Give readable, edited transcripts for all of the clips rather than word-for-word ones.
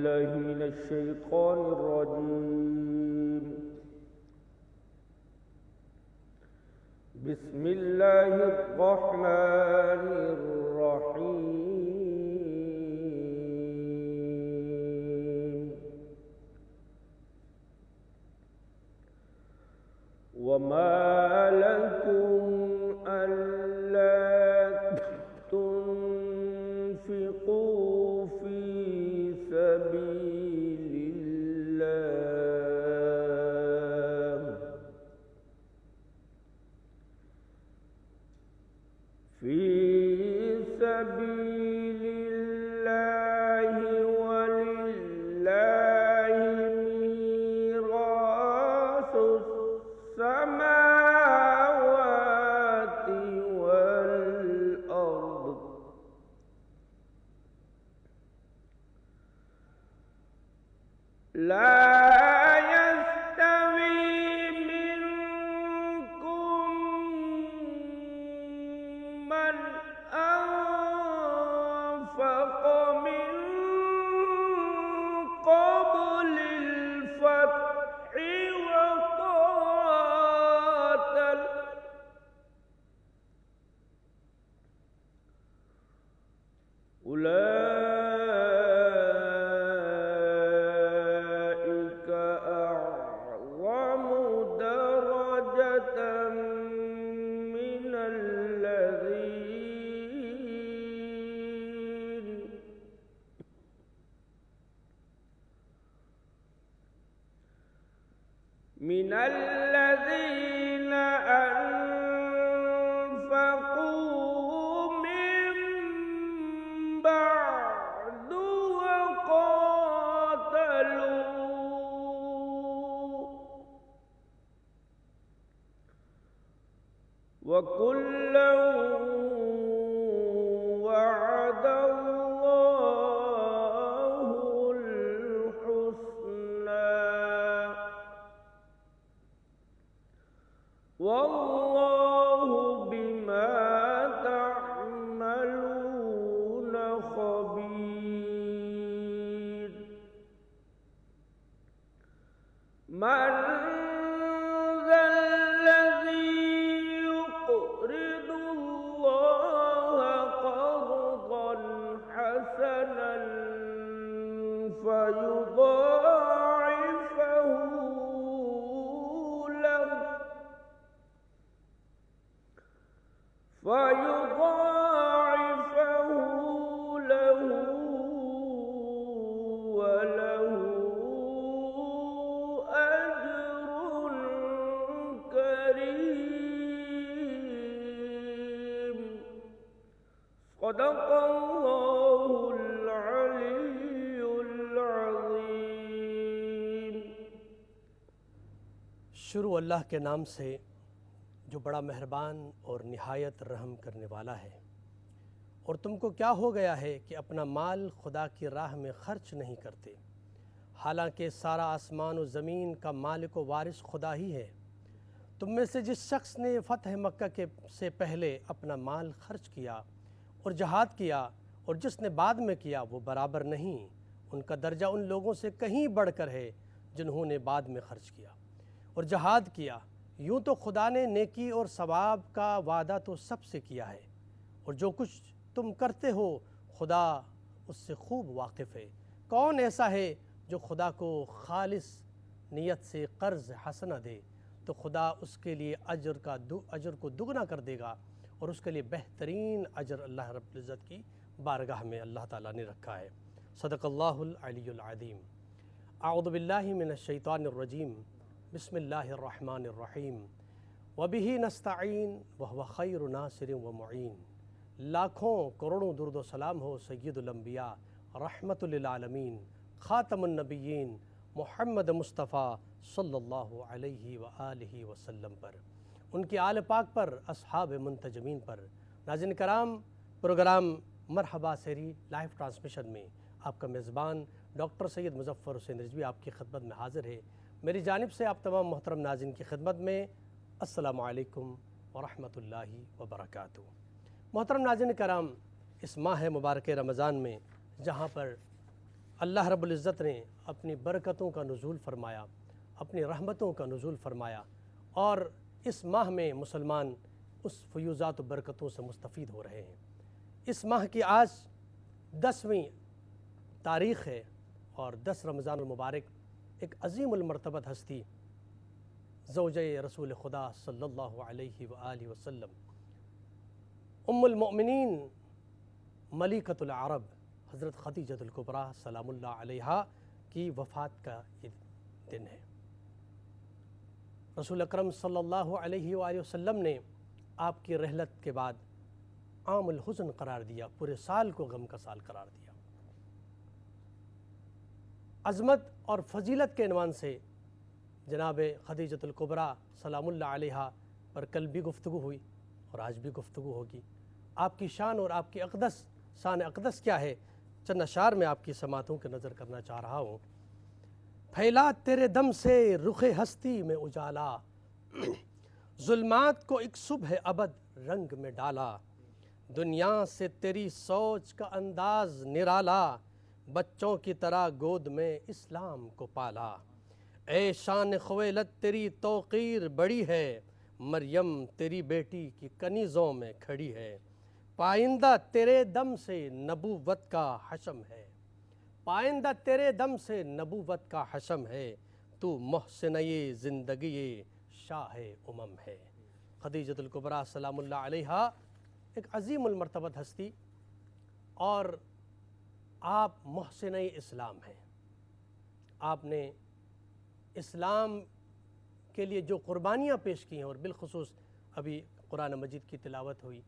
بالله من الشيطان الرجيم. بسم الله الرحمن الرحيم. وما لكم ألا تنفقوا في سبيل الله ولله ميراث السماوات والأرض. لا يستوي منكم من أنفق من قبل الفتح وقاتل أولئك أعظم درجة من الذين أنفقوا من بعد وقاتلوا وكلا وعد الله الحسنى والله بما تعملون خبير. من ذا الذي يقرض الله قرضا حسنا فيضاعفه له وله أجر كريم. صدق الله العلي العظيم. شروع اللہ کے نام سے جو بڑا مہربان اور نہایت رحم کرنے والا ہے. اور تم کو کیا ہو گیا ہے کہ اپنا مال خدا کی راہ میں خرچ نہیں کرتے، حالانکہ سارا آسمان و زمین کا مالک و وارث خدا ہی ہے. تم میں سے جس شخص نے فتح مکہ سے پہلے اپنا مال خرچ کیا اور جہاد کیا اور جس نے بعد میں کیا وہ برابر نہیں. ان کا درجہ ان لوگوں سے کہیں بڑھ کر ہے جنہوں نے بعد میں خرچ کیا اور جہاد کیا. یوں تو خدا نے نیکی اور ثواب کا وعدہ تو سب سے کیا ہے، اور جو کچھ تم کرتے ہو خدا اس سے خوب واقف ہے. کون ایسا ہے جو خدا کو خالص نیت سے قرض حسنہ دے تو خدا اس کے لیے اجر کو دگنا کر دے گا، اور اس کے لیے بہترین اجر اللہ رب العزت کی بارگاہ میں اللہ تعالیٰ نے رکھا ہے. صدق اللہ العلی العظیم. اعوذ باللہ من الشیطان الرجیم. بسم اللہ الرحمن الرحیم. وبہ نستعین وہو خیر ناصر و معین. لاکھوں کروڑوں درود و سلام ہو سید الانبیاء رحمت للعالمین خاتم النبیین محمد مصطفیٰ صلی اللہ علیہ وآلہ وسلم پر، ان کی آل پاک پر، اصحاب منتجمین پر. ناظرین کرام، پروگرام مرحبا سیری لائیو ٹرانسمیشن میں آپ کا میزبان ڈاکٹر سید مظفر حسین رضوی آپ کی خدمت میں حاضر ہے. میری جانب سے آپ تمام محترم ناظرین کی خدمت میں السلام علیکم ورحمۃ اللہ وبرکاتہ. محترم ناظرین کرام، اس ماہ مبارک رمضان میں جہاں پر اللہ رب العزت نے اپنی برکتوں کا نزول فرمایا، اپنی رحمتوں کا نزول فرمایا، اور اس ماہ میں مسلمان اس فیوزات و برکتوں سے مستفید ہو رہے ہیں۔ اس ماہ کی آج 10ویں تاریخ ہے، اور 10 رمضان المبارک ایک عظیم المرتبت ہستی زوجہ رسول خدا صلی اللہ علیہ وآلہ وسلم، ام المؤمنین ملکۃ العرب حضرت خدیجۃ الکبریٰ سلام اللہ علیہا کی وفات کا یہ دن ہے۔ رسول اکرم صلی اللہ علیہ وآلہ وسلم نے آپ کی رحلت کے بعد عام الحزن قرار دیا، پورے سال کو غم کا سال قرار دیا۔ عظمت اور فضیلت کے عنوان سے جناب خدیجۃ الکبریٰ سلام اللہ علیہا پر کل بھی گفتگو ہوئی اور آج بھی گفتگو ہوگی۔ آپ کی شان اور آپ کی اقدس، شان اقدس کیا ہے، چند اشعار میں آپ کی سماعتوں کے نظر کرنا چاہ رہا ہوں۔ پھیلا تیرے دم سے رخ ہستی میں اجالا، ظلمات کو ایک صبح ابد رنگ میں ڈالا، دنیا سے تیری سوچ کا انداز نرالا، بچوں کی طرح گود میں اسلام کو پالا، اے شان خویلت تیری توقیر بڑی ہے، مریم تیری بیٹی کی کنیزوں میں کھڑی ہے، پائندہ تیرے دم سے نبوت کا حشم ہے، پائندہ تیرے دم سے نبوت کا حشم ہے، تو محسنِ زندگی شاہ امم ہے۔ خدیجۃ الکبریٰ سلام اللہ علیہا ایک عظیم المرتبت ہستی، اور آپ محسنِ اسلام ہیں۔ آپ نے اسلام کے لیے جو قربانیاں پیش کی ہیں، اور بالخصوص ابھی قرآن مجید کی تلاوت ہوئی،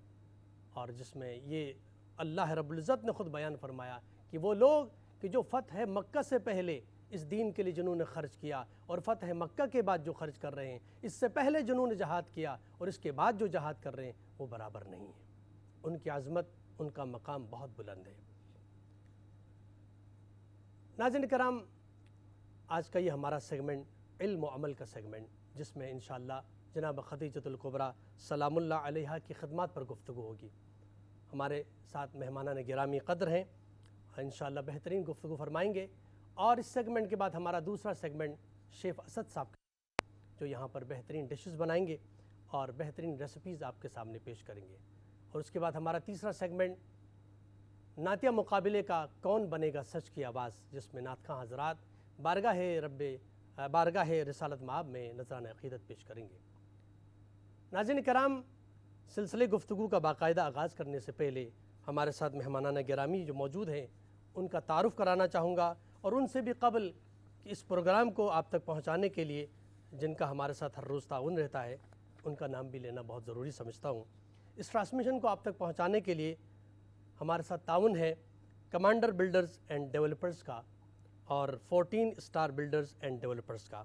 اور جس میں یہ اللہ رب العزت نے خود بیان فرمایا کہ وہ لوگ کہ جو فتح مکہ سے پہلے اس دین کے لیے جنہوں نے خرچ کیا، اور فتح مکہ کے بعد جو خرچ کر رہے ہیں، اس سے پہلے جنہوں نے جہاد کیا اور اس کے بعد جو جہاد کر رہے ہیں، وہ برابر نہیں ہیں۔ ان کی عظمت، ان کا مقام بہت بلند ہے۔ ناظرین کرام، آج کا یہ ہمارا سیگمنٹ علم و عمل کا سیگمنٹ، جس میں انشاءاللہ جناب خدیجۃ الکبریٰ سلام اللہ علیہا کی خدمات پر گفتگو ہوگی۔ ہمارے ساتھ مہمانان گرامی قدر ہیں، انشاءاللہ بہترین گفتگو فرمائیں گے، اور اس سیگمنٹ کے بعد ہمارا دوسرا سیگمنٹ شیف اسد صاحب جو یہاں پر بہترین ڈشز بنائیں گے اور بہترین ریسیپیز آپ کے سامنے پیش کریں گے، اور اس کے بعد ہمارا تیسرا سیگمنٹ نعتیہ مقابلے کا کون بنے گا سچ کی آواز، جس میں نعت خواں حضرات بارگاہ رسالت مآب میں نذرانہ عقیدت پیش کریں گے۔ ناظرین کرام، سلسلے گفتگو کا باقاعدہ آغاز کرنے سے پہلے ہمارے ساتھ مہمانان گرامی جو موجود ہیں ان کا تعارف کرانا چاہوں گا، اور ان سے بھی قبل کہ اس پروگرام کو آپ تک پہنچانے کے لیے جن کا ہمارے ساتھ ہر روز تعاون رہتا ہے، ان کا نام بھی لینا بہت ضروری سمجھتا ہوں۔ اس ٹرانسمیشن کو آپ تک پہنچانے کے لیے ہمارے ساتھ تعاون ہے کمانڈر بلڈرز اینڈ ڈیولپرز کا اور 14 اسٹار بلڈرز اینڈ ڈیولپرز کا۔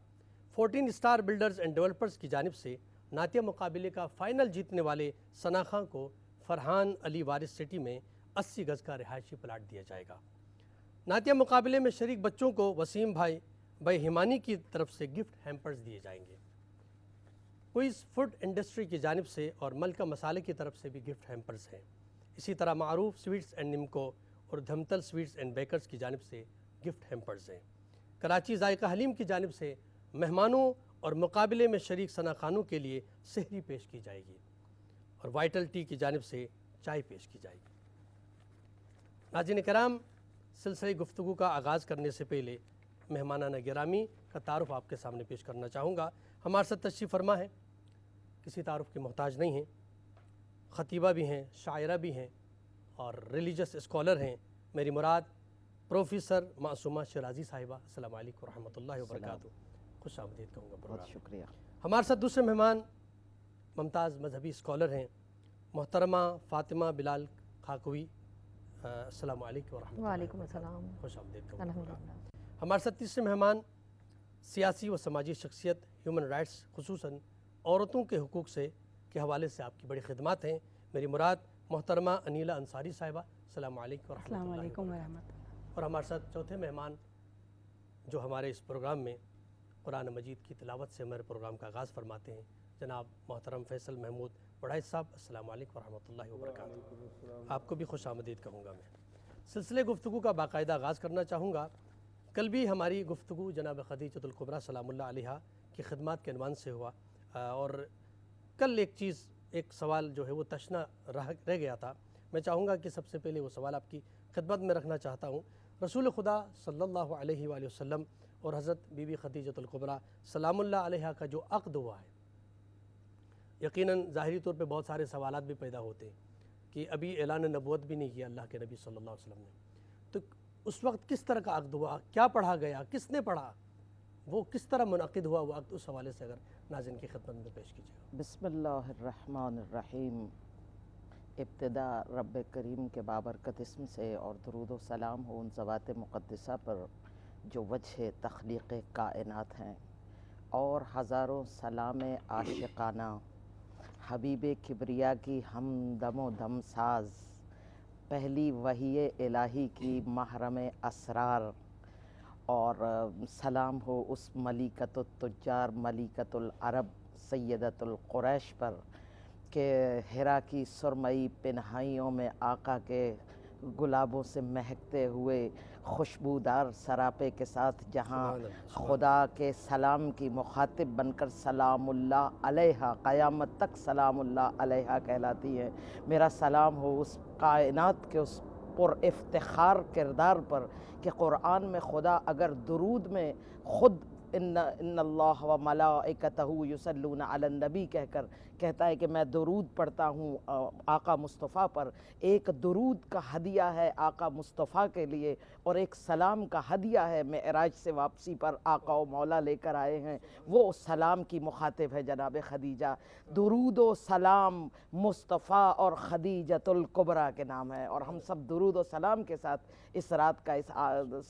14 اسٹار بلڈرز اینڈ ڈیولپرز کی جانب سے نعتیہ مقابلے کا فائنل جیتنے والے ثنا خاں کو فرحان علی وارث سٹی میں 80 گز کا رہائشی پلاٹ دیا جائے گا۔ نعتیہ مقابلے میں شریک بچوں کو وسیم بھائی ہمانی کی طرف سے گفٹ ہیمپرز دیے جائیں گے۔ کوئز فوڈ انڈسٹری کی جانب سے اور ملکہ مسالے کی طرف سے بھی گفٹ ہیمپرز ہیں۔ اسی طرح معروف سویٹس اینڈ نمکو اور دھمتل سویٹس اینڈ بیکرز کی جانب سے گفٹ ہیمپرز ہیں۔ کراچی ذائقہ حلیم کی جانب سے مہمانوں اور مقابلے میں شریک ثنا خانوں کے لیے سحری پیش کی جائے گی، اور وائٹل ٹی کی جانب سے چائے پیش کی جائے گی۔ ناظرین کرام، سلسلے گفتگو کا آغاز کرنے سے پہلے مہمانان گرامی کا تعارف آپ کے سامنے پیش کرنا چاہوں گا۔ ہمارے ساتھ تشریف فرما ہے، کسی تعارف کے محتاج نہیں ہیں، خطیبہ بھی ہیں، شاعرہ بھی ہیں، اور ریلیجس اسکالر ہیں، میری مراد پروفیسر معصومہ شیرازی صاحبہ۔ السلام علیکم ورحمۃ اللہ وبرکاتہ، خوش آمدید کہوں گا پروگرام۔ بہت شکریہ۔ ہمارے ساتھ دوسرے مہمان ممتاز مذہبی اسکالر ہیں محترمہ فاطمہ بلال خاکوی۔ السلام علیکم ورحمۃ اللہ۔ وعلیکم السلام۔ خوش آمدید کہوں گا۔ الحمدللہ۔ ہمارے ساتھ تیسرے مہمان سیاسی و سماجی شخصیت، ہیومن رائٹس، خصوصاً عورتوں کے حقوق کے حوالے سے آپ کی بڑی خدمات ہیں، میری مراد محترمہ انیلہ انصاری صاحبہ۔ السلام علیکم ورحمۃ اللہ۔ السلام علیکم ورحمۃ اللہ۔ اور ہمارے ساتھ چوتھے مہمان جو ہمارے اس پروگرام میں قرآن مجید کی تلاوت سے ہمارے پروگرام کا آغاز فرماتے ہیں، جناب محترم فیصل محمود وڑائچ صاحب۔ السلام علیکم ورحمۃ اللہ وبرکاتہ۔ آپ کو بھی خوش آمدید کہوں گا میں۔ سلسلے گفتگو کا باقاعدہ آغاز کرنا چاہوں گا۔ کل بھی ہماری گفتگو جناب خدیجۃ الکبریٰ سلام اللہ علیہا کی خدمات کے عنوان سے ہوا، اور کل ایک سوال جو ہے وہ تشنا رہ گیا تھا۔ میں چاہوں گا کہ سب سے پہلے وہ سوال آپ کی خدمت میں رکھنا چاہتا ہوں۔ رسول خدا صلی اللہ علیہ وآلہ وسلم اور حضرت بی بی خدیجۃ الکبریٰ سلام اللہ علیہا کا جو عقد ہوا ہے، یقیناً ظاہری طور پہ بہت سارے سوالات بھی پیدا ہوتے ہیں کہ ابھی اعلان نبوت بھی نہیں کیا اللہ کے نبی صلی اللہ علیہ وسلم نے، تو اس وقت کس طرح کا عقد ہوا، کیا پڑھا گیا، کس نے پڑھا، وہ کس طرح منعقد ہوا وہ عقد، اس حوالے سے اگر ناظرین کی خدمت میں پیش کیجیے۔ بسم اللہ الرحمن الرحیم۔ ابتدا رب کریم کے بابرکت اسم سے اور درود و سلام ہو ان ذوات مقدسہ پر جو وجہ تخلیق کائنات ہیں، اور ہزاروں سلام عاشقانہ حبیب کبریا کی ہم دم و دم ساز پہلی وحی الہی کی محرم اسرار، اور سلام ہو اس ملیکۃ التجار ملیکۃ العرب سیدۃ القریش پر کہ حرا کی سرمئی پنہائیوں میں آقا کے گلابوں سے مہکتے ہوئے خوشبودار سراپے کے ساتھ جہاں خدا کے سلام کی مخاطب بن کر سلام اللہ علیہا قیامت تک سلام اللہ علیہا کہلاتی ہے۔ میرا سلام ہو اس کائنات کے اس پر افتخار کردار پر کہ قرآن میں خدا اگر درود میں خود ان اللہ و ملائکتہ یصلون علی النبی کہہ کر کہتا ہے کہ میں درود پڑھتا ہوں آقا مصطفیٰ پر، ایک درود کا ہدیہ ہے آقا مصطفیٰ کے لیے، اور ایک سلام کا ہدیہ ہے معراج سے واپسی پر آقا و مولا لے کر آئے ہیں، وہ سلام کی مخاطب ہے جناب خدیجہ۔ درود و سلام مصطفیٰ اور خدیجۃ الکبریٰ کے نام ہے، اور ہم سب درود و سلام کے ساتھ اس رات کا اس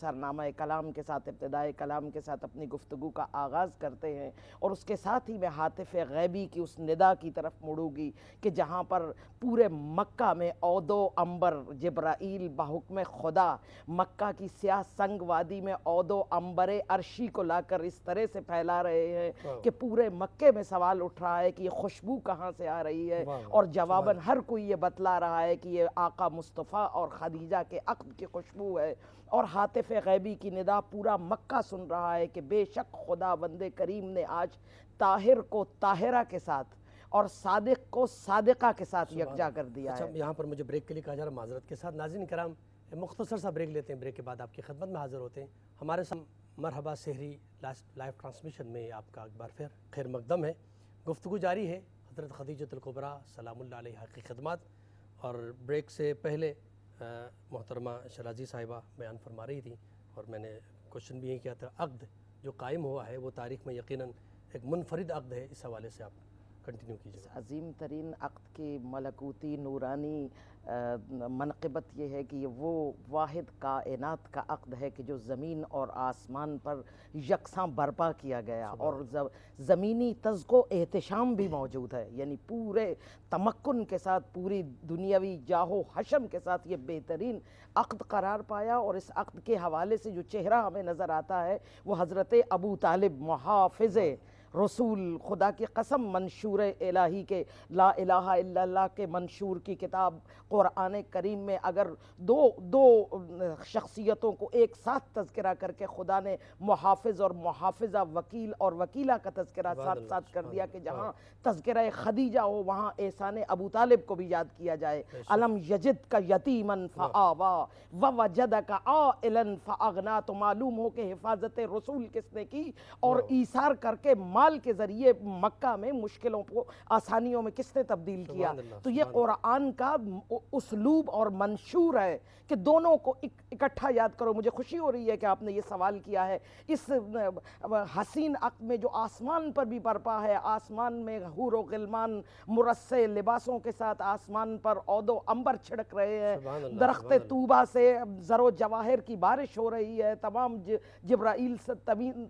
سرنامہ کلام کے ساتھ ابتدائے کلام کے ساتھ اپنی گفتگو کا آغاز کرتے ہیں، اور اس کے ساتھ ہی میں ہاتف غیبی کی اس ندا کی طرف مڑوں گی کہ جہاں پر پورے مکہ میں عود و عنبر جبرائیل بحکم خدا مکہ کی سیاہ سنگ وادی میں عود و عنبر عرشی کو لا کر اس طرح سے پھیلا رہے ہیں کہ پورے مکے میں سوال اٹھ رہا ہے کہ یہ خوشبو کہاں سے آ رہی ہے، اور جواباً ہر کوئی یہ بتلا رہا ہے کہ یہ آقا مصطفیٰ اور خدیجہ کے عقد کی خوشبو ہے، اور ہاتف غیبی کی ندا پورا مکہ سن رہا ہے کہ بے شک خدا بند کریم نے آج طاہر کو طاہرہ کے ساتھ اور صادق کو صادقہ کے ساتھ یکجا کر دیا ہے۔ اچھا، یہاں پر مجھے بریک کے لیے کہا جا رہا ہے، معذرت کے ساتھ۔ ناظرین کرام، مختصر سا بریک لیتے ہیں، بریک کے بعد آپ کی خدمت میں حاضر ہوتے ہیں۔ ہمارے ساتھ مرحبا سحری لائیو ٹرانسمیشن میں آپ کا ایک بار پھر خیر مقدم ہے۔ گفتگو جاری ہے حضرت خدیجۃ الکبریٰ سلام اللہ علیہا کی خدمات، اور بریک سے پہلے محترمہ شرازی صاحبہ بیان فرما رہی تھی، اور میں نے کوشچن بھی یہ کیا تھا، عقد جو قائم ہوا ہے وہ تاریخ میں یقیناً ایک منفرد عقد ہے، اس حوالے سے آپ کنٹینیو کیجیے۔ عظیم ترین عقد کی ملکوتی نورانی منقبت یہ ہے کہ یہ وہ واحد کائنات کا عقد ہے کہ جو زمین اور آسمان پر یکساں برپا کیا گیا، اور زمینی تزک و احتشام بھی موجود ہے، یعنی پورے تمکن کے ساتھ پوری دنیاوی جاہ و حشم کے ساتھ یہ بہترین عقد قرار پایا۔ اور اس عقد کے حوالے سے جو چہرہ ہمیں نظر آتا ہے وہ حضرت ابو طالب محافظ رسول، خدا کی قسم منشور الہی کے لا الہ الا اللہ کے منشور کی کتاب قرآن کریم میں اگر دو شخصیتوں کو ایک ساتھ تذکرہ کر کے خدا نے محافظ اور محافظہ، وکیل اور وکیلہ کا تذکرہ ساتھ ساتھ کر دیا کہ جہاں تذکرہ خدیجہ ہو وہاں احسان ابو طالب کو بھی یاد کیا جائے۔ الم یجد کا یتیما فآوا ووجدک عائلا فاغنا، تو معلوم ہو کہ حفاظت رسول کس نے کی اور ایثار کر کے مال کے ذریعے مکہ میں مشکلوں کو آسانیوں میں کس نے تبدیل کیا۔ تو یہ قرآن کا اسلوب اور منشور ہے کہ دونوں کو اکٹھا یاد کرو۔ مجھے خوشی ہو رہی ہے کہ آپ نے یہ سوال کیا ہے۔ اس حسین عقد میں جو آسمان پر بھی برپا ہے، آسمان میں حور و غلمان مرصع لباسوں کے ساتھ آسمان پر عود و عنبر چھڑک رہے ہیں، درخت طوبہ سے زر و جواہر کی بارش ہو رہی ہے، تمام جبرائیل سے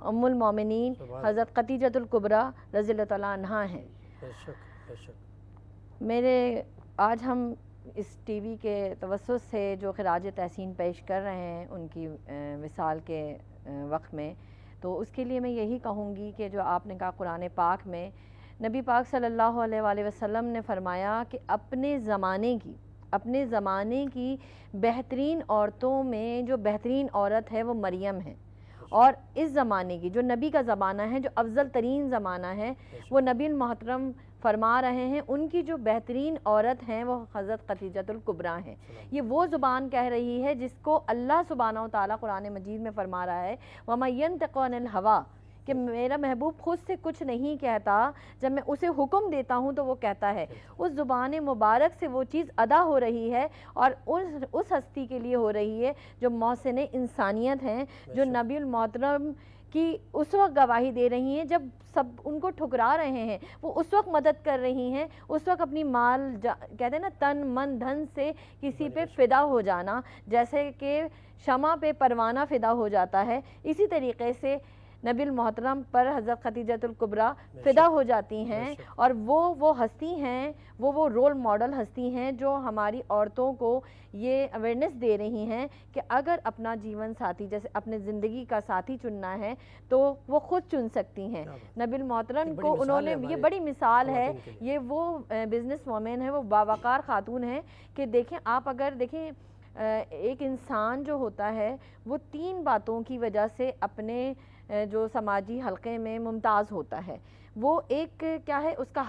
ام المومنین حضرت خدیجۃ الکبریٰ رضی اللہ تعالیٰ عنہا ہیں۔ بے شک بے شک۔ میرے آج ہم اس ٹی وی کے توسط سے جو خراج تحسین پیش کر رہے ہیں ان کی وصال کے وقت میں، تو اس کے لیے میں یہی کہوں گی کہ جو آپ نے کہا قرآن پاک میں نبی پاک صلی اللہ علیہ وآلہ وسلم نے فرمایا کہ اپنے زمانے کی بہترین عورتوں میں جو بہترین عورت ہے وہ مریم ہے، اور اس زمانے کی جو نبی کا زمانہ ہے، جو افضل ترین زمانہ ہے، وہ نبی المحترم فرما رہے ہیں ان کی جو بہترین عورت ہیں وہ حضرت خدیجۃ الکبریٰ ہیں۔ یہ وہ زبان کہہ رہی ہے جس کو اللہ سبحانہ و تعالیٰ قرآن مجید میں فرما رہا ہے وَمَا يَنْطِقُ عَنِ الْهَوَىٰ، کہ میرا محبوب خود سے کچھ نہیں کہتا، جب میں اسے حکم دیتا ہوں تو وہ کہتا ہے۔ اس زبان مبارک سے وہ چیز ادا ہو رہی ہے، اور اس ہستی کے لیے ہو رہی ہے جو محسن انسانیت ہیں، جو نبی المحترم کی اس وقت گواہی دے رہی ہیں جب سب ان کو ٹھکرا رہے ہیں، وہ اس وقت مدد کر رہی ہیں، اس وقت اپنی مال کہتے ہیں نا تن من دھن سے کسی پہ فدا ہو جانا، جیسے کہ شمع پہ پروانہ فدا ہو جاتا ہے، اسی طریقے سے نبی المحترم پر حضرت خدیجۃ الکبریٰ فدا ہو جاتی ہیں، اور وہ ہستی ہیں، وہ رول ماڈل ہستی ہیں جو ہماری عورتوں کو یہ اویئرنیس دے رہی ہیں کہ اگر اپنا جیون ساتھی جیسے اپنے زندگی کا ساتھی چننا ہے تو وہ خود چن سکتی ہیں۔ نبی المحترم کو انہوں نے یہ بڑی مثال ہے، یہ وہ بزنس وومن ہے، وہ باوقار خاتون ہیں کہ دیکھیں آپ اگر دیکھیں ایک انسان جو ہوتا ہے وہ 3 باتوں کی وجہ سے اپنے جو سماجی حلقے میں ممتاز ہوتا ہے۔ وہ ایک کیا ہے، اس کا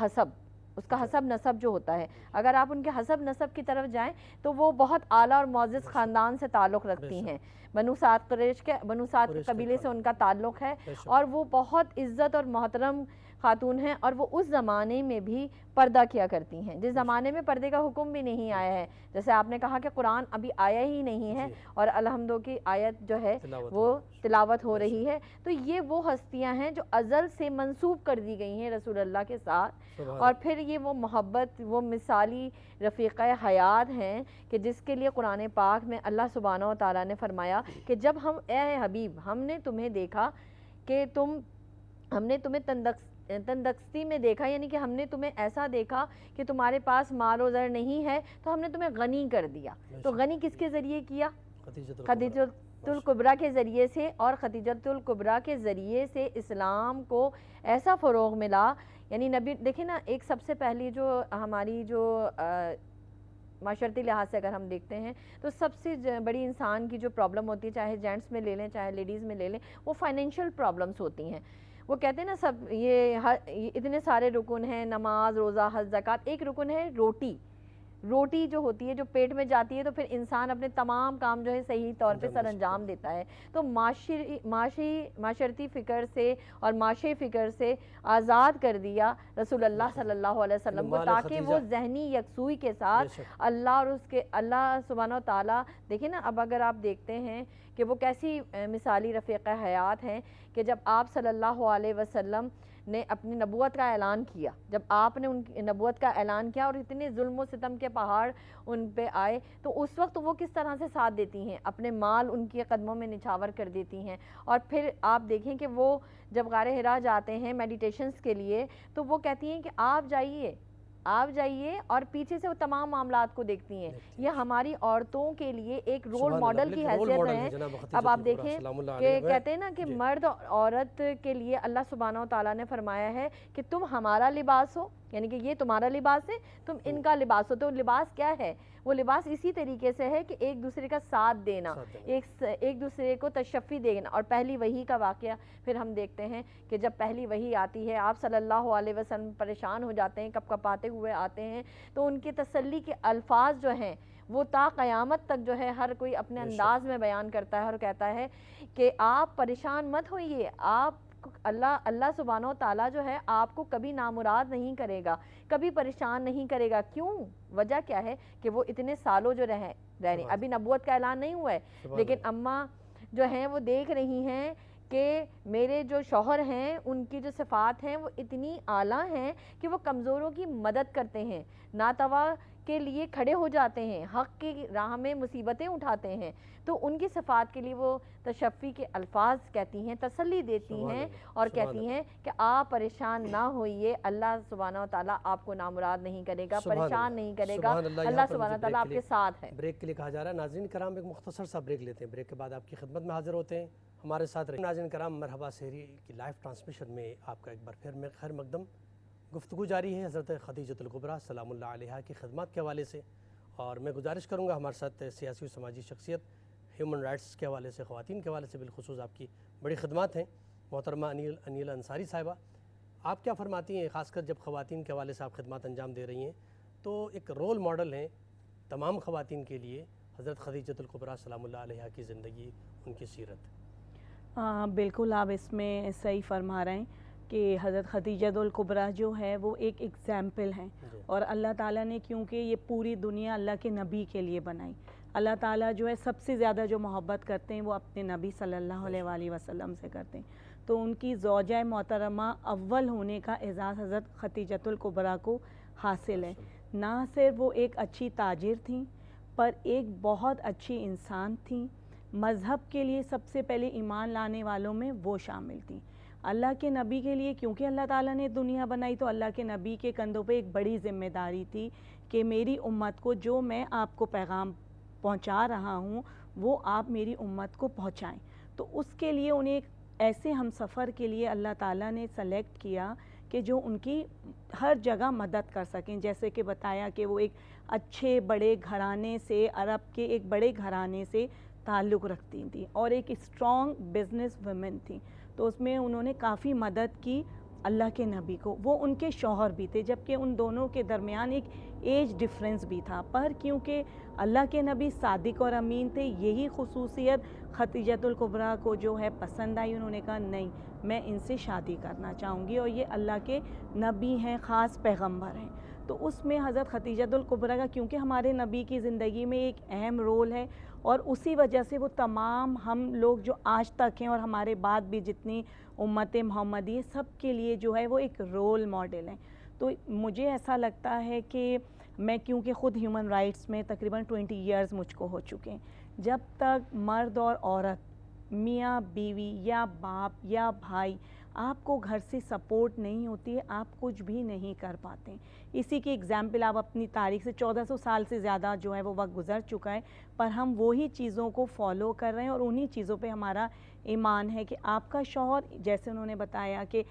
حسب نسب جو ہوتا ہے، اگر آپ ان کے حسب نسب کی طرف جائیں تو وہ بہت اعلیٰ اور معزز خاندان سے تعلق رکھتی ہیں، بنو سعد کے قبیلے سے ان کا تعلق ہے، اور وہ بہت عزت اور محترم خاتون ہیں، اور وہ اس زمانے میں بھی پردہ کیا کرتی ہیں جس زمانے میں پردے کا حکم بھی نہیں آیا ہے، جیسے آپ نے کہا کہ قرآن ابھی آیا ہی نہیں ہے اور الحمد کی آیت جو ہے وہ تلاوت ہو رہی ہے۔ تو یہ وہ ہستیاں ہیں جو ازل سے منسوب کر دی گئی ہیں رسول اللہ کے ساتھ، اور پھر یہ وہ محبت، وہ مثالی رفیقہ حیات ہیں کہ جس کے لیے قرآن پاک میں اللہ سبحانہ و تعالیٰ نے فرمایا کہ جب ہم اے حبیب ہم نے تمہیں دیکھا کہ ہم نے تمہیں تندرستی میں دیکھا، یعنی کہ ہم نے تمہیں ایسا دیکھا کہ تمہارے پاس مال و زر نہیں ہے تو ہم نے تمہیں غنی کر دیا۔ تو غنی کس کے ذریعے کیا؟ خدیجۃ الکبریٰ کے ذریعے سے، اور خدیجۃ الکبریٰ کے ذریعے سے اسلام کو ایسا فروغ ملا، یعنی نبی دیکھیں نا، ایک سب سے پہلی جو ہماری جو معاشرتی لحاظ سے اگر ہم دیکھتے ہیں تو سب سے بڑی انسان کی جو پرابلم ہوتی ہے، چاہے جینٹس میں لے لیں چاہے لیڈیز میں لے لیں، وہ فائنینشیل پرابلمس ہوتی ہیں۔ وہ کہتے ہیں نا سب یہ اتنے سارے رکن ہیں، نماز، روزہ، حج، زکوٰۃ، ایک رکن ہے روٹی جو ہوتی ہے جو پیٹ میں جاتی ہے تو پھر انسان اپنے تمام کام جو ہے صحیح طور پہ سر انجام دیتا ہے۔ تو معاشرتی فکر سے اور معاشی فکر سے آزاد کر دیا رسول اللہ صلی اللہ علیہ وسلم کو، تاکہ وہ ذہنی یکسوئی کے ساتھ اللہ اور اس کے اللہ سبحانہ و تعالیٰ، دیکھیں نا اب اگر آپ دیکھتے ہیں کہ وہ کیسی مثالی رفیق حیات ہیں کہ جب آپ صلی اللہ علیہ وسلم نے اپنی نبوت کا اعلان کیا، جب آپ نے ان کی نبوت کا اعلان کیا اور اتنے ظلم و ستم کے پہاڑ ان پہ آئے، تو اس وقت وہ کس طرح سے ساتھ دیتی ہیں، اپنے مال ان کے قدموں میں نچھاور کر دیتی ہیں۔ اور پھر آپ دیکھیں کہ وہ جب غار حرا جاتے ہیں میڈیٹیشنز کے لیے تو وہ کہتی ہیں کہ آپ جائیے اور پیچھے سے وہ تمام معاملات کو دیکھتی ہیں۔ یہ ہماری عورتوں کے لیے ایک رول ماڈل کی حیثیت ہے۔ اب آپ دیکھیں کہ کہتے ہیں نا کہ مرد اور عورت کے لیے اللہ سبحانہ و تعالیٰ نے فرمایا ہے کہ تم ہمارا لباس ہو، یعنی کہ یہ تمہارا لباس ہے، تم ان کا لباس ہو۔ تو لباس کیا ہے؟ وہ لباس اسی طریقے سے ہے کہ ایک دوسرے کا ساتھ دینا، ایک دوسرے کو تشفی دینا۔ اور پہلی وحی کا واقعہ پھر ہم دیکھتے ہیں کہ جب پہلی وحی آتی ہے آپ صلی اللہ علیہ وسلم پریشان ہو جاتے ہیں، کپ کپاتے ہوئے آتے ہیں، تو ان کے تسلی کے الفاظ جو ہیں وہ تا قیامت تک جو ہے ہر کوئی اپنے انداز میں بیان کرتا ہے اور کہتا ہے کہ آپ پریشان مت ہوئیے، آپ اللہ سبحانہ و تعالیٰ جو ہے آپ کو کبھی نامراد نہیں کرے گا، کبھی پریشان نہیں کرے گا۔ کیوں؟ وجہ کیا ہے کہ وہ اتنے سالوں جو رہے ابھی نبوت کا اعلان نہیں ہوا ہے، لیکن اماں جو ہیں وہ دیکھ رہی ہیں کہ میرے جو شوہر ہیں ان کی جو صفات ہیں وہ اتنی اعلیٰ ہیں کہ وہ کمزوروں کی مدد کرتے ہیں، ناتوا کے لیے کھڑے ہو جاتے ہیں، حق کی راہ میں مصیبتیں اٹھاتے ہیں، تو ان کی صفات کے لیے وہ تشفی کے الفاظ کہتی ہیں، تسلی دیتی ہیں اور کہتی ہیں کہ آپ پریشان نہ ہوئیے، اللہ سبحانہ وتعالیٰ آپ کو نامراد نہیں کرے گا، پریشان نہیں کرے گا، اللہ سبحانہ وتعالیٰ آپ کے ساتھ ہے۔ بریک کے لیے کہا جا رہا ہے۔ ناظرین کرام ایک مختصر سا بریک لیتے ہیں، بریک کے بعد آپ کی خدمت میں حاضر ہوتے ہیں، ہمارے ساتھ رہیے۔ ناظرین کرام مرحبا سحری کی لائیو ٹرانسمیشن میں آپ کا ایک بار پھر خیر مقدم۔ گفتگو جاری ہے حضرت خدیجۃ الکبریٰ سلام اللہ علیہا کی خدمات کے حوالے سے، اور میں گزارش کروں گا ہمارے ساتھ سیاسی و سماجی شخصیت، ہیومن رائٹس کے حوالے سے، خواتین کے حوالے سے بالخصوص آپ کی بڑی خدمات ہیں، محترمہ انیل انصاری صاحبہ، آپ کیا فرماتی ہیں؟ خاص کر جب خواتین کے حوالے سے آپ خدمات انجام دے رہی ہیں تو ایک رول ماڈل ہیں تمام خواتین کے لیے حضرت خدیجۃ الکبریٰ سلام اللہ علیہا کی زندگی، ان کی سیرت۔ بالکل آپ اس میں صحیح فرما رہے ہیں کہ حضرت خدیجۃ الکبریٰ جو ہے وہ ایک ایگزامپل ہیں، اور اللہ تعالیٰ نے کیونکہ یہ پوری دنیا اللہ کے نبی کے لیے بنائی، اللہ تعالیٰ جو ہے سب سے زیادہ جو محبت کرتے ہیں وہ اپنے نبی صلی اللہ علیہ وآلہ وسلم سے کرتے ہیں، تو ان کی زوجہ محترمہ اول ہونے کا اعزاز حضرت خدیجۃ الکبریٰ کو حاصل ہے۔ نہ صرف وہ ایک اچھی تاجر تھیں پر ایک بہت اچھی انسان تھیں، مذہب کے لیے سب سے پہلے ایمان لانے والوں میں وہ شامل تھیں، اللہ کے نبی کے لیے کیونکہ اللہ تعالیٰ نے دنیا بنائی تو اللہ کے نبی کے کندھوں پہ ایک بڑی ذمہ داری تھی کہ میری امت کو جو میں آپ کو پیغام پہنچا رہا ہوں وہ آپ میری امت کو پہنچائیں، تو اس کے لیے انہیں ایک ایسے ہم سفر کے لیے اللہ تعالیٰ نے سلیکٹ کیا کہ جو ان کی ہر جگہ مدد کر سکیں، جیسے کہ بتایا کہ وہ ایک اچھے بڑے گھرانے سے، عرب کے ایک بڑے گھرانے سے تعلق رکھتی تھیں اور ایک اسٹرانگ بزنس ویمن تھیں، تو اس میں انہوں نے کافی مدد کی اللہ کے نبی کو۔ وہ ان کے شوہر بھی تھے جبکہ ان دونوں کے درمیان ایک ایج ڈفرینس بھی تھا، پر کیونکہ اللہ کے نبی صادق اور امین تھے، یہی خصوصیت خدیجۃ الکبریٰ کو جو ہے پسند آئی، انہوں نے کہا نہیں میں ان سے شادی کرنا چاہوں گی، اور یہ اللہ کے نبی ہیں، خاص پیغمبر ہیں، تو اس میں حضرت خدیجۃ الکبریٰ کا کیونکہ ہمارے نبی کی زندگی میں ایک اہم رول ہے، اور اسی وجہ سے وہ تمام ہم لوگ جو آج تک ہیں اور ہمارے بعد بھی جتنی امت محمدی سب کے لیے جو ہے وہ ایک رول ماڈل ہیں۔ تو مجھے ایسا لگتا ہے کہ میں کیونکہ خود ہیومن رائٹس میں تقریباً 20 ایئرز مجھ کو ہو چکے ہیں، جب تک مرد اور عورت، میاں بیوی یا باپ یا بھائی آپ کو گھر سے سپورٹ نہیں ہوتی ہے آپ کچھ بھی نہیں کر پاتے ہیں۔ اسی کی اگزامپل آپ اپنی تاریخ سے 1400 سال سے زیادہ جو ہے وہ وقت گزر چکا ہے، پر ہم وہی چیزوں کو فالو کر رہے ہیں اور انہی چیزوں پہ ہمارا ایمان ہے کہ آپ کا شوہر، جیسے انہوں نے بتایا کہ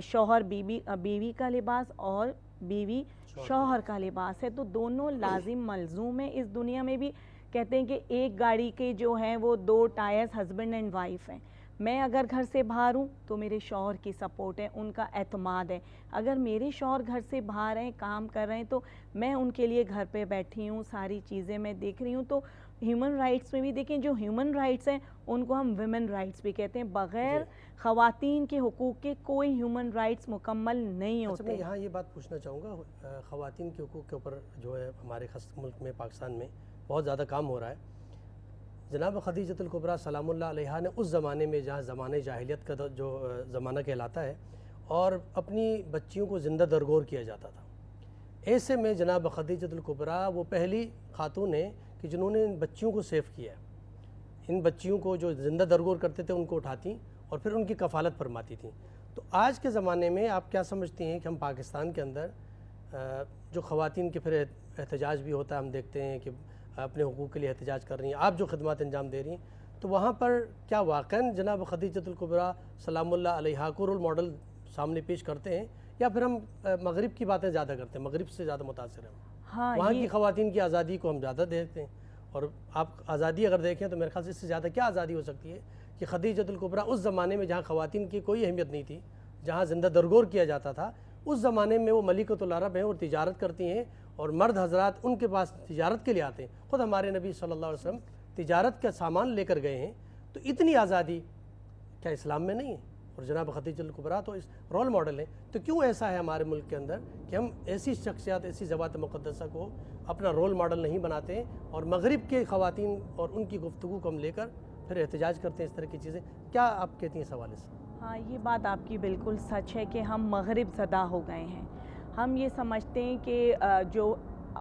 شوہر بیوی کا لباس اور بیوی شوہر کا لباس ہے، تو دونوں لازم ملزوم ہیں۔ اس دنیا میں بھی کہتے ہیں کہ ایک گاڑی کے جو ہیں وہ 2 ٹائرز ہسبینڈ اینڈ وائف ہیں، میں اگر گھر سے باہر ہوں تو میرے شوہر کی سپورٹ ہے، ان کا اعتماد ہے، اگر میرے شوہر گھر سے باہر ہیں کام کر رہے ہیں تو میں ان کے لیے گھر پہ بیٹھی ہوں، ساری چیزیں میں دیکھ رہی ہوں۔ تو ہیومن رائٹس میں بھی دیکھیں جو ہیومن رائٹس ہیں ان کو ہم ویمن رائٹس بھی کہتے ہیں، بغیر خواتین کے حقوق کے کوئی ہیومن رائٹس مکمل نہیں ہوتے۔ میں یہاں یہ بات پوچھنا چاہوں گا، خواتین کے حقوق کے اوپر جو ہے ہمارے خاص ملک میں پاکستان میں بہت زیادہ کام ہو رہا ہے۔ جناب خدیجۃ الکبریٰ سلام اللہ علیہا نے اس زمانے میں جہاں زمانہ جاہلیت کا جو زمانہ کہلاتا ہے اور اپنی بچیوں کو زندہ درگور کیا جاتا تھا، ایسے میں جناب خدیجۃ الکبریٰ وہ پہلی خاتون ہیں کہ جنہوں نے ان بچیوں کو سیو کیا ہے، ان بچیوں کو جو زندہ درگور کرتے تھے ان کو اٹھاتی اور پھر ان کی کفالت فرماتی تھیں۔ تو آج کے زمانے میں آپ کیا سمجھتی ہیں کہ ہم پاکستان کے اندر جو خواتین کے پھر احتجاج بھی ہوتا ہے، ہم دیکھتے ہیں کہ اپنے حقوق کے لیے احتجاج کر رہی ہیں، آپ جو خدمات انجام دے رہی ہیں، تو وہاں پر کیا واقعاً جناب خدیجۃ الکبریٰ سلام اللہ علیہا کو رول ماڈل سامنے پیش کرتے ہیں، یا پھر ہم مغرب کی باتیں زیادہ کرتے ہیں، مغرب سے زیادہ متاثر ہیں؟ وہاں کی خواتین کی آزادی کو ہم زیادہ دیکھتے ہیں، اور آپ آزادی اگر دیکھیں تو میرے خیال سے اس سے زیادہ کیا آزادی ہو سکتی ہے کہ خدیجۃ الکبریٰ اس زمانے میں جہاں خواتین کی کوئی اہمیت نہیں تھی، جہاں زندہ درگور کیا جاتا تھا، اس زمانے میں وہ ملکۃ العرب ہیں اور تجارت کرتی ہیں، اور مرد حضرات ان کے پاس تجارت کے لیے آتے ہیں۔ خود ہمارے نبی صلی اللہ علیہ وسلم تجارت کا سامان لے کر گئے ہیں، تو اتنی آزادی کیا اسلام میں نہیں ہے؟ اور جناب خدیجۃ الکبریٰ تو اس رول ماڈل ہیں، تو کیوں ایسا ہے ہمارے ملک کے اندر کہ ہم ایسی شخصیات، ایسی ذوات مقدسہ کو اپنا رول ماڈل نہیں بناتے ہیں، اور مغرب کے خواتین اور ان کی گفتگو کو ہم لے کر پھر احتجاج کرتے ہیں اس طرح کی چیزیں. کیا آپ کہتی ہیں اس حوالے سے؟ ہاں، یہ بات آپ کی بالکل سچ ہے کہ ہم مغرب زدہ ہو گئے ہیں. ہم یہ سمجھتے ہیں کہ جو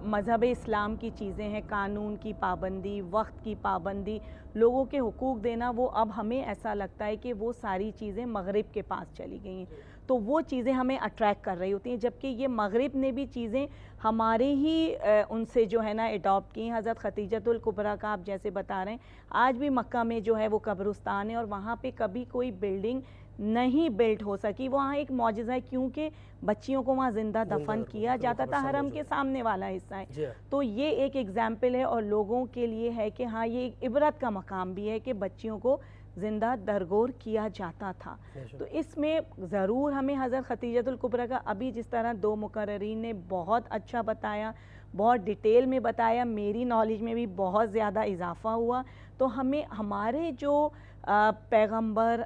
مذہب اسلام کی چیزیں ہیں، قانون کی پابندی، وقت کی پابندی، لوگوں کے حقوق دینا، وہ اب ہمیں ایسا لگتا ہے کہ وہ ساری چیزیں مغرب کے پاس چلی گئی ہیں. تو وہ چیزیں ہمیں اٹریکٹ کر رہی ہوتی ہیں، جبکہ یہ مغرب نے بھی چیزیں ہمارے ہی ان سے جو ہے نا اڈاپٹ کی ہیں. حضرت خدیجۃ الکبریٰ کا آپ جیسے بتا رہے ہیں، آج بھی مکہ میں جو ہے وہ قبرستان ہے، اور وہاں پہ کبھی کوئی بلڈنگ نہیں بلٹ ہو سکی. وہاں ایک معجزہ ہے کیونکہ بچیوں کو وہاں زندہ دفن کیا جاتا تھا. حرم کے سامنے والا حصہ ہے. تو یہ ایک ایگزامپل ہے اور لوگوں کے لیے ہے کہ ہاں یہ ایک عبرت کا مقام بھی ہے کہ بچیوں کو زندہ درگور کیا جاتا تھا. تو اس میں ضرور ہمیں حضرت خدیجۃ الکبریٰ کا ابھی جس طرح دو مقررین نے بہت اچھا بتایا، بہت ڈیٹیل میں بتایا، میری نالج میں بھی بہت زیادہ اضافہ ہوا. تو ہمیں ہمارے جو پیغمبر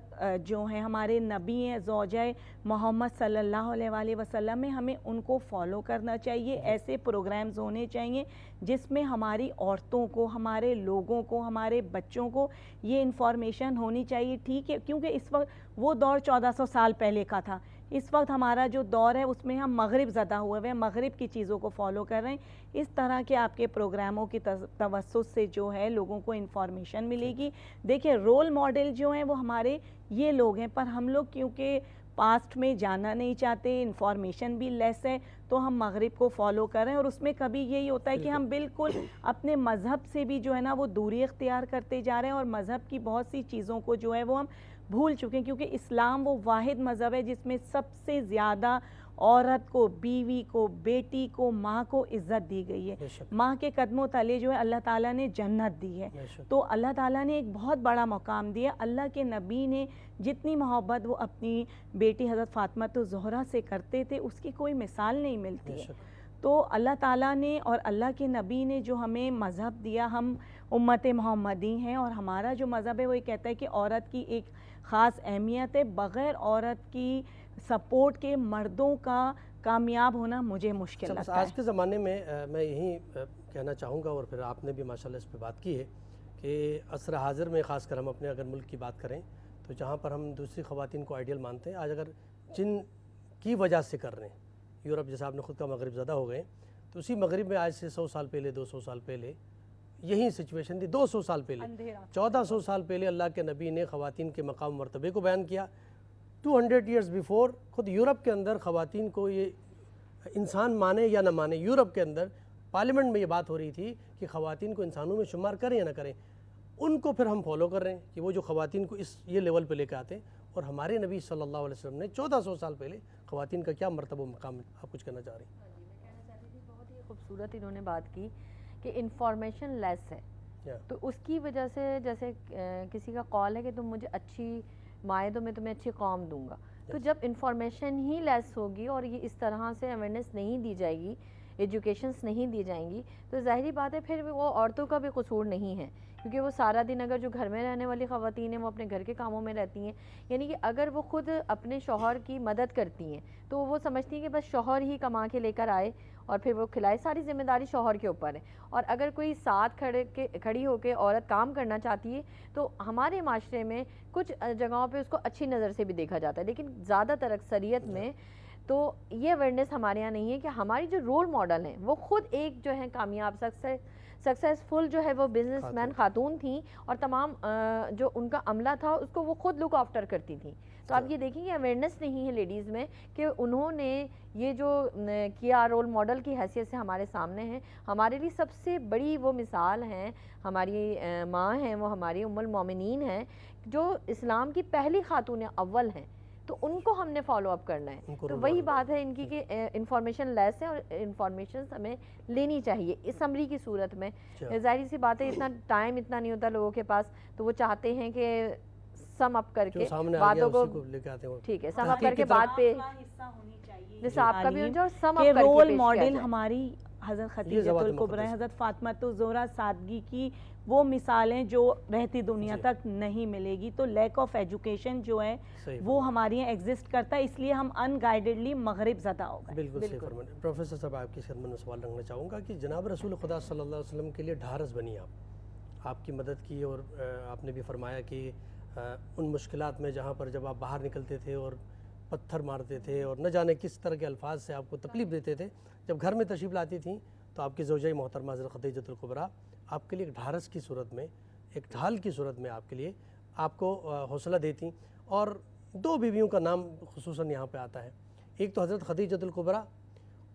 جو ہیں، ہمارے نبی ہیں، زوجہ محمد صلی اللہ علیہ وآلہ وسلم میں، ہمیں ان کو فالو کرنا چاہیے. ایسے پروگرامز ہونے چاہیے جس میں ہماری عورتوں کو، ہمارے لوگوں کو، ہمارے بچوں کو یہ انفارمیشن ہونی چاہیے. ٹھیک ہے، کیونکہ اس وقت وہ دور 1400 سال پہلے کا تھا. اس وقت ہمارا جو دور ہے اس میں ہم مغرب زدہ ہوئے ہوئے ہیں، مغرب کی چیزوں کو فالو کر رہے ہیں. اس طرح کے آپ کے پروگراموں کی توسط سے جو ہے لوگوں کو انفارمیشن ملے گی. دیکھیں، رول ماڈل جو ہیں وہ ہمارے یہ لوگ ہیں، پر ہم لوگ کیونکہ پاسٹ میں جانا نہیں چاہتے، انفارمیشن بھی لیس ہے، تو ہم مغرب کو فالو کر رہے ہیں. اور اس میں کبھی یہی ہوتا ہے کہ ہم بالکل اپنے مذہب سے بھی جو ہے نا وہ دوری اختیار کرتے جا رہے ہیں، اور مذہب کی بہت سی چیزوں کو جو ہے وہ ہم بھول چکے ہیں. کیونکہ اسلام وہ واحد مذہب ہے جس میں سب سے زیادہ عورت کو، بیوی کو، بیٹی کو، ماں کو عزت دی گئی ہے. ماں کے قدموں تلے جو ہے اللہ تعالیٰ نے جنت دی ہے. تو اللہ تعالیٰ نے ایک بہت بڑا مقام دیا. اللہ کے نبی نے جتنی محبت وہ اپنی بیٹی حضرت فاطمہ الزہرا سے کرتے تھے، اس کی کوئی مثال نہیں ملتی ہے. تو اللہ تعالیٰ نے اور اللہ کے نبی نے جو ہمیں مذہب دیا، ہم امت محمدی ہیں، اور ہمارا جو مذہب ہے وہ یہ کہتا ہے کہ عورت کی ایک خاص اہمیت ہے. بغیر عورت کی سپورٹ کے مردوں کا کامیاب ہونا مجھے مشکل لگتا ہے. آج کے زمانے میں میں یہی کہنا چاہوں گا، اور پھر آپ نے بھی ماشاءاللہ اس پہ بات کی ہے کہ عصر حاضر میں خاص کر ہم اپنے اگر ملک کی بات کریں تو جہاں پر ہم دوسری خواتین کو آئیڈیل مانتے ہیں، آج اگر جن کی وجہ سے کر رہے ہیں، یورپ جیسا آپ نے خود کا مغرب زدہ ہو گئے، تو اسی مغرب میں آج سے 100 سال پہلے، 200 سال پہلے یہی سچویشن تھی. 200 سال پہلے، 1400 سال پہلے اللہ کے نبی نے خواتین کے مقام مرتبے کو بیان کیا. 200 ایئرز بیفور خود یورپ کے اندر خواتین کو یہ انسان مانے یا نہ مانے، یورپ کے اندر پارلیمنٹ میں یہ بات ہو رہی تھی کہ خواتین کو انسانوں میں شمار کریں یا نہ کریں. ان کو پھر ہم فالو کر رہے ہیں کہ وہ جو خواتین کو اس یہ لیول پہ لے کے آتے ہیں. اور ہمارے نبی صلی اللہ علیہ وسلم نے 1400 سال پہلے خواتین کا کیا مرتبہ مقام ہے. آپ کچھ کہنا چاہ رہے ہیں؟ میں کہنا چاہتی تھی، بہت ہی خوبصورت انہوں نے بات کی کہ انفارمیشن لیس ہے. تو اس کی وجہ سے جیسے کسی کا قول ہے کہ تم مجھے اچھی مائیں دو، میں تمہیں اچھی قوم دوں گا. تو جب انفارمیشن ہی لیس ہوگی اور یہ اس طرح سے اویئرنیس نہیں دی جائے گی، ایجوکیشنس نہیں دی جائیں گی، تو ظاہری بات ہے پھر وہ عورتوں کا بھی قصور نہیں ہے. کیونکہ وہ سارا دن اگر جو گھر میں رہنے والی خواتین ہیں وہ اپنے گھر کے کاموں میں رہتی ہیں، یعنی کہ اگر وہ خود اپنے شوہر کی مدد کرتی ہیں تو وہ سمجھتی ہیں کہ بس شوہر ہی کما کے لے کر آئے اور پھر وہ کھلائے، ساری ذمہ داری شوہر کے اوپر ہے. اور اگر کوئی ساتھ کھڑی ہو کے عورت کام کرنا چاہتی ہے تو ہمارے معاشرے میں کچھ جگہوں پہ اس کو اچھی نظر سے بھی دیکھا جاتا ہے، لیکن زیادہ تر اکثریت میں تو یہ اویئرنیس ہمارے یہاں نہیں ہے کہ ہماری جو رول ماڈل ہیں وہ خود ایک جو ہے کامیاب سکسیسفل جو ہے وہ بزنس مین خاتون تھیں، اور تمام جو ان کا عملہ تھا اس کو وہ خود لک آفٹر کرتی تھیں. تو آپ یہ دیکھیں کہ اویئرنیس نہیں ہے لیڈیز میں کہ انہوں نے یہ جو کیا رول ماڈل کی حیثیت سے ہمارے سامنے ہیں. ہمارے لیے سب سے بڑی وہ مثال ہیں، ہماری ماں ہیں، وہ ہماری ام المومنین ہیں جو اسلام کی پہلی خاتون اول ہیں. تو ان کو ہم نے فالو اپ کرنا ہے. تو وہی بات ہے ان کی کہ انفارمیشن لیس ہے، اور انفارمیشن ہمیں لینی چاہیے اسمبلی کی صورت میں. ظاہری سی بات ہے اتنا ٹائم اتنا نہیں ہوتا لوگوں کے پاس، تو وہ چاہتے ہیں کہ سم اپ کر کے باتوں کو ٹھیک ہے سم اپ کر کے بات پہ جیسے آپ کا بھی ہو جائے سم اپ کر کے رول ماڈل ہماری حضرت خدیجۃ الکبریٰ، حضرت فاطمہ الزہرا سادگی کی وہ مثالیں جو رہتی دنیا تک نہیں ملے گی. تو لیک آف ایجوکیشن جو ہے وہ ہمارے یہاں ایگزسٹ کرتا ہے، اس لیے ہم ان گائیڈڈلی مغرب زدہ ہو گئے. بالکل صحیح فرمایا. پروفیسر صاحب آپ کی خدمت میں سوال رکھنا چاہوں گا کہ جناب رسول خدا صلی اللہ علیہ وسلم کے لیے ڈھارس بنی آپ کی مدد کی، اور آپ نے بھی فرمایا کہ ان مشکلات میں جہاں پر جب آپ باہر نکلتے تھے اور پتھر مارتے تھے اور نہ جانے کس طرح کے الفاظ سے آپ کو تکلیف دیتے تھے، جب گھر میں تشریف لاتی تھیں تو آپ کی زوجہ محترمہ حضرت خدیجۃ الکبریٰ آپ کے لیے ایک ڈھارس کی صورت میں، ایک ڈھال کی صورت میں آپ کے لیے آپ کو حوصلہ دیتی. اور دو بیویوں کا نام خصوصاً یہاں پہ آتا ہے، ایک تو حضرت خدیجۃ الکبریٰ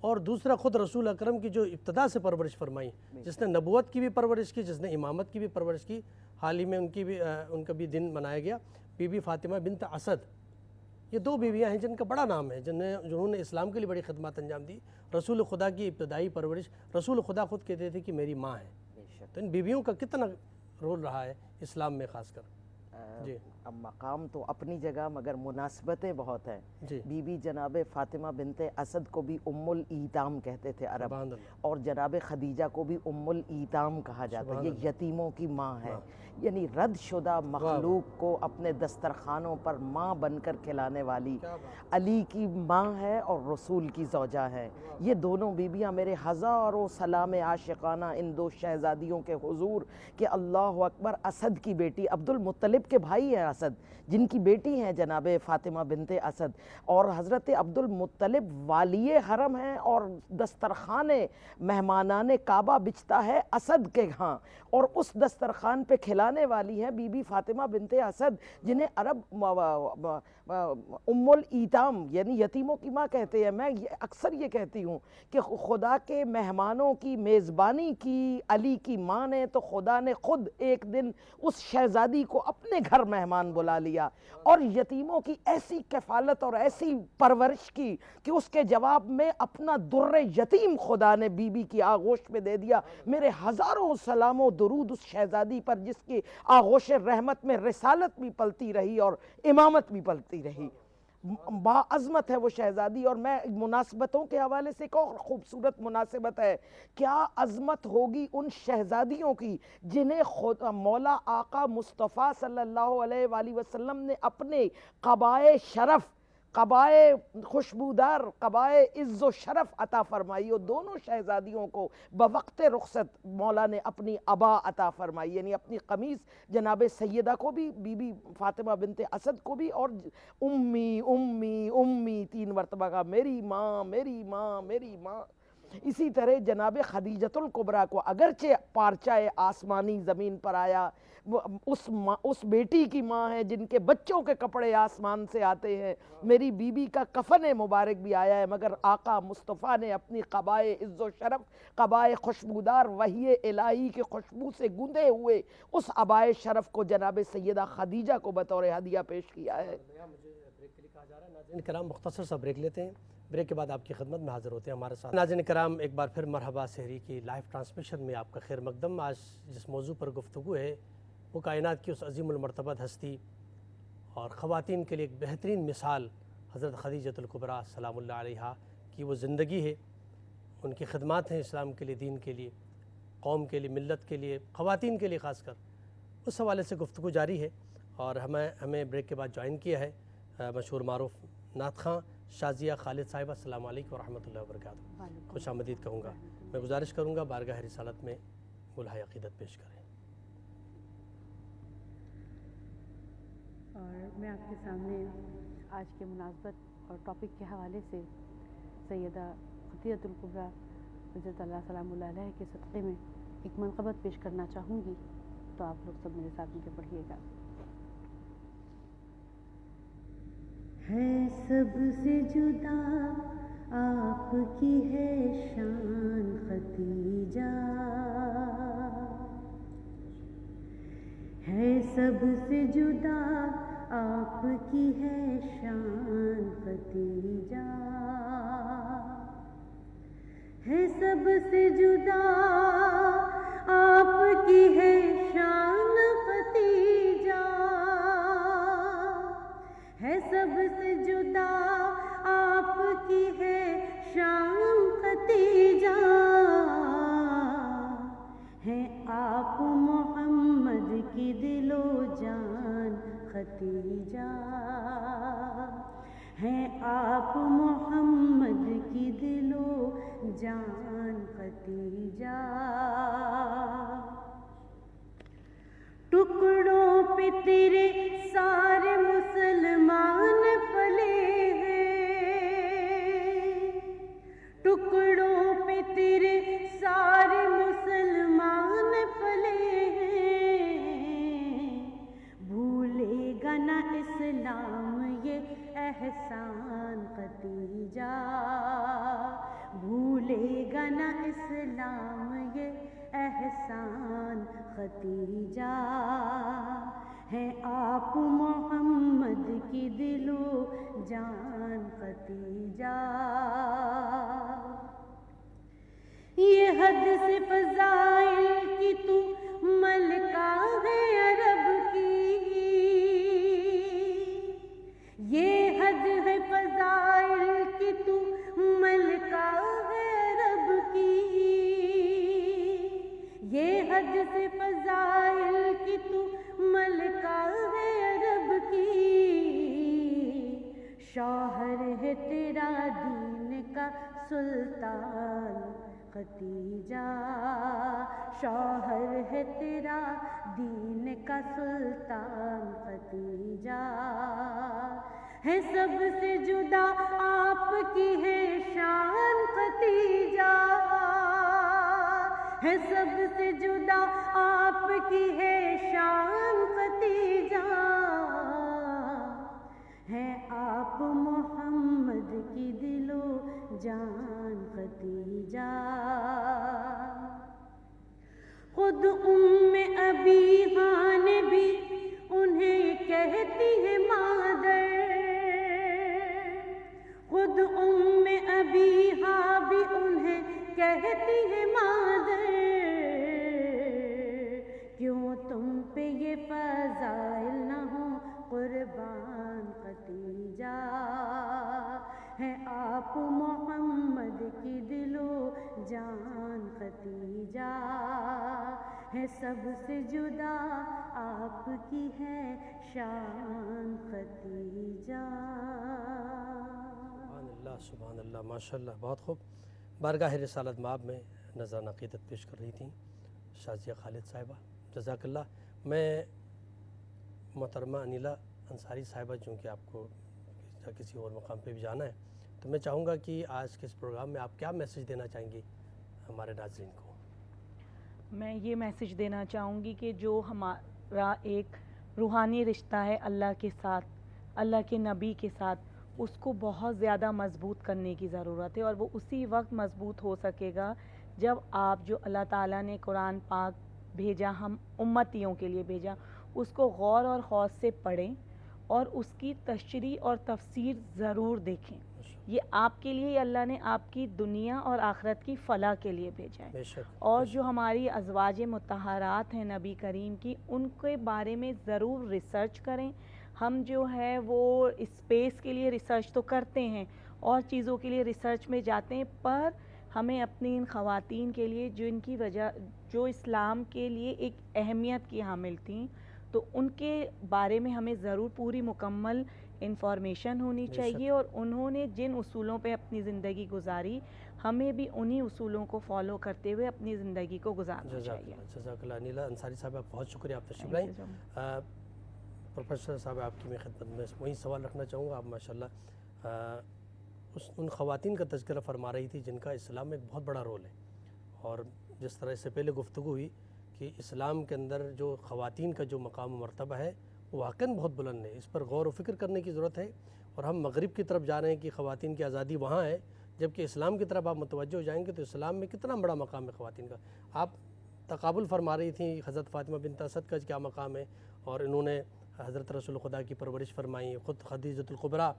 اور دوسرا خود رسول اکرم کی جو ابتدا سے پرورش فرمائی، جس نے نبوت کی بھی پرورش کی، جس نے امامت کی بھی پرورش کی. حال ہی میں ان کا بھی دن منایا گیا، بی بی فاطمہ بنت اسد. یہ دو بیویاں ہیں جن کا بڑا نام ہے، جنہوں نے اسلام کے لیے بڑی خدمات انجام دی. رسول خدا کی ابتدائی پرورش، رسول خدا خود کہتے تھے کہ میری ماں ہے. تو ان بیویوں کا کتنا رول رہا ہے اسلام میں خاص کر. جی اب مقام تو اپنی جگہ مگر مناسبتیں بہت ہیں. جی بی بی جناب فاطمہ بنت اسد کو بھی ام الایتام کہتے تھے عرب، سبحان اللہ. اور جناب خدیجہ کو بھی ام الایتام کہا جاتا ہے. یہ یتیموں کی ماں ہے، یعنی رد شدہ مخلوق کو اپنے دسترخوانوں پر ماں بن کر کھلانے والی علی کی ماں ہے اور رسول کی زوجہ ہے. یہ دونوں بیویاں میرے ہزاروں سلام عاشقانہ ان دو شہزادیوں کے حضور کہ اللہ اکبر. اسد کی بیٹی، عبد المطلب کے بھائی ہیں اسد، جن کی بیٹی ہیں جناب فاطمہ بنت اسد، اور حضرت عبد المطلب والی حرم ہیں، اور دسترخوان مہمانان کعبہ بچتا ہے اسد کے ہاں، اور اس دسترخوان پہ کھلانے والی ہیں بی بی فاطمہ بنت اسد، جنہیں عرب ام الایتام یعنی یتیموں کی ماں کہتے ہیں. میں اکثر یہ کہتی ہوں کہ خدا کے مہمانوں کی میزبانی کی علی کی ماں نے، تو خدا نے خود ایک دن اس شہزادی کو اپنے گھر مہمان بلا لیا اور یتیموں کی ایسی کفالت اور ایسی پرورش کی کہ اس کے جواب میں اپنا در یتیم خدا نے بی بی کی آغوش میں دے دیا. میرے ہزاروں سلام و درود اس شہزادی پر جس کی آغوش رحمت میں رسالت بھی پلتی رہی اور امامت بھی پلتی رہی. با عظمت ہے وہ شہزادی. اور میں مناسبتوں کے حوالے سے ایک اور خوبصورت مناسبت ہے، کیا عظمت ہوگی ان شہزادیوں کی جنہیں خود مولا آقا مصطفیٰ صلی اللہ علیہ وآلہ وسلم نے اپنے قبائے شرف، قبائے خوشبودار، قبائے عز و شرف عطا فرمائی. اور دونوں شہزادیوں کو بوقت رخصت مولا نے اپنی عبا عطا فرمائی، یعنی اپنی قمیص جناب سیدہ کو بھی، بی بی فاطمہ بنت اسد کو بھی، اور امی امی امی 3 مرتبہ کا میری ماں میری ماں میری ماں. اسی طرح جناب خدیجۃ الکبریٰ کو اگرچہ پارچہ آسمانی زمین پر آیا، اس بیٹی کی ماں ہے جن کے بچوں کے کپڑے آسمان سے آتے ہیں. میری بی بی کا کفن مبارک بھی آیا ہے، مگر آقا مصطفیٰ نے اپنی قبائے عز و شرف، قبائے خوشبودار وحی الہی کے خوشبو سے گوندے ہوئے اس عبائے شرف کو جناب سیدہ خدیجہ کو بطور ہدیہ پیش کیا ہے. ناظرین کرام مختصر سا بریک لیتے ہیں، بریک کے بعد آپ کی خدمت میں حاضر ہوتے ہیں ہمارے ساتھ. ناظرین کرام ایک بار پھر مرحبا سحری کی لائیو ٹرانسمیشن میں آپ کا خیر مقدم. آج جس موضوع پر گفتگو ہے وہ کائنات کی اس عظیم المرتبت ہستی اور خواتین کے لیے ایک بہترین مثال حضرت خدیجۃ الکبریٰ سلام اللہ علیہا کی وہ زندگی ہے، ان کی خدمات ہیں اسلام کے لیے، دین کے لیے، قوم کے لیے، ملت کے لیے، خواتین کے لیے خاص کر. اس حوالے سے گفتگو جاری ہے اور ہمیں بریک کے بعد جوائن کیا ہے مشہور معروف نعت خواں شازیہ خالد صاحبہ. السلام علیکم ورحمۃ اللہ وبرکاتہ. خوش آمدید کہوں گا. میں گزارش کروں گا بارگاہ رسالت میں ملحہ عقیدت پیش کریں. اور میں آپ کے سامنے آج کے مناسبت اور ٹاپک کے حوالے سے سیدہ خدیجۃ الکبریٰ حضرت اللہ سلام اللہ علیہ کے صدقے میں ایک منقبت پیش کرنا چاہوں گی، تو آپ لوگ سب میرے ساتھ مل کے پڑھیے گا. ہے سب سے جدا آپ کی ہے شان خدیجہ، ہے سب سے جدا آپ کی ہے شان خدیجہ، ہے سب سے جدا آپ کی ہے شان خدیجہ، ہے سب سے جدا آپ کی ہے شان خدیجہ، ہے آپ محمد کی دل و جان خدیجہ، ہے آپ محمد کی دل و جان خدیجہ. پہ تیرے سارے مسلمان پلے ہیں، ٹکڑوں پہ تیرے سارے مسلمان پلے ہیں، بھولے گا نہ اسلام یہ احسان ختیجہ، بھولے گا نہ اسلام یہ احسان ختیجہ، ہے آپ محمد کی دل و جان ختیجہ، یہ حد سے فضائل کی تو ملکہ ہے عرب کی، یہ حد ہے فضائل کی تو ملکہ ہے عرب کی، یہ حد سے فضائل کی تو ملکہ ہے عرب کی، شوہر ہے تیرا دین کا سلطان ختیجہ، شوہر ہے تیرا دین کا سلطان ختیجہ، ہے سب سے جدا آپ کی ہے شان ختیجہ، ہے سب سے جدا آپ کی ہے شان ختیجہ، ہے آپ محمد کی دل و جان ختیجہ، خود ابیحا نے بھی انہیں کہتی ہے مادر، خود ابیحا بھی انہیں کہتی ہے مادر، کیوں تم پہ یہ فضائل نہ ہوں قربان ختیجہ، ہے آپ محمد کی دل و جان ختیجہ، ہے سب سے جدا آپ کی ہے شان ختیجہ۔ سبحان اللہ سبحان اللہ، ماشاء اللہ، بہت خوب۔ بارگاہ رسالت مآب میں نذرانہ عقیدت پیش کر رہی تھیں شازیہ خالد صاحبہ، جزاک اللہ۔ میں محترمہ انیلا انصاری صاحبہ، چونکہ آپ کو کسی اور مقام پہ بھی جانا ہے، تو میں چاہوں گا کہ آج کے اس پروگرام میں آپ کیا میسیج دینا چاہیں گی ہمارے ناظرین کو؟ میں یہ میسیج دینا چاہوں گی کہ جو ہمارا ایک روحانی رشتہ ہے اللہ کے ساتھ، اللہ کے نبی کے ساتھ، اس کو بہت زیادہ مضبوط کرنے کی ضرورت ہے، اور وہ اسی وقت مضبوط ہو سکے گا جب آپ جو اللہ تعالیٰ نے قرآن پاک بھیجا، ہم امتیوں کے لیے بھیجا، اس کو غور اور خوض سے پڑھیں اور اس کی تشریح اور تفسیر ضرور دیکھیں۔ یہ آپ کے لیے اللہ نے آپ کی دنیا اور آخرت کی فلاح کے لیے بھیجا ہے، اور جو ہماری ازواج مطہرات ہیں نبی کریم کی، ان کے بارے میں ضرور ریسرچ کریں۔ ہم جو ہے وہ اسپیس کے لیے ریسرچ تو کرتے ہیں اور چیزوں کے لیے ریسرچ میں جاتے ہیں، پر ہمیں اپنی ان خواتین کے لیے جن کی وجہ جو اسلام کے لیے ایک اہمیت کی حامل تھیں، تو ان کے بارے میں ہمیں ضرور پوری مکمل انفارمیشن ہونی چاہیے، اور انہوں نے جن اصولوں پہ اپنی زندگی گزاری، ہمیں بھی انہی اصولوں کو فالو کرتے ہوئے اپنی زندگی کو گزارنا چاہیے۔ جزاک اللہ انیلا انصاری صاحبہ، بہت شکریہ، آپ تشریف لائیں۔ پروفیسر صاحب، آپ کی میں خدمت میں وہی سوال رکھنا چاہوں گا۔ آپ ماشاءاللہ ان خواتین کا تذکرہ فرما رہی تھی جن کا اسلام میں ایک بہت بڑا رول ہے، اور جس طرح اس سے پہلے گفتگو ہوئی کہ اسلام کے اندر جو خواتین کا جو مقام و مرتبہ ہے وہ واقعاً بہت بلند ہے، اس پر غور و فکر کرنے کی ضرورت ہے۔ اور ہم مغرب کی طرف جا رہے ہیں کہ خواتین کی آزادی وہاں ہے، جبکہ اسلام کی طرف آپ متوجہ ہو جائیں گے تو اسلام میں کتنا بڑا مقام ہے خواتین کا۔ آپ تقابل فرما رہی تھیں حضرت فاطمہ بنت اسد کا کیا مقام ہے، اور انہوں نے حضرت رسول خدا کی پرورش فرمائی، خود خدیجۃ الکبریٰ،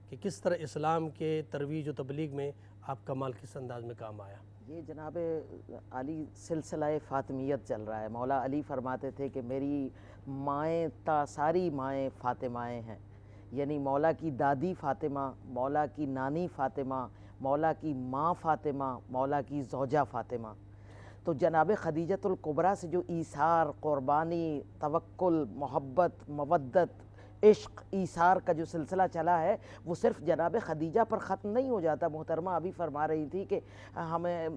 کہ کس طرح اسلام کے ترویج و تبلیغ میں آپ کا مال کس انداز میں کام آیا۔ یہ جناب علی سلسلہ فاطمیت چل رہا ہے۔ مولا علی فرماتے تھے کہ میری مائیں تا ساری مائیں فاطمائیں ہیں، یعنی مولا کی دادی فاطمہ، مولا کی نانی فاطمہ، مولا کی ماں فاطمہ، مولا کی زوجہ فاطمہ۔ تو جناب خدیجۃ الکبریٰ سے جو ایثار، قربانی، توکل، محبت، مودت، عشق ایثار کا جو سلسلہ چلا ہے وہ صرف جناب خدیجہ پر ختم نہیں ہو جاتا. محترمہ ابھی فرما رہی تھی کہ ہمیں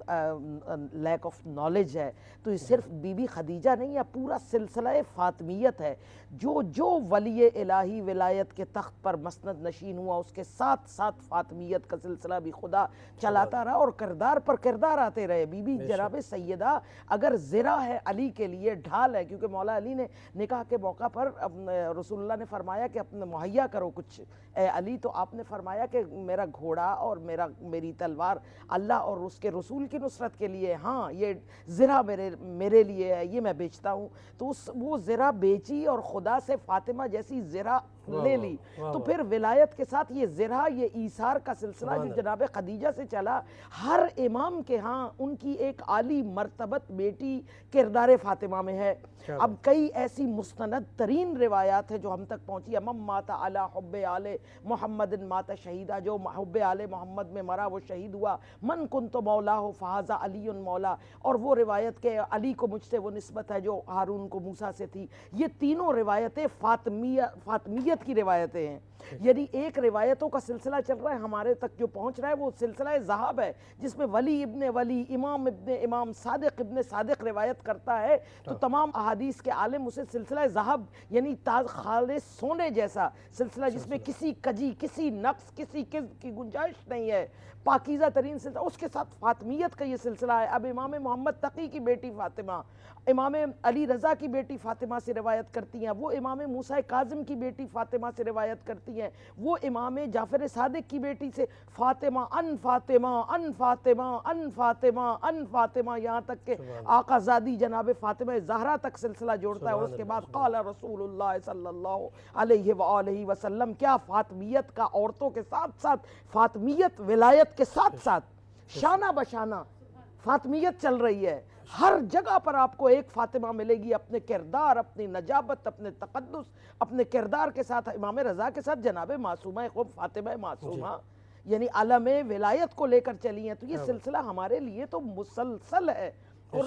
لیک آف نالج ہے، تو یہ صرف بی بی خدیجہ نہیں ہے، پورا سلسلہ فاطمیت ہے. جو ولی الہی ولایت کے تخت پر مسند نشین ہوا اس کے ساتھ ساتھ فاطمیت کا سلسلہ بھی خدا چلاتا رہا اور کردار پر کردار آتے رہے. بی بی جناب سیدہ اگر زرہ ہے علی کے لیے، ڈھال ہے، کیونکہ مولا علی نے نکاح کے موقع پر رسول اللہ نے فرمایا کہ اپنے مہیا کرو کچھ اے علی، تو آپ نے فرمایا کہ میرا گھوڑا اور میری تلوار اللہ اور اس کے رسول کی نصرت کے لیے، ہاں یہ زرہ میرے لیے ہے، یہ میں بیچتا ہوں. تو وہ زرہ بیچی اور خدا سے فاطمہ جیسی زرہ لے لی. تو پھر ولایت کے ساتھ یہ زرہ، یہ ایثار کا سلسلہ جو جناب خدیجہ سے چلا، ہر امام کے ہاں ان کی ایک عالی مرتبت بیٹی کردار فاطمہ میں ہے. اب کئی ایسی مستند ترین روایات ہیں جو ہم تک پہنچی ہے. من مات علی حب آل محمد مات شہیدہ، جو حب آل محمد میں مرا وہ شہید ہوا. من کنت مولا فہذا علی مولا، اور وہ روایت کہ علی کو مجھ سے وہ نسبت ہے جو ہارون کو موسیٰ سے تھی. یہ تینوں روایتیں فاطمیت کی روایتیں ہیں. یعنی ایک روایتوں کا سلسلہ چل رہا ہے ہمارے تک جو پہنچ رہا ہے وہ سلسلہ ذہب ہے، جس میں ولی ابن ولی، امام ابن امام، صادق ابن صادق روایت کرتا ہے. تو تمام احادیث کے عالم اسے سلسلہ ذہب یعنی خالص سونے جیسا سلسلہ، جس میں کسی کجی، کسی نقص، کسی کذب کی گنجائش نہیں ہے، پاکیزہ ترین سلسلہ. اس کے ساتھ فاطمیت کا یہ سلسلہ ہے. اب امام محمد تقی کی بیٹی فاطمہ، امام علی رضا کی بیٹی فاطمہ سے روایت کرتی ہیں، وہ امام موسیٰ کاظم کی بیٹی فاطمہ سے روایت کرتی ہیں، وہ امام جعفر صادق کی بیٹی سے فاطمہ ان فاطمہ ان فاطمہ ان فاطمہ ان فاطمہ، یہاں تک کہ آقا زادی جناب فاطمہ زہرا تک سلسلہ جوڑتا ہے. اور اس کے بعد قال رسول اللہ صلی اللہ علیہ وآلہ وسلم. کیا فاطمیت کا عورتوں کے ساتھ ساتھ، فاطمیت ولایت کے ساتھ ساتھ شانہ بشانہ فاطمیت چل رہی ہے. ہر جگہ پر آپ کو ایک فاطمہ ملے گی، اپنے کردار، اپنی نجابت، اپنے تقدس، اپنے کردار کے ساتھ. امام رضا کے ساتھ جناب معصومہ خوب فاطمہ معصومہ یعنی عالم ولایت کو لے کر چلی ہیں. تو یہ سلسلہ ہمارے لیے تو مسلسل ہے. اور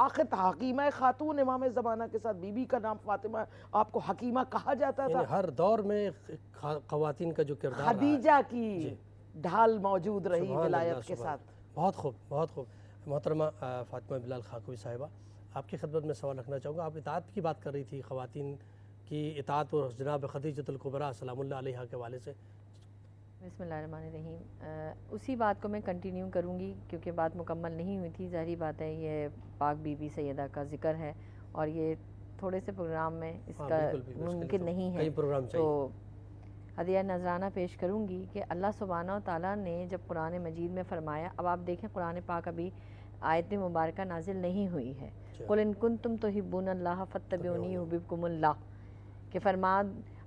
آخر حکیمہ خاتون امام زمانہ کے ساتھ بی بی کا نام فاطمہ، آپ کو حکیمہ کہا جاتا تھا. ہر دور میں خواتین کا جو کردار خدیجہ کی ڈھال موجود رہی ولایت کے ساتھ. بہت خوب، بہت خوب. محترمہ فاطمہ بلال خاکوی صاحبہ، آپ کی خدمت میں سوال رکھنا چاہوں گا. آپ اطاعت کی بات کر رہی تھی، خواتین کی اطاعت اور جناب خدیجۃ الکبریٰ سلام اللہ علیہا کے حوالے سے. بسم اللہ الرحمن الرحیم. اسی بات کو میں کنٹینیو کروں گی کیونکہ بات مکمل نہیں ہوئی تھی. ظاہری بات ہے یہ پاک بی بی سیدہ کا ذکر ہے اور یہ تھوڑے سے پروگرام میں اس کا ممکن نہیں ہے، تو ہدیہ نذرانہ پیش کروں گی کہ اللہ سبحانہ و تعالیٰ نے جب قرآن مجید میں فرمایا، اب آپ دیکھیں قرآن پاک ابھی آیت مبارکہ نازل نہیں ہوئی ہے. قُلْ إِن كُنتُمْ تُحِبُّونَ اللَّهَ فَاتَّبِعُونِي يُحْبِبْكُمُ اللَّهُ کہ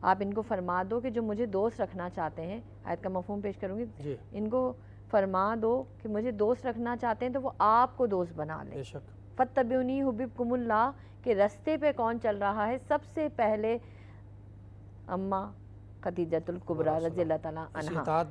آپ ان کو فرما دو کہ جو مجھے دوست رکھنا چاہتے ہیں، آیت کا مفہوم پیش کروں گی، ان کو فرما دو کہ مجھے دوست رکھنا چاہتے ہیں تو وہ آپ کو دوست بنا لیں. فَاتَّبِعُونِي يُحْبِبْكُمُ اللَّهُ کہ رستے پہ کون چل رہا ہے؟ سب سے پہلے اماں خدیجۃ الکبریٰ رضی اللہ تعالیٰ عنہا.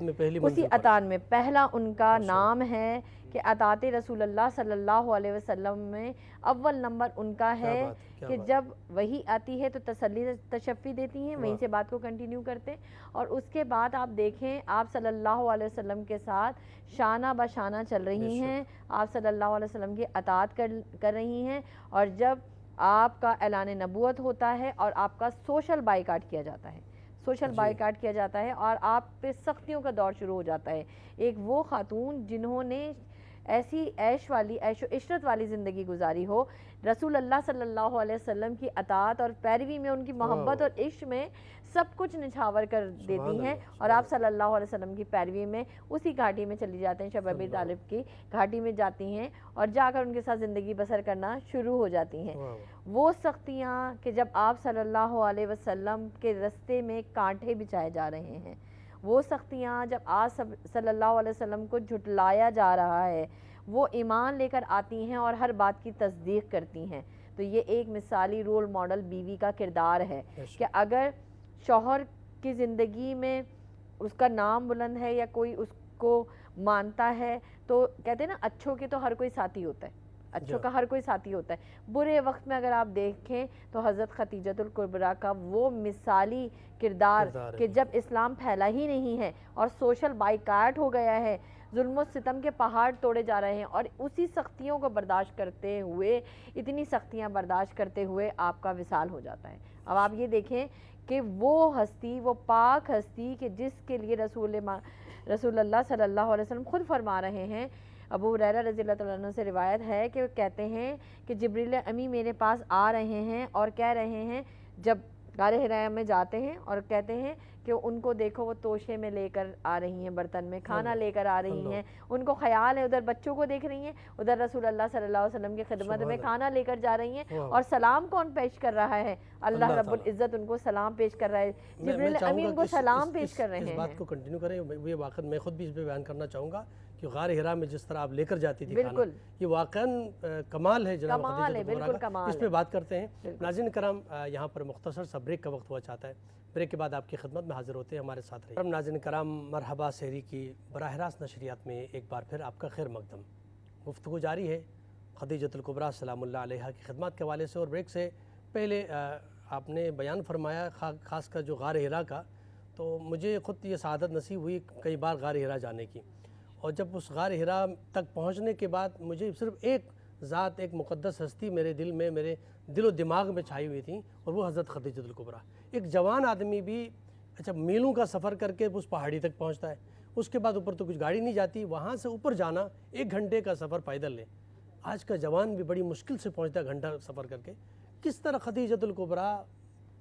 اسی اطاعت میں پہلا ان کا نام ہے کہ اطاعت رسول اللہ صلی اللہ علیہ وسلم میں اول نمبر ان کا ہے کہ جب وحی آتی ہے تو تسلی تشفی دیتی ہیں، وہیں سے بات کو کنٹینیو کرتے ہیں. اور اس کے بعد آپ دیکھیں آپ صلی اللہ علیہ وسلم کے ساتھ شانہ بشانہ چل رہی ہیں، آپ صلی اللہ علیہ وسلم کی اطاعت کر رہی ہیں. اور جب آپ کا اعلان نبوت ہوتا ہے اور آپ کا سوشل بائیکاٹ کیا جاتا ہے، سوشل بائیکاٹ کیا جاتا ہے اور آپ پہ سختیوں کا دور شروع ہو جاتا ہے. ایک وہ خاتون جنہوں نے ایسی عیش و عشرت والی زندگی گزاری ہو، رسول اللہ صلی اللہ علیہ وسلم کی اطاعت اور پیروی میں، ان کی محبت اور عشق میں سب کچھ نچھاور کر دیتی ہیں. اور آپ صلی اللہ علیہ وسلم کی پیروی میں اسی گھاٹی میں چلی جاتے ہیں، شب ابی طالب کی گھاٹی میں جاتی ہیں اور جا کر ان کے ساتھ زندگی بسر کرنا شروع ہو جاتی ہیں. وہ سختیاں کہ جب آپ صلی اللہ علیہ وسلم کے رستے میں کانٹے بچھائے جا رہے ہیں، وہ سختیاں جب آپ صلی اللہ علیہ وسلم کو جھٹلایا جا رہا ہے، وہ ایمان لے کر آتی ہیں اور ہر بات کی تصدیق کرتی ہیں. تو یہ ایک مثالی رول ماڈل بیوی کا کردار ہے کہ اگر شوہر کی زندگی میں اس کا نام بلند ہے یا کوئی اس کو مانتا ہے تو کہتے ہیں نا اچھوں کے تو ہر کوئی ساتھی ہوتا ہے، اچھوں کا ہر کوئی ساتھی ہوتا ہے، برے وقت میں اگر آپ دیکھیں تو حضرت خدیجۃ الکبریٰ کا وہ مثالی کردار کہ جب اسلام پھیلا ہی نہیں ہے اور سوشل بائیکاٹ ہو گیا ہے، ظلم و ستم کے پہاڑ توڑے جا رہے ہیں، اور اسی سختیوں کو برداشت کرتے ہوئے، اتنی سختیاں برداشت کرتے ہوئے آپ کا وصال ہو جاتا ہے۔ اب آپ یہ دیکھیں کہ وہ ہستی، وہ پاک ہستی کہ جس کے لیے رسول اللہ صلی اللہ علیہ وسلم خود فرما رہے ہیں، ابو ہریرہ رضی اللہ عنہ سے روایت ہے کہ وہ کہتے ہیں کہ جبریل امی میرے پاس آ رہے ہیں اور کہہ رہے ہیں، جب غار حرا میں جاتے ہیں اور کہتے ہیں کہ ان کو دیکھو وہ توشے میں لے کر آ رہی ہیں، برتن میں کھانا لے کر آ رہی ہیں، ان کو خیال ہے ادھر بچوں کو دیکھ رہی ہیں، ادھر رسول اللہ صلی اللہ علیہ وسلم کی خدمت میں کھانا لے کر جا رہی ہیں، اور سلام کون پیش کر رہا ہے؟ اللہ رب العزت ان کو سلام پیش کر رہا ہے، جبریل امین کو سلام پیش کر رہے ہیں۔ اس بات کو کنٹینیو کریں، یہ واقعہ میں خود بھی اس پہ بیان کرنا چاہوں گا کہ غار حرا میں جس طرح آپ لے کر جاتی تھی کھانا، یہ واقعاً کمال ہے جناب خدیجہ الکبریٰ کا، اس پہ بات کرتے ہیں۔ ناظرین کرام، یہاں پر مختصر سا بریک کا وقت ہوا چاہتا ہے، بریک کے بعد آپ کی خدمت میں حاضر ہوتے ہیں، ہمارے ساتھ رہیے۔ ناظرین کرام، مرحبا سحری کی براہ راست نشریات میں ایک بار پھر آپ کا خیر مقدم۔ گفتگو جاری ہے خدیجۃ الکبریٰ سلام اللہ علیہا کی خدمات کے حوالے سے، اور بریک سے پہلے آپ نے بیان فرمایا خاص کر جو غار حرا کا، تو مجھے خود یہ سعادت نصیب ہوئی کئی بار غار حرا جانے کی، اور جب اس غار حرا تک پہنچنے کے بعد مجھے صرف ایک ذات، ایک مقدس ہستی میرے دل میں، میرے دل و دماغ میں چھائی ہوئی تھی، اور وہ حضرت خدیجۃ الکبریٰ۔ ایک جوان آدمی بھی اچھا میلوں کا سفر کر کے اس پہاڑی تک پہنچتا ہے، اس کے بعد اوپر تو کچھ گاڑی نہیں جاتی، وہاں سے اوپر جانا 1 گھنٹے کا سفر پیدل لے، آج کا جوان بھی بڑی مشکل سے پہنچتا ہے گھنٹہ سفر کر کے۔ کس طرح خدیجۃ الکبریٰ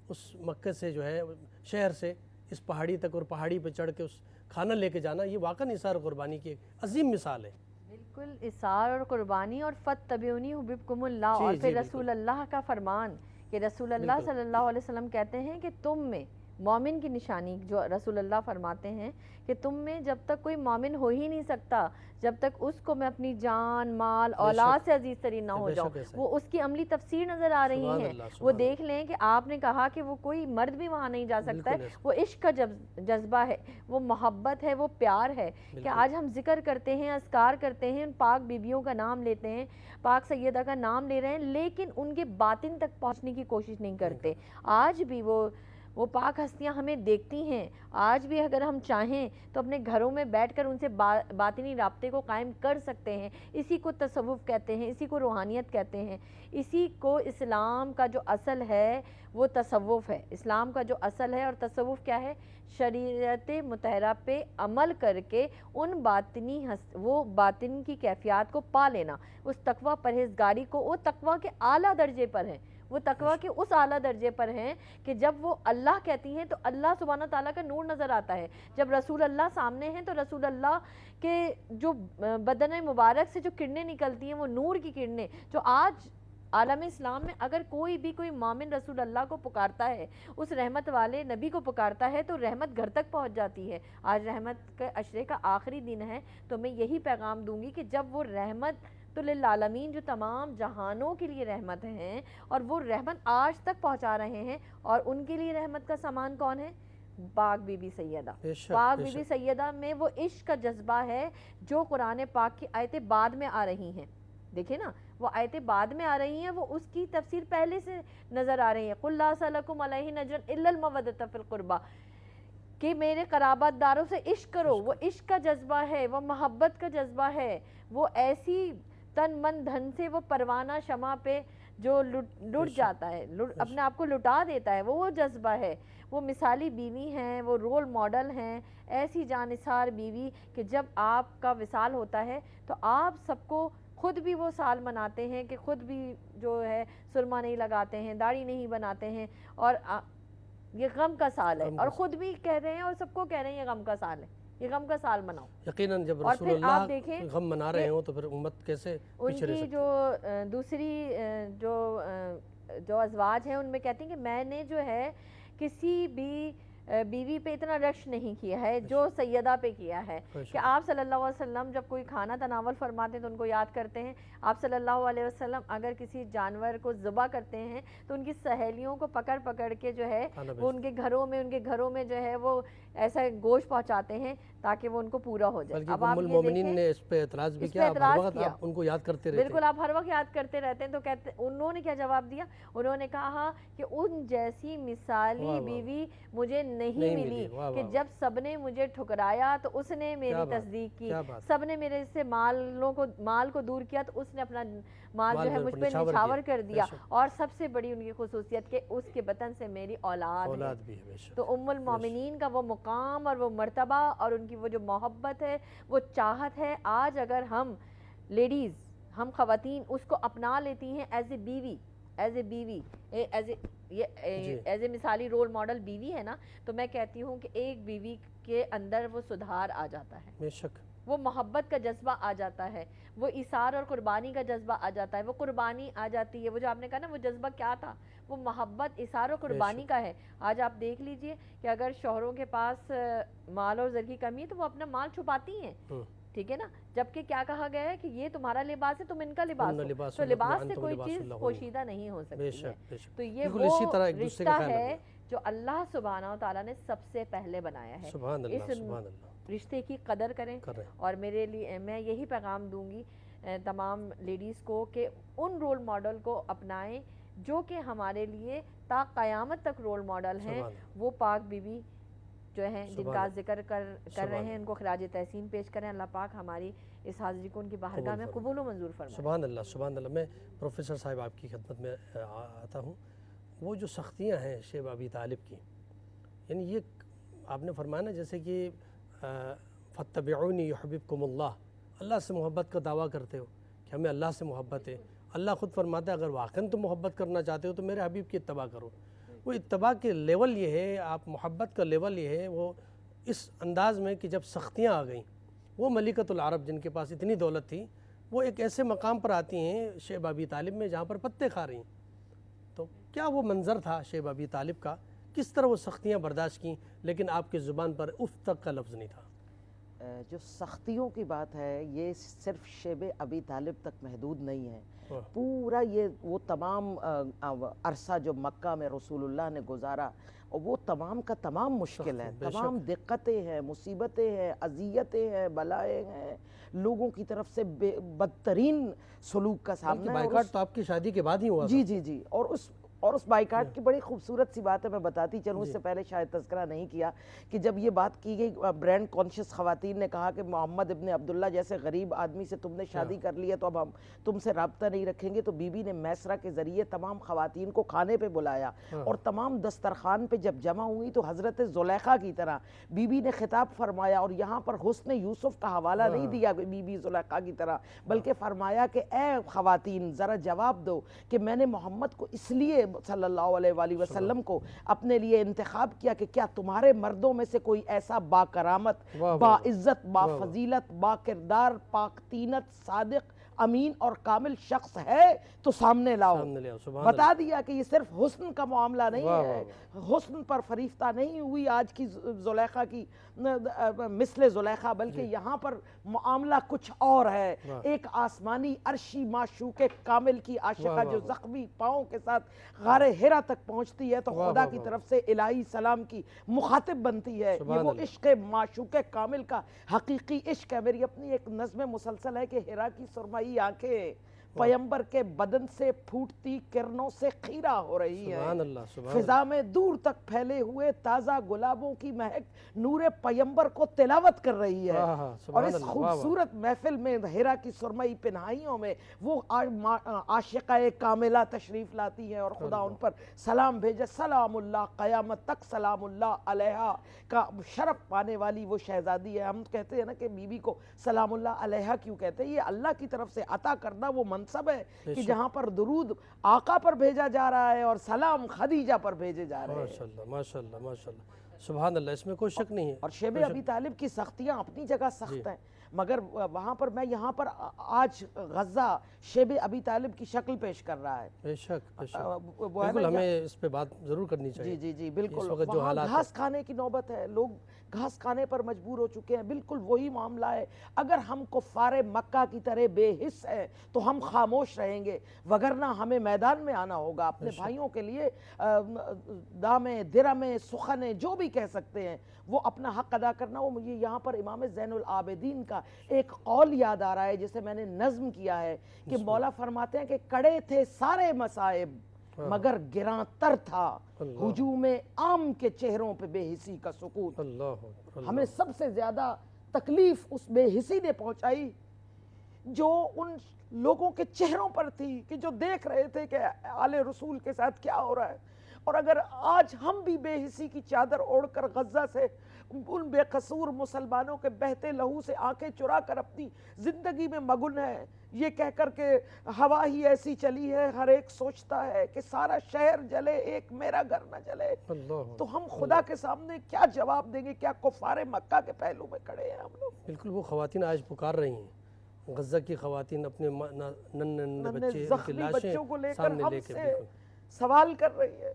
اس مکہ سے جو ہے شہر سے اس پہاڑی تک، اور پہاڑی پہ چڑھ کے اس کھانا لے کے جانا، یہ واقعاً اثار قربانی کی ایک عظیم مثال ہے۔ بالکل اثار اور قربانی، اور فَاتَّبِعُونِی یُحْبِبْکُمُ اللَّہ، اور پھر رسول اللہ کا فرمان کہ رسول اللہ صلی اللہ علیہ وسلم کہتے ہیں کہ تم میں مومن کی نشانی، جو رسول اللہ فرماتے ہیں کہ تم میں جب تک کوئی مومن ہو ہی نہیں سکتا جب تک اس کو میں اپنی جان، مال، اولاد سے عزیز ترین نہ ہو جاؤں۔ وہ اس کی عملی تفسیر نظر آ رہی ہیں۔ وہ دیکھ لیں کہ آپ نے کہا کہ وہ کوئی مرد بھی وہاں نہیں جا سکتا ہے، وہ عشق کا جذبہ ہے، وہ محبت ہے، وہ پیار ہے کہ آج ہم ذکر کرتے ہیں، اذکار کرتے ہیں، ان پاک بیبیوں کا نام لیتے ہیں، پاک سیدہ کا نام لے رہے ہیں، لیکن ان کے باطن تک پہنچنے کی کوشش نہیں کرتے۔ آج بھی وہ پاک ہستیاں ہمیں دیکھتی ہیں، آج بھی اگر ہم چاہیں تو اپنے گھروں میں بیٹھ کر ان سے باطنی رابطے کو قائم کر سکتے ہیں۔ اسی کو تصوف کہتے ہیں، اسی کو روحانیت کہتے ہیں، اسی کو اسلام کا جو اصل ہے وہ تصوف ہے۔ اسلام کا جو اصل ہے اور تصوف کیا ہے؟ شریعت مطہرہ پہ عمل کر کے ان وہ باطن کی کیفیات کو پا لینا، اس تقوی پرہیزگاری کو، وہ تقوی کے اعلیٰ درجے پر ہیں، وہ تقوی کے اس اعلیٰ درجے پر ہیں کہ جب وہ اللہ کہتی ہیں تو اللہ سبحانہ تعالیٰ کا نور نظر آتا ہے، جب رسول اللہ سامنے ہیں تو رسول اللہ کے جو بدن مبارک سے جو کرنیں نکلتی ہیں وہ نور کی کرنیں، جو آج عالم اسلام میں اگر کوئی مومن رسول اللہ کو پکارتا ہے، اس رحمت والے نبی کو پکارتا ہے، تو رحمت گھر تک پہنچ جاتی ہے۔ آج رحمت کے عشرے کا آخری دن ہے، تو میں یہی پیغام دوں گی کہ جب وہ رحمت تو للعالمین جو تمام جہانوں کے لیے رحمت ہیں، اور وہ رحمت آج تک پہنچا رہے ہیں، اور ان کے لیے رحمت کا سامان کون ہے؟ پاک بی بی سیدہ۔ پاک بی بی سیدہ میں وہ عشق کا جذبہ ہے جو قرآن پاک کی آیتیں بعد میں آ رہی ہیں، دیکھیں نا، وہ آیتیں بعد میں آ رہی ہیں، وہ اس کی تفسیر پہلے سے نظر آ رہی ہیں۔ قُلْ لَا أَسْأَلُكُمْ عَلَيْهِ أَجْرًا إِلَّا الْمَوَدَّةَ فِي الْقُرْبَى، کہ میرے قرابت داروں سے عشق کرو، وہ عشق کا جذبہ ہے، وہ محبت کا جذبہ ہے، وہ ایسی تن من دھن سے وہ پروانہ شمع پہ جو لٹ جاتا ہے، اپنے آپ کو لٹا دیتا ہے، وہ جذبہ ہے۔ وہ مثالی بیوی ہیں، وہ رول ماڈل ہیں، ایسی جانثار بیوی کہ جب آپ کا وصال ہوتا ہے تو آپ سب کو خود بھی وہ سال مناتے ہیں کہ خود بھی جو ہے سرما نہیں لگاتے ہیں، داڑھی نہیں بناتے ہیں، اور یہ غم کا سال ہے، اور خود بھی کہہ رہے ہیں اور سب کو کہہ رہے ہیں یہ غم کا سال ہے، یہ غم کا سال مناؤ۔ یقیناً جب رسول اللہ غم منا رہے ہوں تو پھر امت کیسے پیچھے رہ سکتی؟ ان کی جو دوسری جو ازواج ہیں ان میں کہتے ہیں کہ میں نے جو ہے کسی بھی بیوی پہ اتنا رشک نہیں کیا ہے جو سیدہ پہ کیا ہے، کہ آپ صلی اللہ علیہ وسلم جب کوئی کھانا تناول فرماتے ہیں تو ان کو یاد کرتے ہیں، آپ صلی اللہ علیہ وسلم اگر کسی جانور کو ذبح کرتے ہیں تو ان کی سہیلیوں کو پکڑ کے جو ہے وہ ان کے گھروں میں جو ہے وہ ایسا گوشت پہنچاتے ہیں تاکہ وہ ان کو پورا ہو جائے. بلکہ اب آپ ام یہ المومنین دیکھیں نے اس پہ اعتراض بھی اس پہ کیا، اعتراض ہر وقت کیا. آپ ان کو یاد کرتے رہتے بالکل آپ ہر وقت یاد کرتے رہتے ہیں. تو کہتے انہوں نے کیا جواب دیا؟ انہوں نے کہا کہ ان جیسی مثالی بیوی مجھے نہیں ملی کہ جب سب نے مجھے ٹھکرایا تو اس نے میری تصدیق کی، سب نے میرے سے مال کو دور کیا تو اس نے اپنا مال جو ہے مجھ پہ نچھاور کر دیا. اور سب سے بڑی ان کی خصوصیت کہ اس کے بطن سے میری اولاد بھی ہے. تو ام المومنین کا وہ مقام اور وہ مرتبہ اور ان کی وہ جو محبت ہے، وہ چاہت ہے، آج اگر ہم لیڈیز، ہم خواتین اس کو اپنا لیتی ہیں ایز اے بیوی، ایز اے مثالی رول ماڈل بیوی ہے نا، تو میں کہتی ہوں کہ ایک بیوی کے اندر وہ سدھار آ جاتا ہے، بے شک وہ محبت کا جذبہ آ جاتا ہے، وہ ایثار اور قربانی کا جذبہ آ جاتا ہے، وہ قربانی آ جاتی ہے. وہ جو آپ نے کہا نا وہ جذبہ کیا تھا، وہ محبت، ایثار اور قربانی کا ہے. آج آپ دیکھ لیجئے کہ اگر شوہروں کے پاس مال اور زر کی کمی ہے تو وہ اپنا مال چھپاتی ہیں، ٹھیک ہے نا، جبکہ کیا کہا گیا ہے کہ یہ تمہارا لباس ہے، تم ان کا لباس ہو. تو لباس سے کوئی چیز پوشیدہ نہیں ہو سکتی ہے. تو یہ وہ رشتہ ہے جو اللہ سبحانہ و تعالیٰ نے سب سے پہلے بنایا ہے. اس رشتے کی قدر کریں. اور میرے لیے میں یہی پیغام دوں گی تمام لیڈیز کو کہ ان رول ماڈل کو اپنائیں جو کہ ہمارے لیے تا قیامت تک رول ماڈل ہیں. وہ پاک بی بی جو ہیں جن کا ذکر کر رہے ہیں، ان کو خراج تحسین پیش کریں. اللہ پاک ہماری اس حاضری کو ان کی بارگاہ میں قبول و منظور فرمائے. سبحان اللہ، سبحان اللہ. میں پروفیسر صاحب آپ کی خدمت میں آتا ہوں. وہ جو سختیاں ہیں شیب ابی طالب کی، یعنی یہ آپ نے فرمایا نا جیسے کہ فاتبعونی یحببکم اللہ، اللہ سے محبت کا دعویٰ کرتے ہو کہ ہمیں اللہ سے محبت ہے. اللہ خود فرماتا ہے اگر واقعاً تم محبت کرنا چاہتے ہو تو میرے حبیب کی اتباع کرو. وہ اتباع کے لیول یہ ہے، آپ محبت کا لیول یہ ہے وہ اس انداز میں کہ جب سختیاں آ گئیں، وہ ملکۃ العرب جن کے پاس اتنی دولت تھی، وہ ایک ایسے مقام پر آتی ہیں شیب ابی طالب میں جہاں پر پتے کھا رہی ہیں. تو کیا وہ منظر تھا شیب ابی طالب کا، کس طرح وہ سختیاں برداشت کیں، لیکن آپ کی زبان پر اف تک کا لفظ نہیں تھا. جو سختیوں کی بات ہے یہ صرف شیب ابی طالب تک محدود نہیں ہے. پورا یہ وہ تمام عرصہ جو مکہ میں رسول اللہ نے گزارا، اور وہ تمام کا تمام مشکل ہے، تمام دقتیں ہیں، مصیبتیں ہیں، اذیتیں ہیں، بلائیں ہیں، لوگوں کی طرف سے بدترین سلوک کا سامنا ہے. بائیکاٹ تو آپ کی شادی کے بعد ہی ہوا. جی اور اس بائیکاٹ کی بڑی خوبصورت سی بات ہے، میں بتاتی چلوں، اس سے پہلے شاید تذکرہ نہیں کیا کہ جب یہ بات کی گئی برینڈ کانشیس خواتین نے کہا کہ محمد ابن عبداللہ جیسے غریب آدمی سے تم نے شادی کر لی ہے تو اب ہم تم سے رابطہ نہیں رکھیں گے. تو بی بی نے میسرہ کے ذریعے تمام خواتین کو کھانے پہ بلایا اور تمام دسترخوان پہ جب جمع ہوئی تو حضرت زلیخا کی طرح بی بی نے خطاب فرمایا، اور یہاں پر حسن یوسف کا حوالہ نہیں دیا بی بی زلیخا کی طرح، بلکہ فرمایا کہ اے خواتین ذرا جواب دو کہ میں نے محمد کو اس لیے صلی اللہ علیہ وآلہ وسلم کو اپنے لیے انتخاب کیا کہ کیا تمہارے مردوں میں سے کوئی ایسا با کرامت، با عزت، با فضیلت، با کردار، پاک طینت، صادق، امین اور کامل شخص ہے تو سامنے لاؤ. بتا دیا کہ یہ صرف حسن کا معاملہ نہیں ہے، حسن پر فریفتہ نہیں ہوئی آج کی زلیخا کی مثل زلیخا، بلکہ یہاں پر معاملہ کچھ اور ہے. ایک آسمانی عرشی معشوق کامل کی عاشقہ جو زخمی پاؤں کے ساتھ غار حرا تک پہنچتی ہے تو خدا کی طرف سے الہی سلام کی مخاطب بنتی ہے. یہ وہ عشق معشوق کامل کا حقیقی عشق ہے. میری اپنی ایک نظم مسلسل ہے کہ حرا کی سرمئی آنکھیں پیمبر کے بدن سے پھوٹتی کرنوں سے خیرہ ہو رہی ہیں. فضا میں دور تک پھیلے ہوئے تازہ گلابوں کی مہک نور پیمبر کو تلاوت کر رہی ہے. اور اس خوبصورت محفل میں حرا کی سرمئی پنہائیوں میں وہ عاشقہ کاملہ تشریف لاتی ہیں اور خدا ان پر سلام بھیجے. سلام اللہ قیامت تک سلام اللہ علیہا کا شرف پانے والی وہ شہزادی ہے. ہم کہتے ہیں نا کہ بی بی کو سلام اللہ علیہا کیوں کہتے ہیں؟ یہ اللہ کی طرف سے عطا کردہ وہ منصب ہے کہ جہاں پر درود آقا پر بھیجا جا رہا ہے اور سلام خدیجہ پر بھیجے جا رہے ہیں. ماشاءاللہ ماشاءاللہ ماشاءاللہ، سبحان اللہ، اس میں کوئی شک نہیں ہے. اور شیب ابی طالب کی سختیاں اپنی جگہ سخت ہیں، مگر وہاں پر میں یہاں پر آج غزہ شیب ابی طالب کی شکل پیش کر رہا ہے. بے شک بے شک، بالکل ہمیں اس پہ بات ضرور کرنی چاہیے. جی بالکل. وہاں گھاس کھانے کی نوبت ہے، لوگ گھاس کھانے پر مجبور ہو چکے ہیں۔ بالکل وہی معاملہ ہے، اگر ہم کفار مکہ کی طرح بے حس ہیں تو ہم خاموش رہیں گے، وگرنہ ہمیں میدان میں آنا ہوگا، اپنے بھائیوں کے لیے دامیں درمیں سخنیں جو بھی کہہ سکتے ہیں وہ اپنا حق ادا کرنا۔ وہ مجھے یہاں پر امام زین العابدین کا ایک قول یاد آ رہا ہے جسے میں نے نظم کیا ہے کہ مولا فرماتے ہیں کہ کڑے تھے سارے مصائب مگر گراں تر تھا ہجوم عام کے چہروں پہ بے حسی کا سکوت۔ ہمیں سب سے زیادہ تکلیف اس بے حسی نے پہنچائی جو ان لوگوں کے چہروں پر تھی کہ جو دیکھ رہے تھے کہ آل رسول کے ساتھ کیا ہو رہا ہے۔ اور اگر آج ہم بھی بے حسی کی چادر اوڑھ کر غزہ سے ان بے قصور مسلمانوں کے بہتے لہو سے آنکھیں چرا کر اپنی زندگی میں مگن ہے، یہ کہہ کر کہ ہوا ہی ایسی چلی ہے ہر ایک سوچتا ہے کہ سارا شہر جلے ایک میرا گھر نہ جلے، تو ہم خدا کے سامنے کیا جواب دیں گے؟ کیا کفار مکہ کے پہلو میں کھڑے ہیں ہم لوگ؟ بالکل وہ خواتین آج پکار رہی ہیں، غزہ کی خواتین اپنے ننھے بچے زخمی بچوں کو لے کر ہم سے سوال کر رہی ہے۔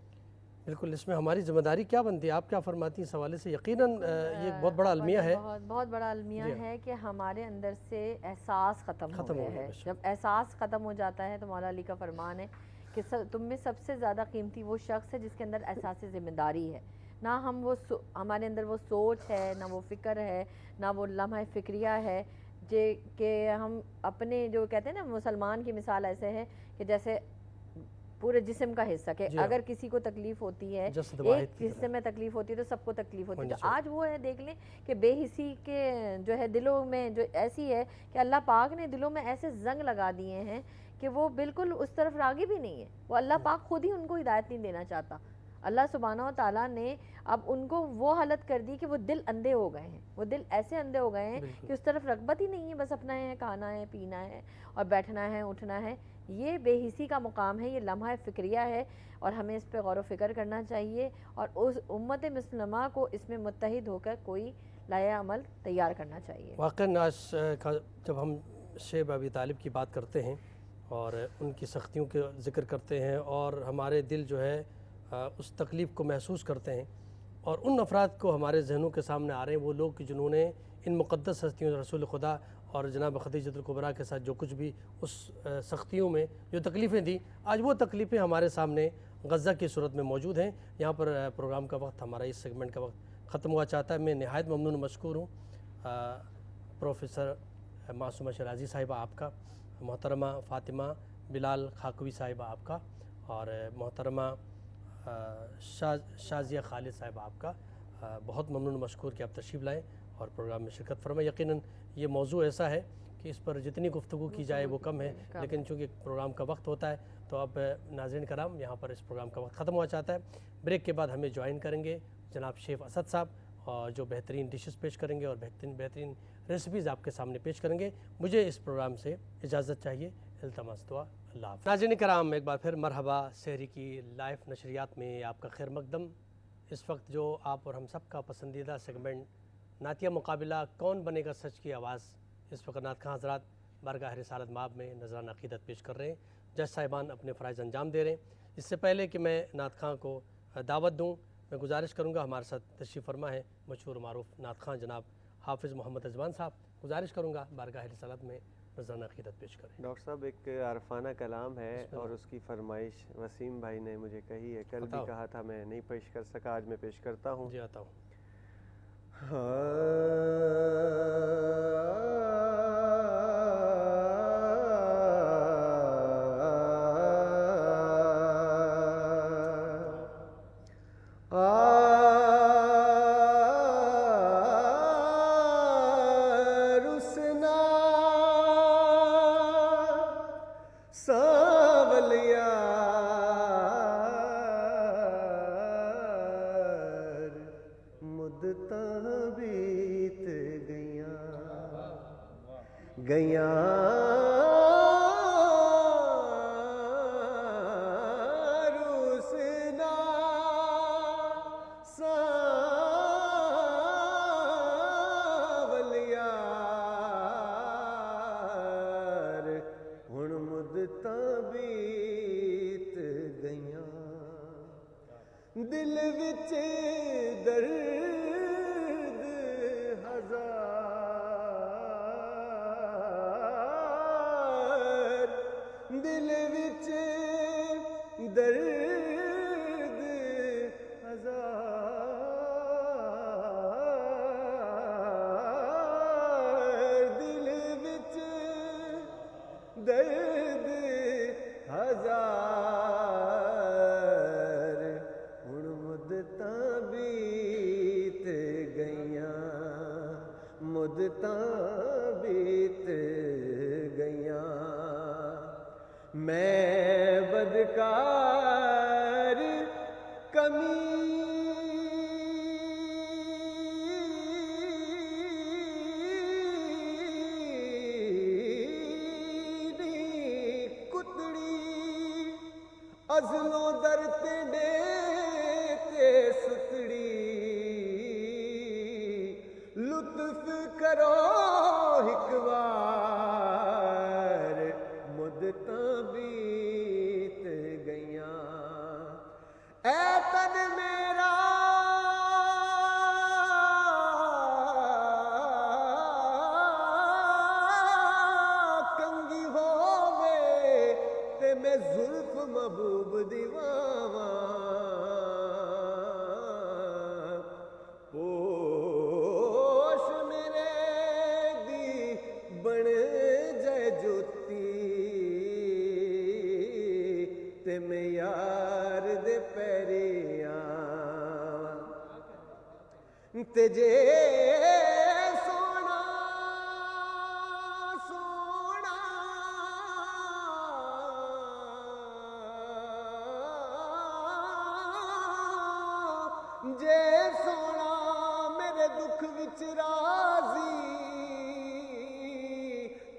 بالکل اس میں ہماری ذمہ داری کیا بنتی ہے؟ آپ کیا فرماتی ہیں اس حوالے سے؟ یقیناً یہ ایک بہت بڑا المیہ ہے، بہت بڑا المیہ ہے کہ ہمارے اندر سے احساس ختم ہو گیا ہے۔ جب احساس ختم ہو جاتا ہے تو مولا علی کا فرمان ہے کہ تم میں سب سے زیادہ قیمتی وہ شخص ہے جس کے اندر احساس ذمہ داری ہے، نہ ہمارے اندر وہ سوچ ہے، نہ وہ فکر ہے، نہ وہ لمحہ فکریہ ہے کہ ہم اپنے جو کہتے ہیں نا مسلمان کی مثال ایسے ہے کہ جیسے پورے جسم کا حصہ کہ اگر کسی کو تکلیف ہوتی ہے، ایک حصے میں تکلیف ہوتی ہے تو سب کو تکلیف ہوتی ہے۔ تو آج وہ ہے دیکھ لیں کہ بے حسی کے جو ہے دلوں میں جو ایسی ہے کہ اللہ پاک نے دلوں میں ایسے زنگ لگا دیے ہیں کہ وہ بالکل اس طرف راغب بھی نہیں ہے، وہ اللہ پاک خود ہی ان کو ہدایت نہیں دینا چاہتا۔ اللہ سبحانہ و تعالیٰ نے اب ان کو وہ حالت کر دی کہ وہ دل اندھے ہو گئے ہیں، وہ دل ایسے اندھے ہو گئے ہیں کہ اس طرف رغبت ہی نہیں ہے، بس اپنا ہے کھانا ہے پینا ہے اور بیٹھنا ہے اٹھنا ہے۔ یہ بے حسی کا مقام ہے، یہ لمحہ فکریہ ہے اور ہمیں اس پہ غور و فکر کرنا چاہیے اور اس امت مسلمہ کو اس میں متحد ہو کر کوئی لائحہ عمل تیار کرنا چاہیے۔ واقعاً آج جب ہم شیب ابی طالب کی بات کرتے ہیں اور ان کی سختیوں کے ذکر کرتے ہیں اور ہمارے دل جو ہے اس تکلیف کو محسوس کرتے ہیں اور ان افراد کو ہمارے ذہنوں کے سامنے آ رہے ہیں، وہ لوگ جنہوں نے ان مقدس ہستیوں رسول خدا اور جناب خدیجۃ الکبریٰ کے ساتھ جو کچھ بھی اس سختیوں میں جو تکلیفیں دیں، آج وہ تکلیفیں ہمارے سامنے غزہ کی صورت میں موجود ہیں۔ یہاں پر پروگرام کا وقت، ہمارا اس سیگمنٹ کا وقت ختم ہوا چاہتا ہے۔ میں نہایت ممنون مشکور ہوں پروفیسر معصومہ شیرازی صاحبہ آپ کا، محترمہ فاطمہ بلال خاکوی صاحبہ آپ کا، اور محترمہ شازیہ خالد صاحب آپ کا بہت ممنون مشکور کہ آپ تشریف لائیں اور پروگرام میں شرکت فرمائیں۔ یقیناً یہ موضوع ایسا ہے کہ اس پر جتنی گفتگو کی جائے وہ کم ہے، لیکن چونکہ پروگرام کا وقت ہوتا ہے تو اب ناظرین کرام یہاں پر اس پروگرام کا وقت ختم ہوا چاہتا ہے۔ بریک کے بعد ہمیں جوائن کریں گے جناب شیف اسد صاحب اور جو بہترین ڈشز پیش کریں گے اور بہترین ریسیپیز آپ کے سامنے پیش کریں گے۔ مجھے اس پروگرام سے اجازت چاہیے، التماس دعا، اللہ حافظ۔ ناظرین کرام ایک بار پھر مرحبا، سحری کی لائیو نشریات میں آپ کا خیر مقدم۔ اس وقت جو آپ اور ہم سب کا پسندیدہ سیگمنٹ نعتیہ مقابلہ کون بنے گا سچ کی آواز، اس وقت نعت خواں حضرات بارگاہ رسالت مآب میں نذرانہ عقیدت پیش کر رہے ہیں، جج صاحبان اپنے فرائض انجام دے رہے ہیں۔ اس سے پہلے کہ میں نعت خواں کو دعوت دوں، میں گزارش کروں گا ہمارے ساتھ تشریف فرما ہے مشہور معروف نعت خواں جناب حافظ محمد رضوان صاحب، گزارش کروں گا بارگاہ رسالت میں نذرانہ عقیدت پیش کریں۔ ڈاکٹر صاحب ایک عارفانہ کلام ہے اور اس کی فرمائش وسیم بھائی نے مجھے کہی ہے، کل بھی کہا تھا میں نہیں پیش کر سکا، آج میں پیش کرتا ہوں۔ جی آتا ہوں۔ دل وچ درد مدتاں بیت گئیاں میں بدکار کمی ازلوں درد دے تے ستڑی لطف کرو ایک بار مدتاں بیت گئیاں اے تن میرا کنگی ہووے تے میں زلف محبوب دیواواں پوش میرے دی بن جائے جوتی تے میں یار دے پیری آواں تے جے جے سونا میرے دکھ وچ راضی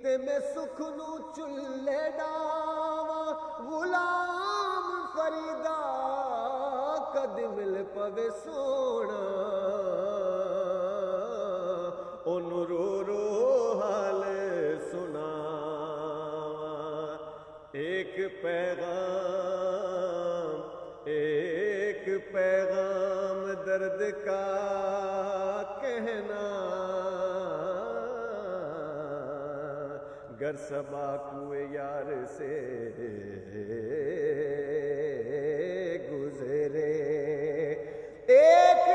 تے میں سکھ نو چلے ڈاواں غلام فریدا کد مل پوے سونا اونوں رو رو حال سناواں ایک پیغام درد کا کہنا گر صبا کوئے یار سے گزرے ایک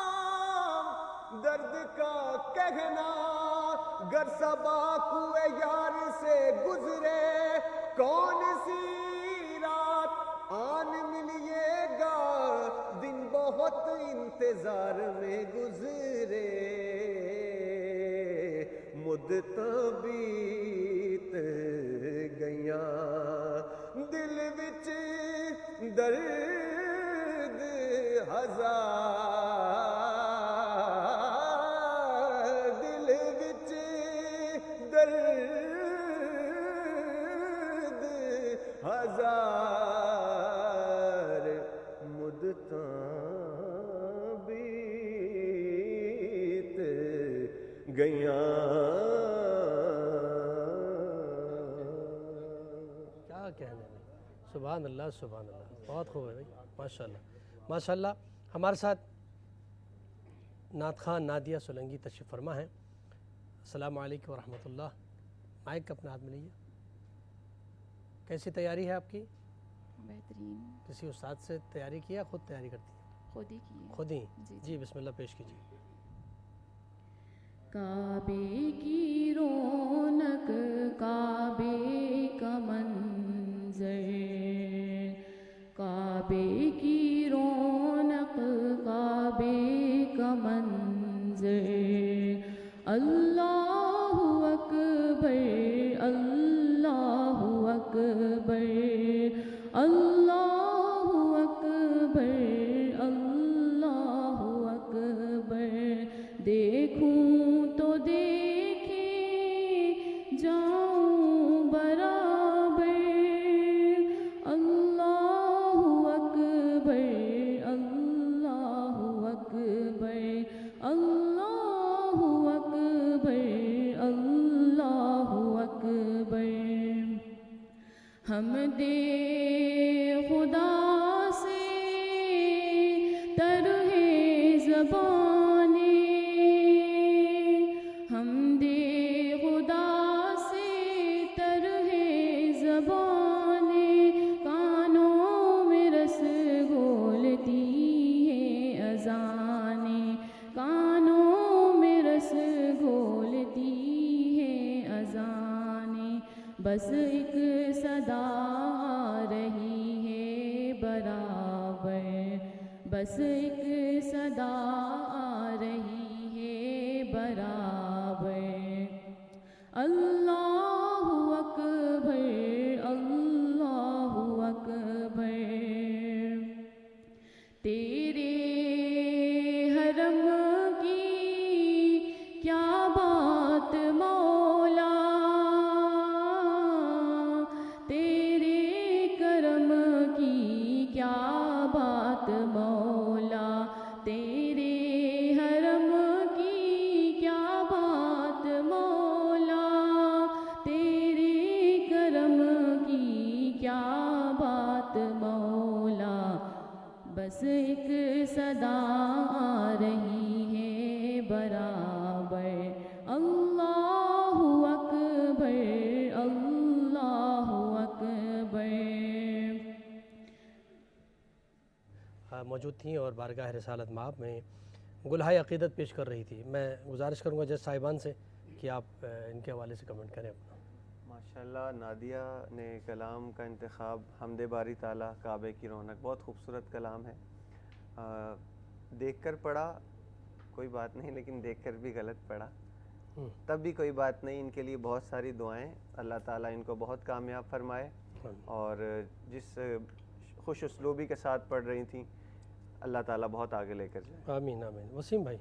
پیغام درد کا کہنا گر صبا کوئے یار سے گزرے کون سی رات آن ملیے گا دن بہت انتظار میں گزرے مدتاں بیت گئیاں دل وچ درد ہزار دل وچ درد ہزار مدتاں بیت گئیاں کیا کہنے میں سبحان اللہ سبحان اللہ بہت خوب ہے بھائی ماشاءاللہ ماشاءاللہ ہمارے ساتھ نعت خوان نادیہ سولنگی تشریف فرما ہیں السلام علیکم ورحمۃ اللہ مائک اپنے ہاتھ میں لیجیے کیسی تیاری ہے آپ کی بہترین کسی استاد سے تیاری کی یا خود تیاری کرتی ہیں خود ہی کی خود ہی جی بسم اللہ پیش کیجیے کعبے کی رونق کعبے کا منظر کعبے کی رونق کعبے کا منظر اللہ اکبر اللہ اکبر اللہ اکبر اللہ اکبر دیکھوں تو دیکھیں جاؤں برابر اللہ اکبر اللہ اکبر اللہ اکبر اللہ اکبر ہم دے خدا سے طرح زبانیں ہم دے خدا سے طرح زبانیں کانوں میں رس گھولتی ہیں اذانیں کانوں میں رس گھولتی ہیں اذانیں بس ایک صدا بس ایک صدا آ رہی ہے برابر، اللہ اکبر اللہ اکبر۔ تیرے حرم کی کیا بات مولا، تیرے کرم کی کیا بات مولا، تیرے حرم کی کیا بات مولا، تیرے کرم کی کیا بات مولا، بس ایک صدا آ رہی ہے برابر، اللہ اکبر اللہ اکبر۔ موجود تھیں اور بارگاہ رسالت مآب میں گلہائے عقیدت پیش کر رہی تھی۔ میں گزارش کروں گا جج صاحبان سے کہ آپ ان کے حوالے سے کمنٹ کریں اپنا۔ ماشاءاللہ نادیہ نے کلام کا انتخاب، حمد باری تعالیٰ کعبے کی رونق، بہت خوبصورت کلام ہے۔ دیکھ کر پڑھا کوئی بات نہیں، لیکن دیکھ کر بھی غلط پڑھا تب بھی کوئی بات نہیں۔ ان کے لیے بہت ساری دعائیں، اللہ تعالیٰ ان کو بہت کامیاب فرمائے، اور جس خوش اسلوبی کے ساتھ پڑھ رہی تھیں اللہ تعالیٰ بہت آگے لے کر جائے۔ آمین آمین۔ وسیم بھائی۔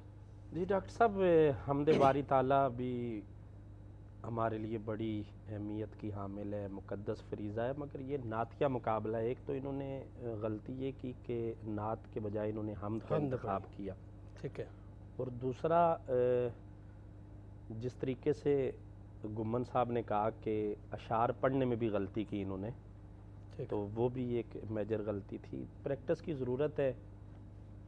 جی ڈاکٹر صاحب، حمد باری تعالیٰ بھی ہمارے لیے بڑی اہمیت کی حامل ہے، مقدس فریضہ ہے، مگر یہ نعت کا مقابلہ ہے۔ ایک تو انہوں نے غلطی یہ کی کہ نعت کے بجائے انہوں نے حمد کا انتخاب کیا، ٹھیک ہے، اور دوسرا جس طریقے سے گمن صاحب نے کہا کہ اشعار پڑھنے میں بھی غلطی کی انہوں نے، تو وہ بھی ایک میجر غلطی تھی۔ پریکٹس کی ضرورت ہے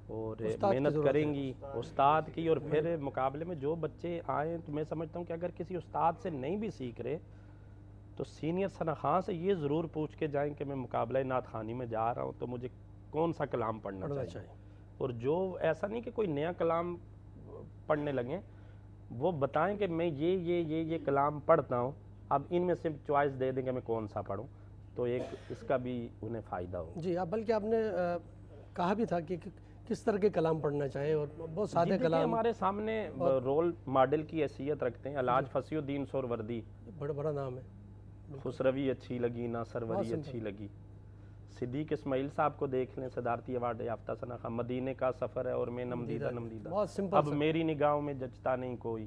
اور محنت کریں گی استاد کی، اور پھر مقابلے میں جو بچے آئیں تو میں سمجھتا ہوں کہ اگر کسی استاد سے نہیں بھی سیکھ رہے تو سینئر ثنا خان سے یہ ضرور پوچھ کے جائیں کہ میں مقابلہ نعت خوانی میں جا رہا ہوں تو مجھے کون سا کلام پڑھنا چاہیے، اور جو ایسا نہیں کہ کوئی نیا کلام پڑھنے لگیں، وہ بتائیں کہ میں یہ کلام پڑھتا ہوں، اب ان میں سے چوائس دے دیں کہ میں کون سا پڑھوں، تو ایک اس کا بھی انہیں فائدہ ہو۔ جی اب بلکہ آپ نے کہا بھی تھا کہ کس طرح کے کلام پڑھنا چاہے، اور بہت سادے کلام ہمارے سامنے رول ماڈل کی حیثیت رکھتے ہیں۔ علاج فصیح الدین سہروردی، بڑا نام ہے۔ خسروی اچھی لگی، ناصروری اچھی لگی۔ صدیق اسماعیل صاحب کو دیکھ لیں، صدارتی ایوارڈ یافتہ ثنا خان، مدینے کا سفر ہے اور میں نمدیدہ اب میری نگاہوں میں جچتا نہیں کوئی۔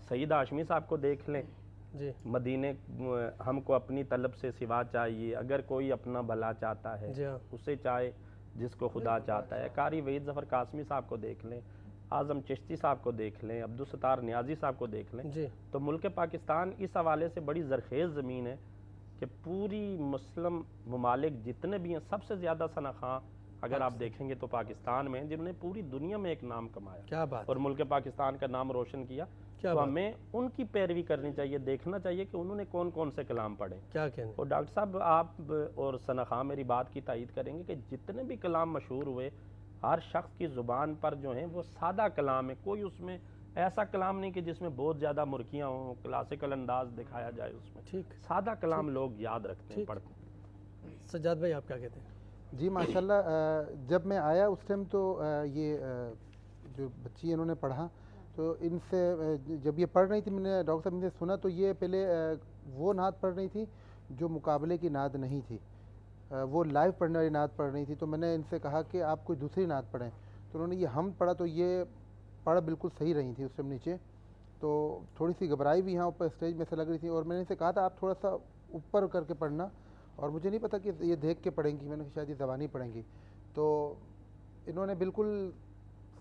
سعید ہاشمی صاحب کو دیکھ لیں، مدینے ہم کو اپنی طلب سے سوا چاہیے، اگر کوئی اپنا بھلا چاہتا ہے اسے چاہے جس کو خدا چاہتا ہے۔ قاری وحید ظفر قاسمی صاحب کو دیکھ لیں، اعظم چشتی صاحب کو دیکھ لیں، عبدالستار نیازی صاحب کو دیکھ لیں۔ تو ملک پاکستان اس حوالے سے بڑی زرخیز زمین ہے کہ پوری مسلم ممالک جتنے بھی ہیں سب سے زیادہ ثنا خان اگر آپ دیکھیں گے تو پاکستان میں ہیں، جنہوں نے پوری دنیا میں ایک نام کمایا اور ملک پاکستان کا نام روشن کیا، تو ہمیں ان کی پیروی کرنی چاہیے، دیکھنا چاہیے کہ انہوں نے کون کون سے کلام پڑھے۔ اور ڈاکٹر صاحب آپ اور ثنا خان میری بات کی تائید کریں گے کہ جتنے بھی کلام مشہور ہوئے ہر شخص کی زبان پر جو ہیں وہ سادہ کلام ہے، کوئی اس میں ایسا کلام نہیں کہ جس میں بہت زیادہ مرکیاں ہوں، کلاسیکل انداز دکھایا جائے، اس میں سادہ کلام لوگ یاد رکھتے ہیں، پڑھتے ہیں۔ سجاد بھائی آپ کیا کہتے ہیں؟ جی ماشاءاللہ، جب میں آیا اس ٹائم تو یہ جو بچی انہوں نے پڑھا تو ان سے جب یہ پڑھ رہی تھی، میں نے ڈاکٹر صاحب سے سنا تو یہ پہلے وہ نعت پڑھ رہی تھی جو مقابلے کی نعت نہیں تھی، وہ لائیو پڑھنے والی نعت پڑھ رہی تھی، تو میں نے ان سے کہا کہ آپ کوئی دوسری نعت پڑھیں، تو انہوں نے یہ حمد پڑھا، تو یہ پڑھ بالکل صحیح رہی تھی اس ٹائم نیچے، تو تھوڑی سی گھبرائی بھی یہاں اوپر اسٹیج میں سے لگ رہی تھی، اور میں نے ان سے کہا تھا آپ تھوڑا سا اوپر کر کے پڑھنا، اور مجھے نہیں پتا کہ یہ دیکھ کے پڑھیں گی، میں نے کہا شاید یہ زبانی پڑھیں گی، تو انہوں نے بالکل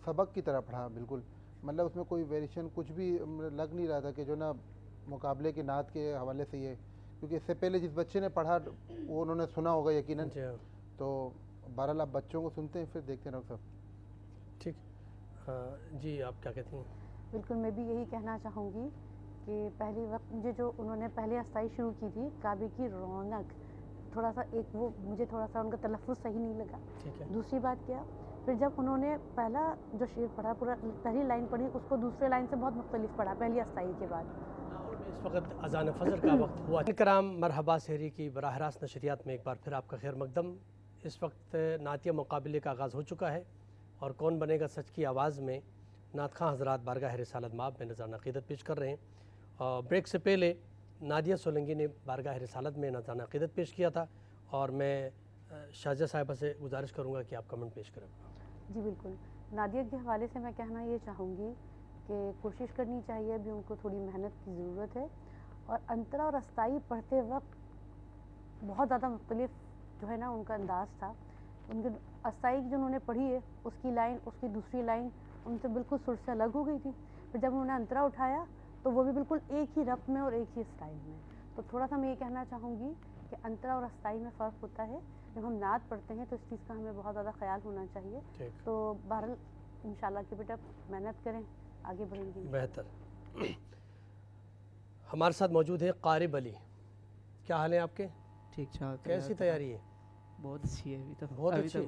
سبق کی طرح پڑھا، بالکل مطلب اس میں کوئی ویریشن کچھ بھی لگ نہیں رہا تھا کہ جو نا مقابلے کی نعت کے حوالے سے یہ، کیونکہ اس سے پہلے جس بچے نے پڑھا وہ انہوں نے سنا ہوگا یقیناً، تو بہرحال آپ بچوں کو سنتے ہیں پھر دیکھتے ہیں ڈاکٹر صاحب۔ ٹھیک، جی آپ کیا کہتی ہیں؟ بالکل میں بھی یہی کہنا چاہوں گی کہ پہلی وقت مجھے جو انہوں نے پہلے استائی شروع کی تھی کعبے کی رونق، تھوڑا سا ایک وہ مجھے تھوڑا سا ان کا تلفظ صحیح نہیں لگا۔ دوسری بات کیا، پھر جب انہوں نے پہلا جو شعر پڑھا، پورا پہلی لائن پڑھی، اس کو دوسرے لائن سے بہت مختلف پڑھا پہلی استائی کے بعد۔ اس وقت اذان فجر کا وقت ہوا۔ کرام، مرحبا سحری کی براہ راست نشریات میں ایک بار پھر آپ کا خیر مقدم۔ اس وقت نعتیہ مقابلے کا آغاز ہو چکا ہے اور کون بنے گا سچ کی آواز میں نعت خواں حضرات بارگاہ رسالت مآب میں نذرانہ عقیدت پیش کر رہے ہیں. اور بریک سے پہلے نادیہ سولنگی نے بارگاہ رسالت میں نذرانہ عقیدت پیش کیا تھا اور میں شاہجہ صاحبہ سے گزارش کروں گا کہ آپ کمنٹ پیش کریں. جی بالکل. نادیہ کے حوالے سے میں کہنا یہ چاہوں گی کہ کوشش کرنی چاہیے، ابھی ان کو تھوڑی محنت کی ضرورت ہے، اور انترا اور استائی پڑھتے وقت بہت زیادہ مختلف جو ہے نا ان کا انداز تھا. ان کے استائی جو انہوں نے پڑھی ہے اس کی لائن، اس کی دوسری لائن ان سے بالکل سر سے الگ ہو گئی تھی. پھر جب انہوں نے انترا اٹھایا تو وہ بھی بالکل ایک ہی رف میں اور ایک ہی اسٹائل میں. تو تھوڑا سا میں یہ کہنا چاہوں گی کہ انترا اور استائی میں فرق ہوتا ہے. جب ہم نعت پڑھتے ہیں تو اس چیز کا ہمیں بہت زیادہ خیال ہونا چاہیے. تو بہرحال انشاءاللہ کہ بیٹا محنت کریں، آگے بڑھیں گے. بہتر. ہمارے ساتھ موجود ہے قارب علی. کیا حال ہے آپ کے؟ ٹھیک ٹھاک. کیسی تیاری ہے؟ بہت اچھی ہے. ابھی تک بہت اچھی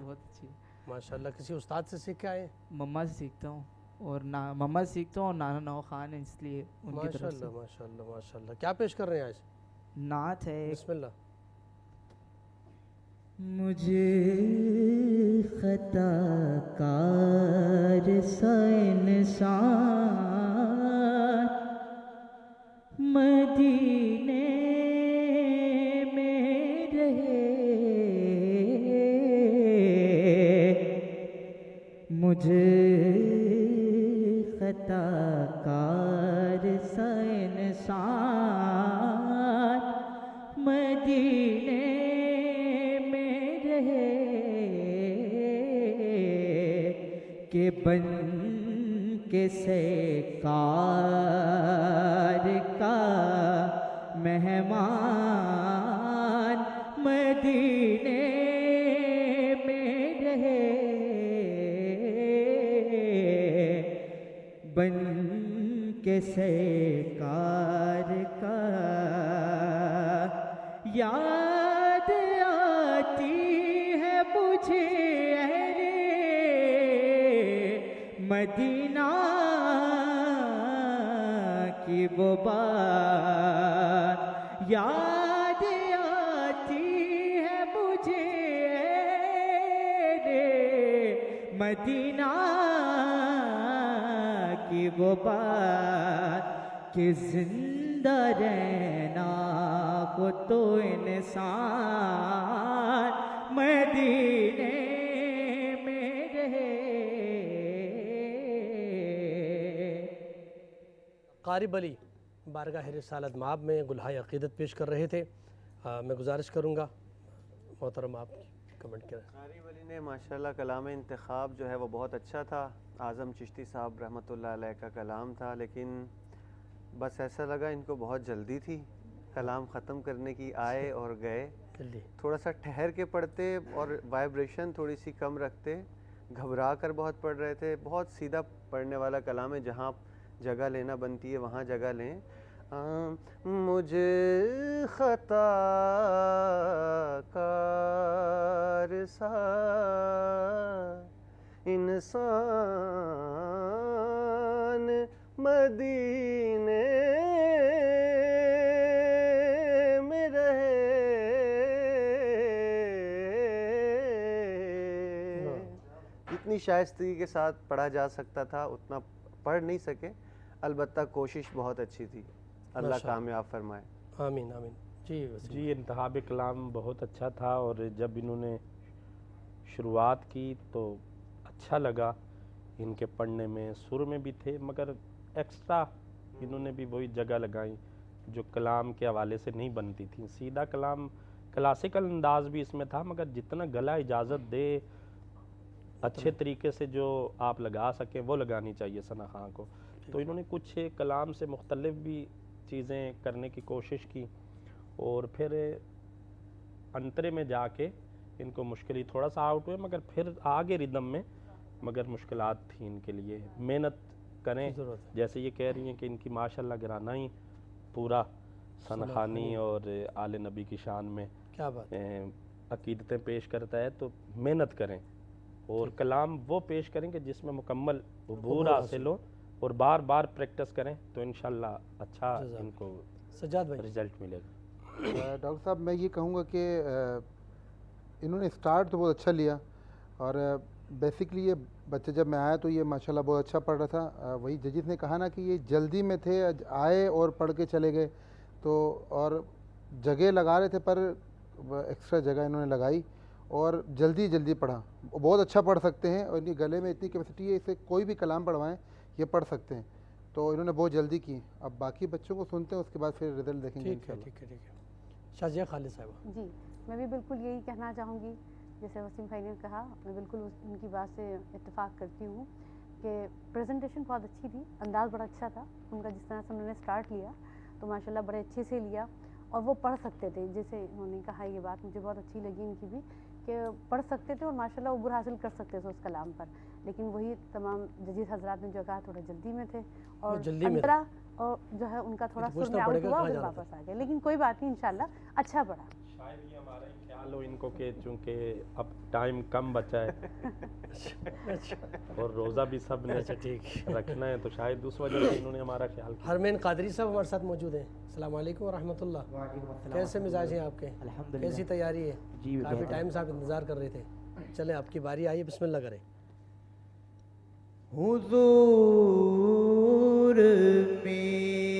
ہے ماشاءاللہ. کسی استاد سے سیکھ کے آئے؟ مما سے سیکھتا ہوں اور مما سے سیکھتا ہوں اور نانا نو خان ہے، اس لیے ان کی طرف سے. ماشاءاللہ ماشاءاللہ. کیا پیش کر رہے ہیں آج؟ نعت ہے. بسم اللہ. مجھے خطا کار سا انسان مدینے میں رہے، مجھے خطا کار سا انسان مدینے کہ بن کے سرکار کا مہمان مدینے میں رہے، بن کے سرکار کا. یاد آتی ہے مجھے مدینہ کی وہ بات، یاد آتی ہے مجھے مدینہ کی وہ بات کہ زندہ رہنا کو تو انسان مدینے میں رہے. قارب علی بارگاہ رسالت مآب میں گلہائے عقیدت پیش کر رہے تھے. میں گزارش کروں گا محترم آپ کمنٹ کریں. قارب علی نے ماشاءاللہ کلام انتخاب جو ہے وہ بہت اچھا تھا. اعظم چشتی صاحب رحمۃ اللہ علیہ کا کلام تھا، لیکن بس ایسا لگا ان کو بہت جلدی تھی کلام ختم کرنے کی. آئے اور گئے. تھوڑا سا ٹھہر کے پڑھتے اور وائبریشن تھوڑی سی کم رکھتے. گھبرا کر بہت پڑھ رہے تھے. بہت سیدھا پڑھنے والا کلام ہے، جہاں جگہ لینا بنتی ہے وہاں جگہ لیں. مجھے خطا کار سا انسان مدینے میں رہے، اتنی شائستگی کے ساتھ پڑھا جا سکتا تھا، اتنا پڑھ نہیں سکے. البتہ کوشش بہت اچھی تھی. اللہ کامیاب فرمائے. آمین آمین. جی انتخاب کلام بہت اچھا تھا، اور جب انہوں نے شروعات کی تو اچھا لگا. ان کے پڑھنے میں سر میں بھی تھے، مگر ایکسٹرا انہوں نے بھی وہی جگہ لگائیں جو کلام کے حوالے سے نہیں بنتی تھیں. سیدھا کلام کلاسیکل انداز بھی اس میں تھا، مگر جتنا گلا اجازت دے اچھے طریقے سے جو آپ لگا سکیں وہ لگانی چاہیے ثنا خان کو. تو انہوں نے کچھ کلام سے مختلف بھی چیزیں کرنے کی کوشش کی، اور پھر انترے میں جا کے ان کو مشکل تھوڑا سا آؤٹ ہوئے، مگر پھر آگے ردم میں مگر مشکلات تھیں ان کے لیے. محنت کریں، جیسے یہ کہہ رہی ہیں کہ ان کی ماشاءاللہ گرانا ہی پورا ثنا خانی اور آل نبی کی شان میں عقیدتیں پیش کرتا ہے، تو محنت کریں اور کلام وہ پیش کریں کہ جس میں مکمل عبور حاصل ہو، اور بار بار پریکٹس کریں تو انشاءاللہ اچھا ان کو رزلٹ ملے گا. ڈاکٹر صاحب میں یہ کہوں گا کہ انہوں نے سٹارٹ تو بہت اچھا لیا، اور بیسکلی یہ بچہ جب میں آیا تو یہ ماشاءاللہ بہت اچھا پڑھ رہا تھا. وہی ججز نے کہا نا کہ یہ جلدی میں تھے، آئے اور پڑھ کے چلے گئے، تو اور جگہ لگا رہے تھے پر ایکسٹرا جگہ انہوں نے لگائی اور جلدی پڑھا. بہت اچھا پڑھ سکتے ہیں، اور ان کے گلے میں اتنی کیپیسٹی ہے، اسے کوئی بھی کلام پڑھوائیں یہ پڑھ سکتے ہیں. تو انہوں نے بہت جلدی کی. اب باقی بچوں کو سنتے ہیں، اس کے بعد پھر رزلٹ دیکھیں گے انشاءاللہ. ٹھیک ہے. شازیہ خالد صاحبہ. جی میں بھی بالکل یہی کہنا چاہوں گی جیسے وسیم بھائی نے کہا، میں بالکل ان کی بات سے اتفاق کرتی ہوں کہ پریزنٹیشن بہت اچھی تھی، انداز بڑا اچھا تھا ان کا، جس طرح سے انہوں نے سٹارٹ لیا تو ماشاءاللہ بڑے اچھے سے لیا، اور وہ پڑھ سکتے تھے. جیسے انہوں نے کہا یہ بات مجھے بہت اچھی لگی ان کی بھی، کہ پڑھ سکتے تھے اور ماشاءاللہ عبور حاصل کر سکتے تھے اس کلام پر. لیکن وہی تمام ججیز حضرات نے جو کہا تھوڑا جلدی میں تھے، اور انترا اور جو ہے ان کا تھوڑا سر میں آؤٹ ہوا اور واپس آ گئے. لیکن کوئی بات نہیں، انشاءاللہ اچھا پڑھا. شاید یہ ہمارا ہی خیال ہو ان کو کہ چونکہ اب ٹائم کم بچا ہے اور روزہ بھی سب نے رکھنا ہے، تو شاید اس وجہ سے انہوں نے ہمارا خیال کیا. حرمین قادری صاحب ہمارے ساتھ موجود ہیں. السلام علیکم ورحمۃ اللہ. کیسے مزاج ہیں آپ کے؟ کیسی تیاری ہے؟ کافی ٹائم سے آپ انتظار کر رہے تھے. چلیں آپ کی باری آئی، بسم اللہ کریں. حضور میری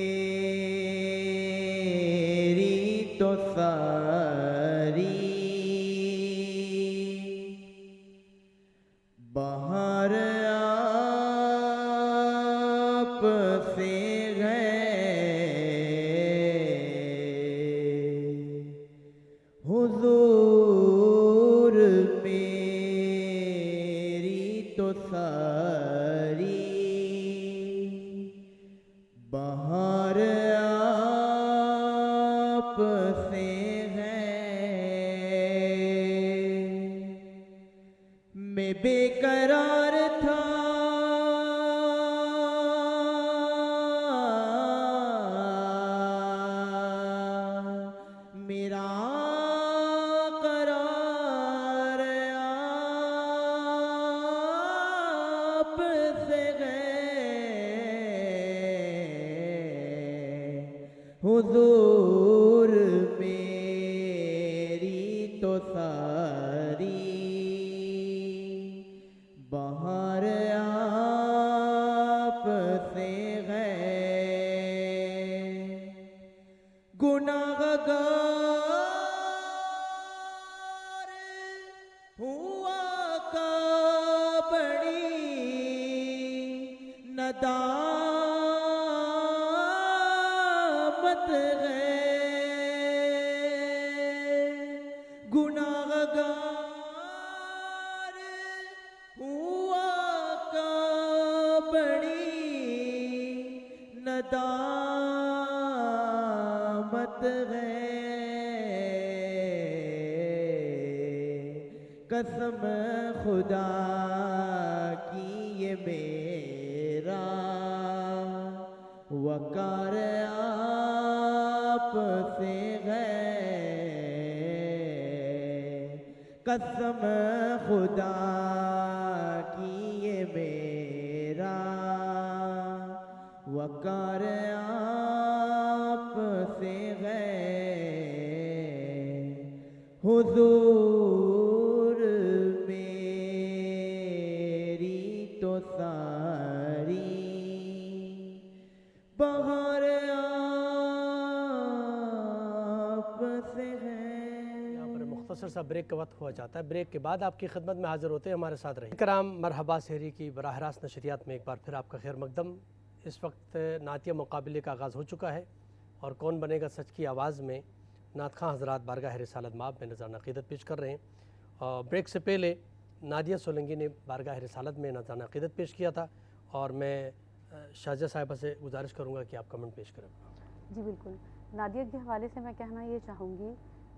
تو ساری بہار آپ سے گئے، حضور میری تو ساری بہار آپ سے میں بے قرار تھا، میرا قرار آپ سے حضور میری تو ساری بہار آپ سے گناہ گار ہوا کا بڑی ندامت گناہ گار ہوا کا بڑی ندامت قسم خدا کی یہ میرا وقار آپ سے قسم خدا کی یہ میرا وقار آپ سے حضور میری تو ساری بہار آپ سے یہاں پر مختصر سا بریک کا وقت ہوا جاتا ہے. بریک کے بعد آپ کی خدمت میں حاضر ہوتے ہیں، ہمارے ساتھ رہیں. کرام مرحبا سحری کی براہ راست نشریات میں ایک بار پھر آپ کا خیر مقدم. اس وقت نعتیہ مقابلے کا آغاز ہو چکا ہے، اور کون بنے گا سچ کی آواز میں نعت خواں حضرات بارگاہ رسالت مآب میں نذرانہ عقیدت پیش کر رہے ہیں. بریک سے پہلے نادیہ سولنگی نے بارگاہ رسالت میں نذرانہ عقیدت پیش کیا تھا، اور میں شازیہ صاحبہ سے گزارش کروں گا کہ آپ کمنٹ پیش کریں. جی بالکل. نادیہ کے حوالے سے میں کہنا یہ چاہوں گی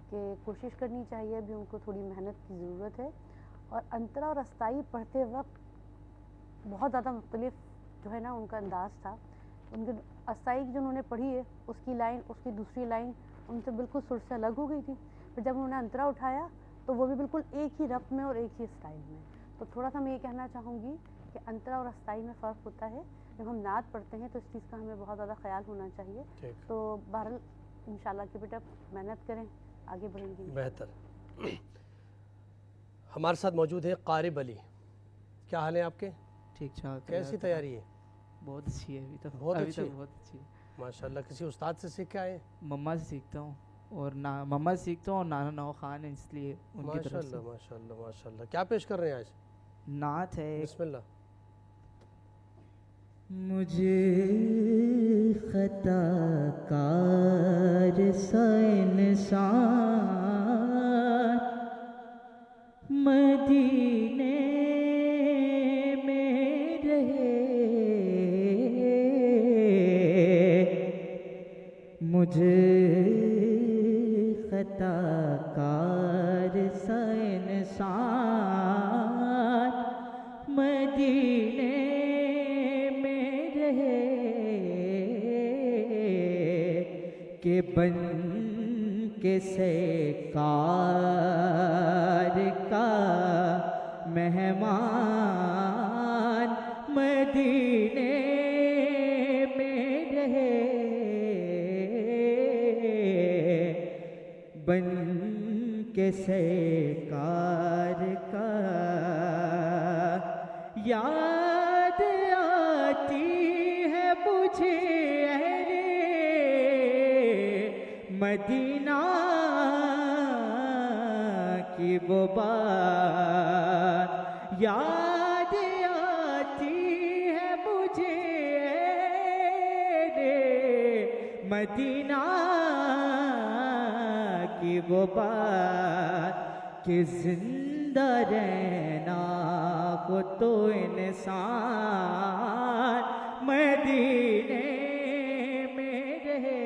کہ کوشش کرنی چاہیے، ابھی ان کو تھوڑی محنت کی ضرورت ہے، اور انترا اور استائی پڑھتے وقت بہت زیادہ مختلف جو ہے نا ان کا انداز تھا. ان کے استائی جو انہوں نے پڑھی ہے، اس کی لائن اس کی دوسری لائن ان سے بالکل سر سے الگ ہو گئی تھی. پھر جب انہوں نے انترا اٹھایا تو وہ بھی بالکل ایک ہی رف میں اور ایک ہی اسٹائل میں. تو تھوڑا سا میں یہ کہنا چاہوں گی کہ انترا اور استائی میں فرق ہوتا ہے. جب ہم نعت پڑھتے ہیں تو اس چیز کا ہمیں بہت زیادہ خیال ہونا چاہیے. تو بہرحال انشاءاللہ کہ بیٹا محنت کریں، آگے بڑھیں گے. بہتر. ہمارے ساتھ موجود ہیں قارب علی. کیا حال ہے آپ کے؟ ٹھیک ٹھاک. کیسی تیاری ہے؟ بہت اچھی ہے. ابھی تک بہت اچھی ہے. ماشاءاللہ. کسی استاد سے سیکھ کے آئے؟ مما سے سیکھتا ہوں اور مما سے سیکھتا ہوں اور نانا نو خان ہے، اس لیے ان کی طرف سے. ماشاءاللہ ماشاءاللہ. کیا پیش کر رہے ہیں آج؟ نعت ہے. بسم اللہ. مجھے خطا کار سا انسان مدینے میں رہے، مجھے خطا کار سا انسان مدینے کہ بن کے سرکار کا مہمان مدینے میں رہے، بن کے سرکار کا یاد آتی ہے مجھے مدینہ کی وہ بات، یاد آتی ہے مجھے مدینہ کی وہ بات کہ زندہ رہنا کو تو انسان مدینے میں رہے.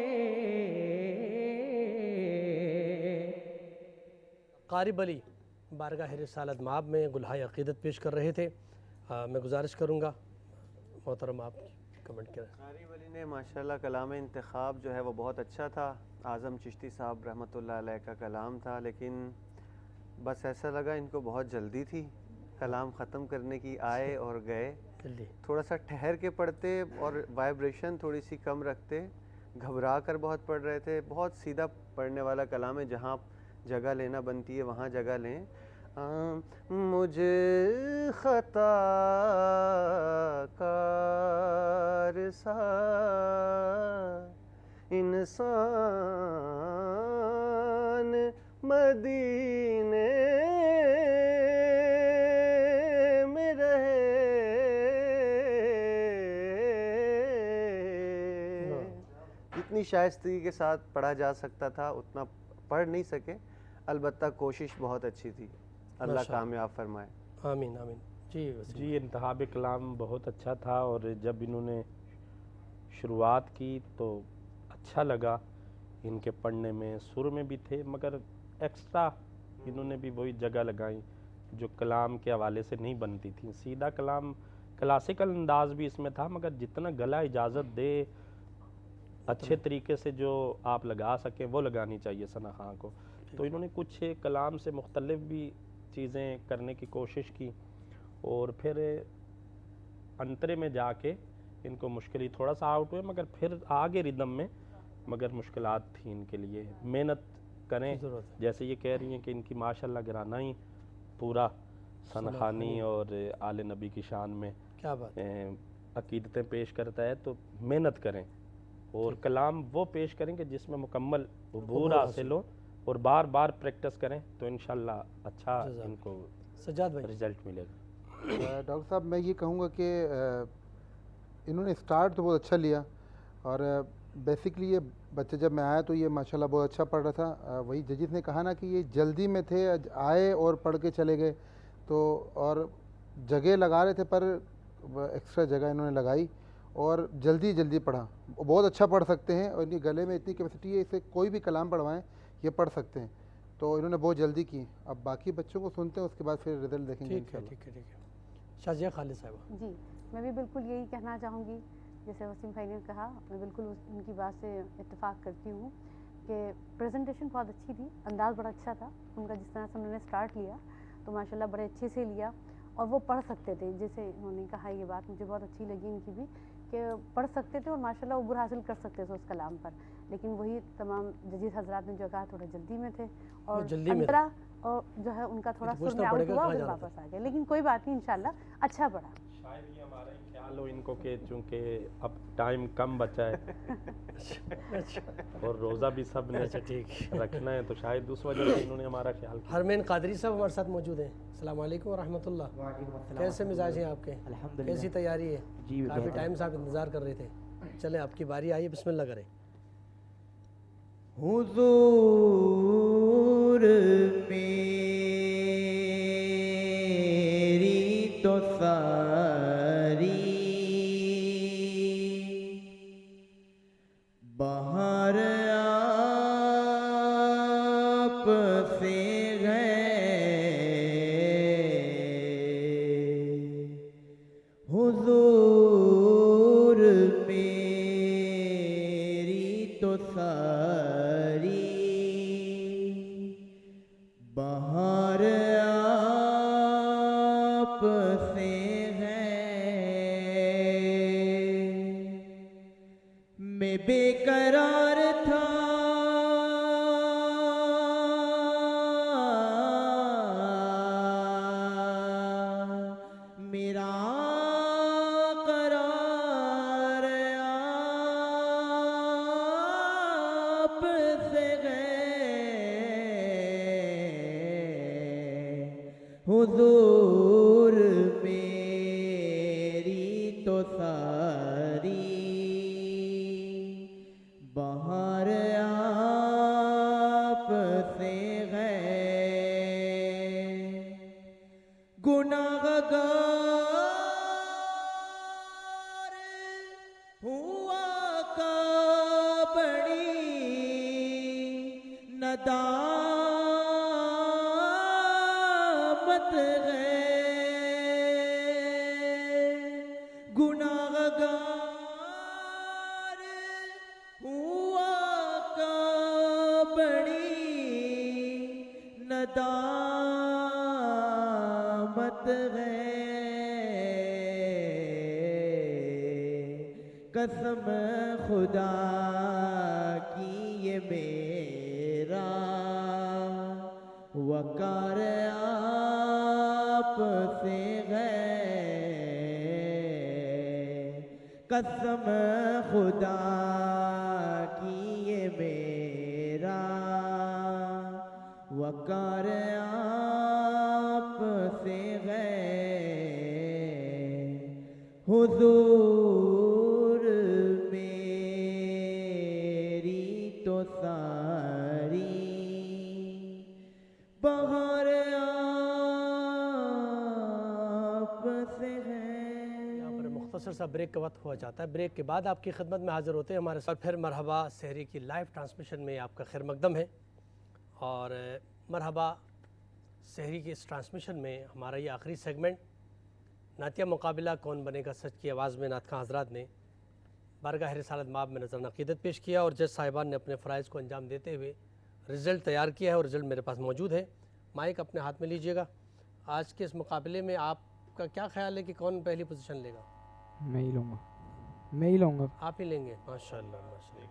قارب علی بارگاہ رسالت مآب میں گلہائے عقیدت پیش کر رہے تھے. میں گزارش کروں گا محترم آپ کمنٹ کریں. قارب علی نے ماشاءاللہ کلام انتخاب جو ہے وہ بہت اچھا تھا. اعظم چشتی صاحب رحمۃ اللہ علیہ کا کلام تھا، لیکن بس ایسا لگا ان کو بہت جلدی تھی کلام ختم کرنے کی. آئے اور گئے. تھوڑا سا ٹھہر کے پڑھتے اور وائبریشن تھوڑی سی کم رکھتے. گھبرا کر بہت پڑھ رہے تھے. بہت سیدھا پڑھنے والا کلام ہے، جہاں جگہ لینا بنتی ہے وہاں جگہ لیں. مجھے خطا کار سا انسان مدینے میں رہے، جتنی شائستگی کے ساتھ پڑھا جا سکتا تھا اتنا پڑھ نہیں سکے، البتہ کوشش بہت اچھی تھی. اللہ کامیاب فرمائے. آمین آمین. جی انتخاب کلام بہت اچھا تھا، اور جب انہوں نے شروعات کی تو اچھا لگا. ان کے پڑھنے میں سر میں بھی تھے، مگر ایکسٹرا انہوں نے بھی وہی جگہ لگائیں جو کلام کے حوالے سے نہیں بنتی تھی. سیدھا کلام کلاسیکل انداز بھی اس میں تھا، مگر جتنا گلا اجازت دے اچھے طریقے سے جو آپ لگا سکیں وہ لگانی چاہیے ثنا خاں کو. تو انہوں نے کچھ کلام سے مختلف بھی چیزیں کرنے کی کوشش کی، اور پھر انترے میں جا کے ان کو مشکل تھوڑا سا آؤٹ ہوئے، مگر پھر آگے ردم میں مگر مشکلات تھیں ان کے لیے. محنت کریں، جیسے یہ کہہ رہی ہیں کہ ان کی ماشاءاللہ گرانا ہی پورا ثنا خوانی اور آل نبی کی شان میں عقیدتیں پیش کرتا ہے، تو محنت کریں اور کلام وہ پیش کریں کہ جس میں مکمل عبور حاصل ہو، اور بار بار پریکٹس کریں تو انشاءاللہ اچھا ان کو رزلٹ ملے گا. ڈاکٹر صاحب میں یہ کہوں گا کہ انہوں نے سٹارٹ تو بہت اچھا لیا، اور بیسکلی یہ بچہ جب میں آیا تو یہ ماشاءاللہ بہت اچھا پڑھ رہا تھا. وہی ججز نے کہا نا کہ یہ جلدی میں تھے، آئے اور پڑھ کے چلے گئے، تو اور جگہ لگا رہے تھے پر ایکسٹرا جگہ انہوں نے لگائی اور جلدی پڑھا. بہت اچھا پڑھ سکتے ہیں، اور ان کے گلے میں اتنی کیپیسٹی ہے، اسے کوئی بھی کلام پڑھوائیں یہ پڑھ سکتے ہیں. تو انہوں نے بہت جلدی کی. اب باقی بچوں کو سنتے ہیں، اس کے بعد پھر رزلٹ دیکھیں گے انشاءاللہ. ٹھیک ہے. شازیہ خالد صاحبہ. جی میں بھی بالکل یہی کہنا چاہوں گی جیسے وسیم بھائی نے کہا. میں بالکل ان کی بات سے اتفاق کرتی ہوں کہ پریزنٹیشن بہت اچھی تھی، انداز بڑا اچھا تھا ان کا. جس طرح سے انہوں نے سٹارٹ لیا تو ماشاءاللہ بڑے اچھے سے لیا، اور وہ پڑھ سکتے تھے. جیسے انہوں نے کہا یہ بات مجھے بہت اچھی لگی ان کی بھی، کہ پڑھ سکتے تھے اور ماشاءاللہ عبور حاصل کر سکتے تھے اس کلام پر. لیکن وہی تمام ججیز حضرات نے جو کہا تھوڑا جلدی میں تھے، اور اور جو ہے ان کا تھوڑا سر میں آؤٹ ہوا اور واپس آ گئے، لیکن کوئی بات نہیں، انشاءاللہ اچھا پڑھا. شاید یہ ہمارا ہی خیال ہو ان کو کہ چونکہ اب ٹائم کم بچا ہے اور روزہ بھی سب نے رکھنا ہے، تو شاید اس وجہ سے انہوں نے ہمارا خیال کیا. حرمین قادری صاحب ہمارے ساتھ موجود ہیں. السلام علیکم ورحمۃ اللہ. کیسے مزاج ہیں آپ کے؟ کیسی تیاری ہے؟ کافی ٹائم سے آپ انتظار کر رہے تھے. چلیں آپ کی باری آئی، بسم اللہ کریں. حضور میری تو ساری بہار آپ سے گئے، حضور میری تو ساری بہار آپ سے ہے، میں بے قرار تھا میرا قرار آپ سے گئے، حضور میری تو ساری بہار آپ سے گئے، گناہگار ہوا کا بڑی ندامت ہے، گناہگار ہوا کا بڑی ندامت ہے، قسم خدا کی یہ میرا وقار آپ سے ہے، قسم خدا کی یہ میرا وقار آپ سے ہے، حضور میری تو ساری بہار آپ سے ہے. یہاں پر مختصر سا بریک کا وقت ہوا جاتا ہے. بریک کے بعد آپ کی خدمت میں حاضر ہوتے ہیں ہمارے ساتھ پھر مرحبا سحری کی لائیو ٹرانسمیشن میں آپ کا خیر مقدم ہے. اور مرحبا سحری کی اس ٹرانسمیشن میں ہمارا یہ آخری سیگمنٹ نعتیہ مقابلہ کون بنے گا سچ کی آواز میں نعت خواں حضرات نے بارگاہ رسالت مآب میں نظرانہ عقیدت پیش کیا اور جج صاحبان نے اپنے فرائض کو انجام دیتے ہوئے رزلٹ تیار کیا ہے اور رزلٹ میرے پاس موجود ہے. مائک اپنے ہاتھ میں لیجئے گا. آج کے اس مقابلے میں آپ کا کیا خیال ہے کہ کون پہلی پوزیشن لے گا؟ میں ہی لوں گا. میں ہی لوں گا. آپ ہی لیں گے؟ ماشاءاللہ ماشاءاللہ.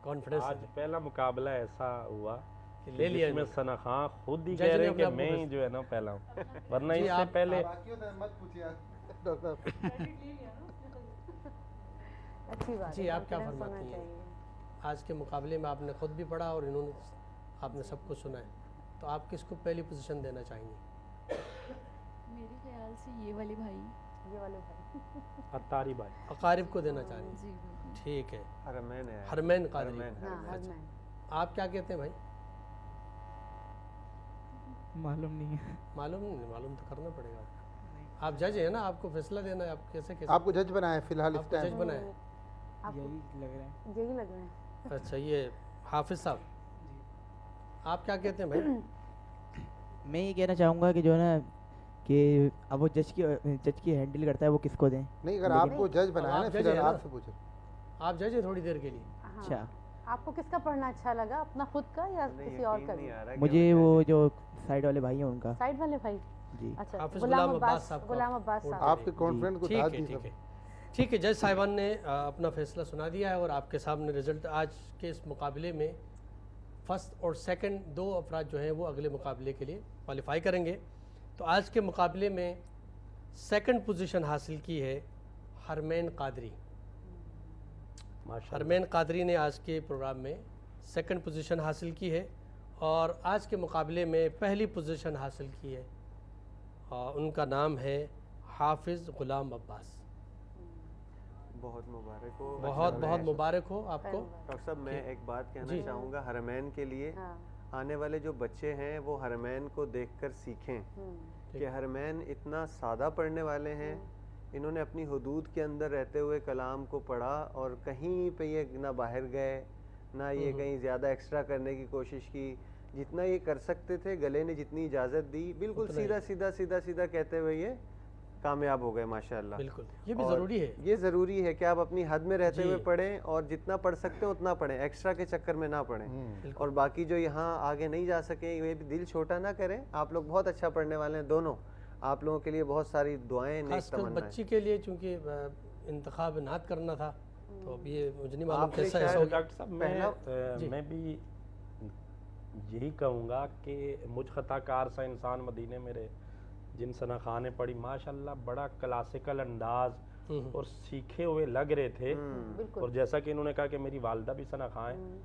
کانفیڈنس. آج پہلا مقابلہ ایسا ہوا لے لیا میں ثنا خان خود ہی کہہ رہے ہیں کہ میں ہی جو ہے نا پہلا ہوں، ورنہ اس سے پہلے جی آپ کیا فرماتی ہیں؟ آج کے مقابلے میں آپ نے خود بھی پڑھا اور انہوں نے آپ نے سب کچھ سنا ہے، تو آپ کس کو پہلی پوزیشن دینا چاہیں گے؟ میرے خیال سے یہ والے بھائی اتاری بھائی اقارب کو دینا چاہیں گے. ٹھیک ہے. حرمین قادری. آپ کیا کہتے ہیں بھائی؟ معلوم نہیں ہے. معلوم نہیں؟ معلوم تو کرنا پڑے گا. آپ جج ہیں نا، آپ کو فیصلہ دینا ہے. آپ کیسے آپ کو جج بنایا فی الحال اس ٹائم؟ جج بنایا یہی لگ رہا ہے. یہی لگ رہا ہے. اچھا یہ حافظ صاحب آپ کیا کہتے ہیں بھائی؟ میں یہ کہنا چاہوں گا کہ جو ہے نا کہ اب وہ جج کی ہینڈل کرتا ہے وہ کس کو دیں؟ نہیں اگر آپ کو جج بنایا نا پھر آپ سے پوچھیں. آپ جج ہیں تھوڑی دیر کے لیے. اچھا آپ کو کس کا پڑھنا اچھا لگا، اپنا خود کا یا کسی اور کا؟ مجھے وہ جو سائیڈ والے بھائی ہیں ان کا. سائیڈ والے بھائی؟ جی. اچھا غلام عباس صاحب. غلام عباس صاحب آپ کے کانفیڈنٹ کو داد دی. ٹھیک ہے. جج صاحبان نے اپنا فیصلہ سنا دیا ہے اور آپ کے سامنے رزلٹ آج کے اس مقابلے میں فرسٹ اور سیکنڈ 2 افراد جو ہیں وہ اگلے مقابلے کے لیے کوالیفائی کریں گے. تو آج کے مقابلے میں سیکنڈ پوزیشن حاصل کی ہے حرمین قادری. حرمین قادری نے آج کے پروگرام میں سیکنڈ پوزیشن حاصل کی ہے اور آج کے مقابلے میں پہلی پوزیشن حاصل کی ہے. ان کا نام ہے حافظ غلام عباس. بہت مبارک ہو. بہت مبارک ہو آپ کو. ڈاکٹر صاحب میں ایک بات کہنا چاہوں گا حرمین کے لیے، آنے والے جو بچے ہیں وہ حرمین کو دیکھ کر سیکھیں کہ حرمین اتنا سادہ پڑھنے والے ہیں. انہوں نے اپنی حدود کے اندر رہتے ہوئے کلام کو پڑھا اور کہیں پہ یہ نہ باہر گئے نہ یہ کہیں زیادہ ایکسٹرا کرنے کی کوشش کی. جتنا یہ کر سکتے تھے، گلے نے جتنی اجازت دی، بالکل سیدھا کہتے ہوئے یہ کامیاب ہو گئے ماشاءاللہ. بالکل یہ بھی ضروری ہے. یہ ضروری ہے کہ آپ اپنی حد میں رہتے ہوئے پڑھیں اور جتنا پڑھ سکتے ہیں اتنا پڑھیں، ایکسٹرا کے چکر میں نہ پڑھیں. اور باقی جو یہاں آگے نہیں جا سکے یہ بھی دل چھوٹا نہ کریں. آپ لوگ بہت اچھا پڑھنے والے ہیں دونوں. آپ لوگوں کے لیے بہت ساری دعائیں، نیک تمنائیں. بچی کے لیے چونکہ انتخاب نعت کرنا تھا تو اب یہ مجھے نہیں معلوم کیسا ہے. ڈاکٹر صاحب میں بھی یہی کہوں گا کہ مجھ خطا کار سا انسان مدینے میرے جن ثنا خان نے پڑھی ماشاءاللہ بڑا کلاسیکل انداز اور سیکھے ہوئے لگ رہے تھے. اور جیسا کہ انہوں نے کہا کہ میری والدہ بھی ثنا خان ہیں،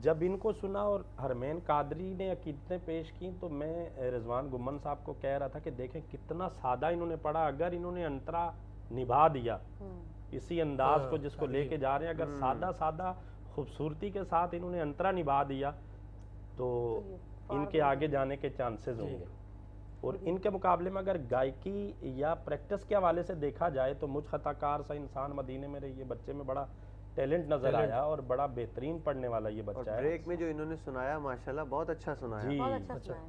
جب ان کو سنا اور حرمین قادری نے عقیدتیں پیش کی تو میں رضوان گمن صاحب کو کہہ رہا تھا کہ دیکھیں کتنا سادہ انہوں نے پڑھا. اگر انہوں نے انترا نبھا دیا اسی انداز کو جس کو لے کے جا رہے ہیں، اگر سادہ خوبصورتی کے ساتھ انہوں نے انترا نبھا دیا تو ان کے آگے جانے کے چانسز ہوں گے. اور ان کے مقابلے میں اگر گائیکی یا پریکٹس کے حوالے سے دیکھا جائے تو مجھ خطا کار سا انسان مدینے میں یہ بچے میں بڑا ٹیلنٹ نظر آیا اور بڑا بہترین پڑھنے والا یہ بچہ ہے. بریک میں جو انہوں نے سنایا ماشاءاللہ بہت اچھا سنایا. جی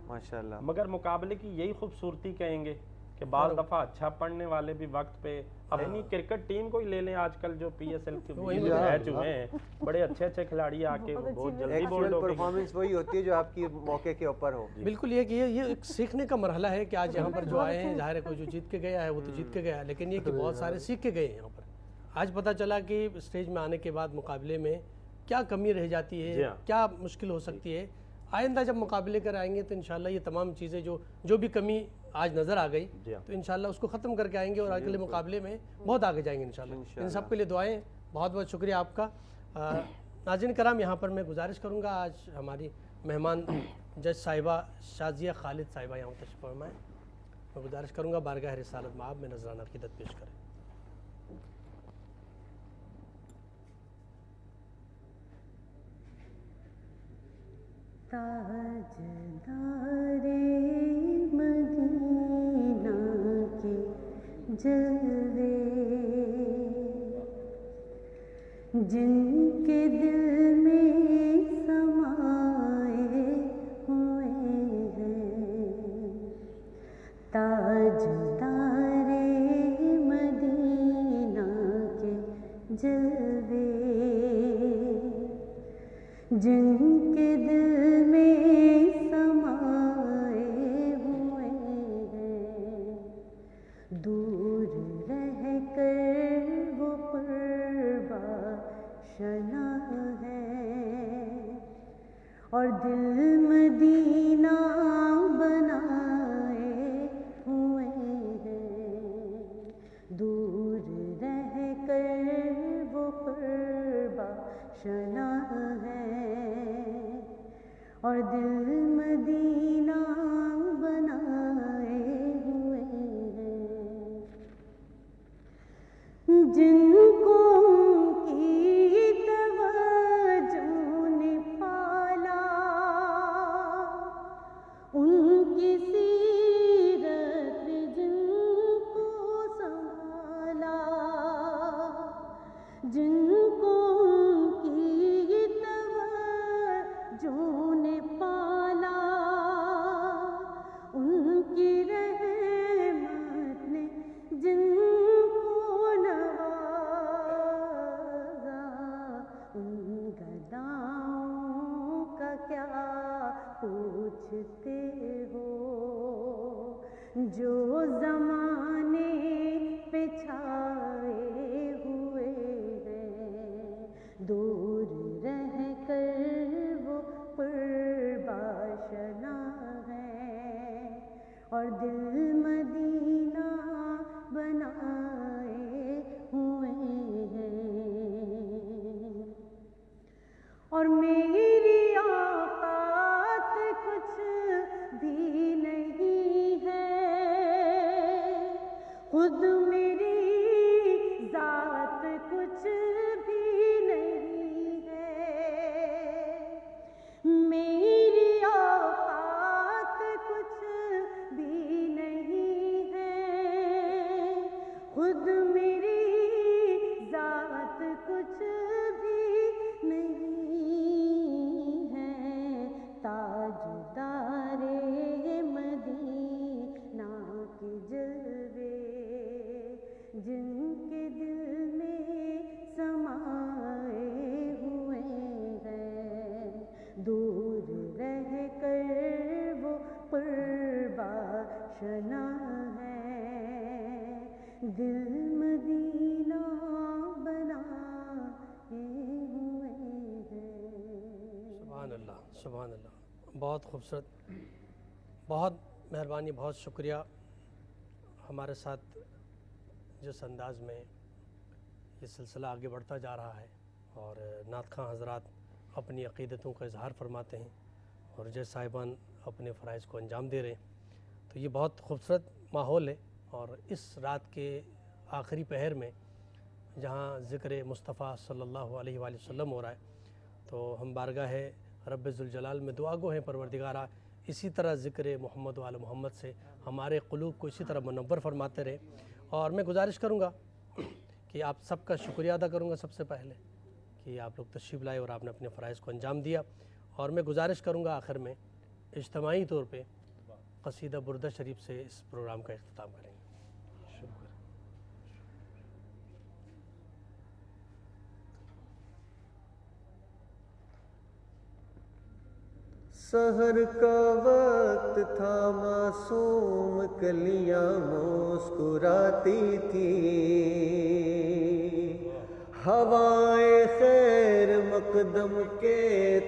ماشاءاللہ. مگر مقابلے کی یہی خوبصورتی کہیں گے کہ بعض دفعہ اچھا پڑھنے والے بھی وقت پہ اپنی کرکٹ ٹیم کو ہی لے لیں. آج کل جو پی ایس ایل کے میچ ہوئے ہیں بڑے اچھے کھلاڑی آ کے بہت جلدی بولڈ ہو گئے. پرفارمنس وہی ہوتی ہے جو آپ کی موقع کے اوپر ہو. بالکل یہ کہ یہ ایک سیکھنے کا مرحلہ ہے کہ آج یہاں پر جو آئے ہیں ظاہر ہے کوئی جو جیت کے گیا ہے وہ تو جیت کے گیا، لیکن یہ کہ بہت سارے سیکھ کے گئے ہیں یہاں پر. آج پتہ چلا کہ اسٹیج میں آنے کے بعد مقابلے میں کیا کمی رہ جاتی ہے، کیا مشکل ہو سکتی ہے. آئندہ جب مقابلے کر آئیں گے تو انشاءاللہ یہ تمام چیزیں جو بھی کمی آج نظر آ گئی تو انشاءاللہ اس کو ختم کر کے آئیں گے اور اگلے مقابلے میں بہت آگے جائیں گے انشاءاللہ. ان سب کے لیے دعائیں. بہت بہت شکریہ آپ کا. ناظرین کرام یہاں پر میں گزارش کروں گا آج ہماری مہمان جج صاحبہ شازیہ خالد صاحبہ یہاں تشریف فرمائیں. میں گزارش کروں گا بارگاہ رسالت مآب میں نذرانہ عقیدت پیش کریں. تاجدار مدینہ کے جلوے جن کے دل میں سمائے ہوئے ہیں. تاجدار مدینہ کے جلوے جن کے دل میں سمائے ہوئے ہیں. دور رہ کر وہ قربا شنا ہے اور دل مدینہ بنائے ہوئے ہیں. دور رہ کر وہ قربا شنا ہے اور دل مدینہ بنائے ہوئے ہیں. جن کو کی توجہ نے پالا ان کی سیرت جن کو سنبھالا جن کو جو نے پالا ان کی رحمت نے جن کو نوازا ان گداؤں کا کیا پوچھتے ہو جو زمانے پہ چھائے ہوئے ہیں. دور رہ کر وہ اور دل مدینہ بنائے ہوئے ہیں، اور میری اوقات کچھ بھی نہیں ہے، خود میری ذات کچھ بھی نہیں ہے، میری اوقات کچھ بھی نہیں ہے، خود میری ذات کچھ بھی نہیں ہے، تاجدار مدینہ کے جلوے جن کے دل میں سمائے ہوئے ہیں، دور رہ کر وہ قرب آشنا ہے، دل مدینہ بنائے ہوئے ہیں۔ سبحان اللہ، سبحان اللہ، بہت خوبصورت، بہت مہربانی، بہت شکریہ ہمارے ساتھ جس انداز میں یہ سلسلہ آگے بڑھتا جا رہا ہے، اور نعت خواں حضرات اپنی عقیدتوں کا اظہار فرماتے ہیں اور جیسے صاحبان اپنے فرائض کو انجام دے رہے ہیں، تو یہ بہت خوبصورت ماحول ہے۔ اور اس رات کے آخری پہر میں جہاں ذکر مصطفیٰ صلی اللہ علیہ وآلہ وسلم ہو رہا ہے، تو ہم بارگاہ رب ذوالجلال میں دعا گو ہیں پروردگارہ اسی طرح ذکر محمد و آل محمد سے ہمارے قلوب کو اسی طرح منور فرماتے رہے۔ اور میں گزارش کروں گا کہ آپ سب کا شکریہ ادا کروں گا سب سے پہلے کہ آپ لوگ تشریف لائے اور آپ نے اپنے فرائض کو انجام دیا، اور میں گزارش کروں گا آخر میں اجتماعی طور پہ قصیدہ بردہ شریف سے اس پروگرام کا اختتام کریں گے۔ سحر کا وقت تھا، معصوم کلیاں مسکراتی تھی، ہوائے خیر مقدم کے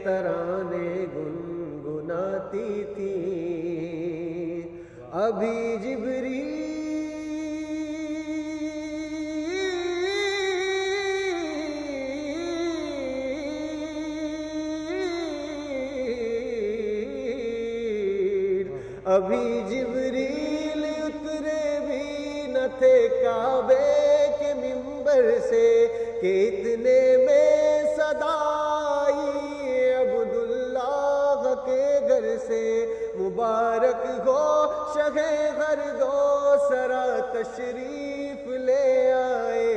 ترانے گنگناتی تھی، ابھی جبریل ابھی جبریل اترے بھی نہ تھے کعبے کے منبر سے کہ اتنے میں صدا آئی عبداللہ کے گھر سے، مبارک ہو شہ غرگو سرا تشریف لے آئے،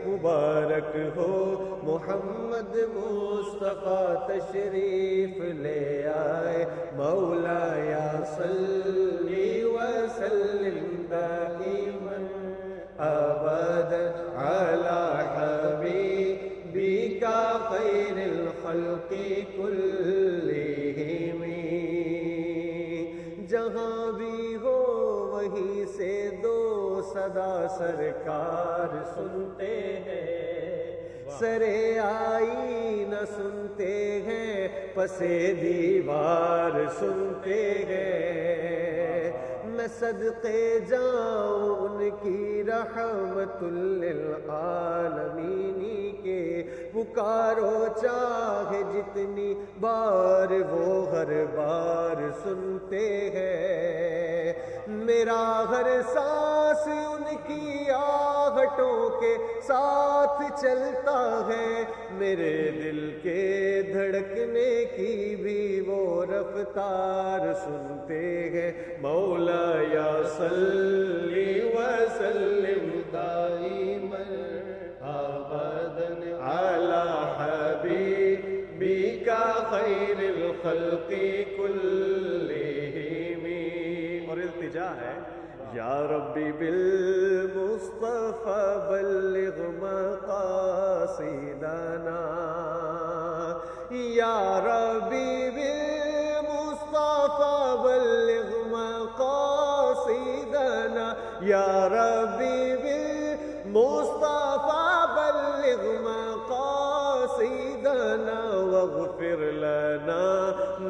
مبارک ہو محمد مصطفیٰ تشریف لے آئے، مولا یا صلی وسلم دائما ابدا علی حبیبک خیر الخلق کلہم، جہاں بھی ہو وہیں سے دو صدا سرکار سنتے ہیں، سرے آئینہ سنتے ہیں، پسے دیوار سنتے ہیں، میں صدقے جاؤں ان کی رحمت للعالمین کے، پکارو چاہے جتنی بار وہ ہر بار سنتے ہیں، میرا ہر سانس ان کی آہٹوں کے ساتھ چلتا ہے، میرے دل کے دھڑکنے کی بھی وہ رفتار سنتے ہیں، مولا یا صلی وسلم دائما ابدا علی حبیبک خیر الخلق کلہم، اور التجا ہے یا ربی بالمصطفى بلغ مقاصدنا، یا ربی بالمصطفى بلغ مقاصدنا، یا ربی بالمصطفى بلغ مقاصدنا، واغفر لنا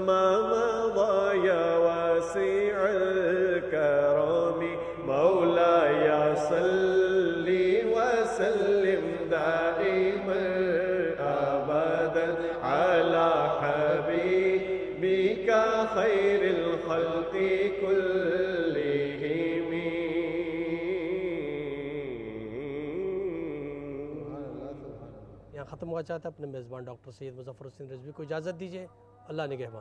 ما مضى یا واسع الكرم، دائما أبدا على حبيبك خير الخلق كلهم. یہاں ختم ہوا چاہتا ہے. اپنے میزبان ڈاکٹر سید مظفر حسین رضوی کو اجازت دیجیے. اللہ نگہبان.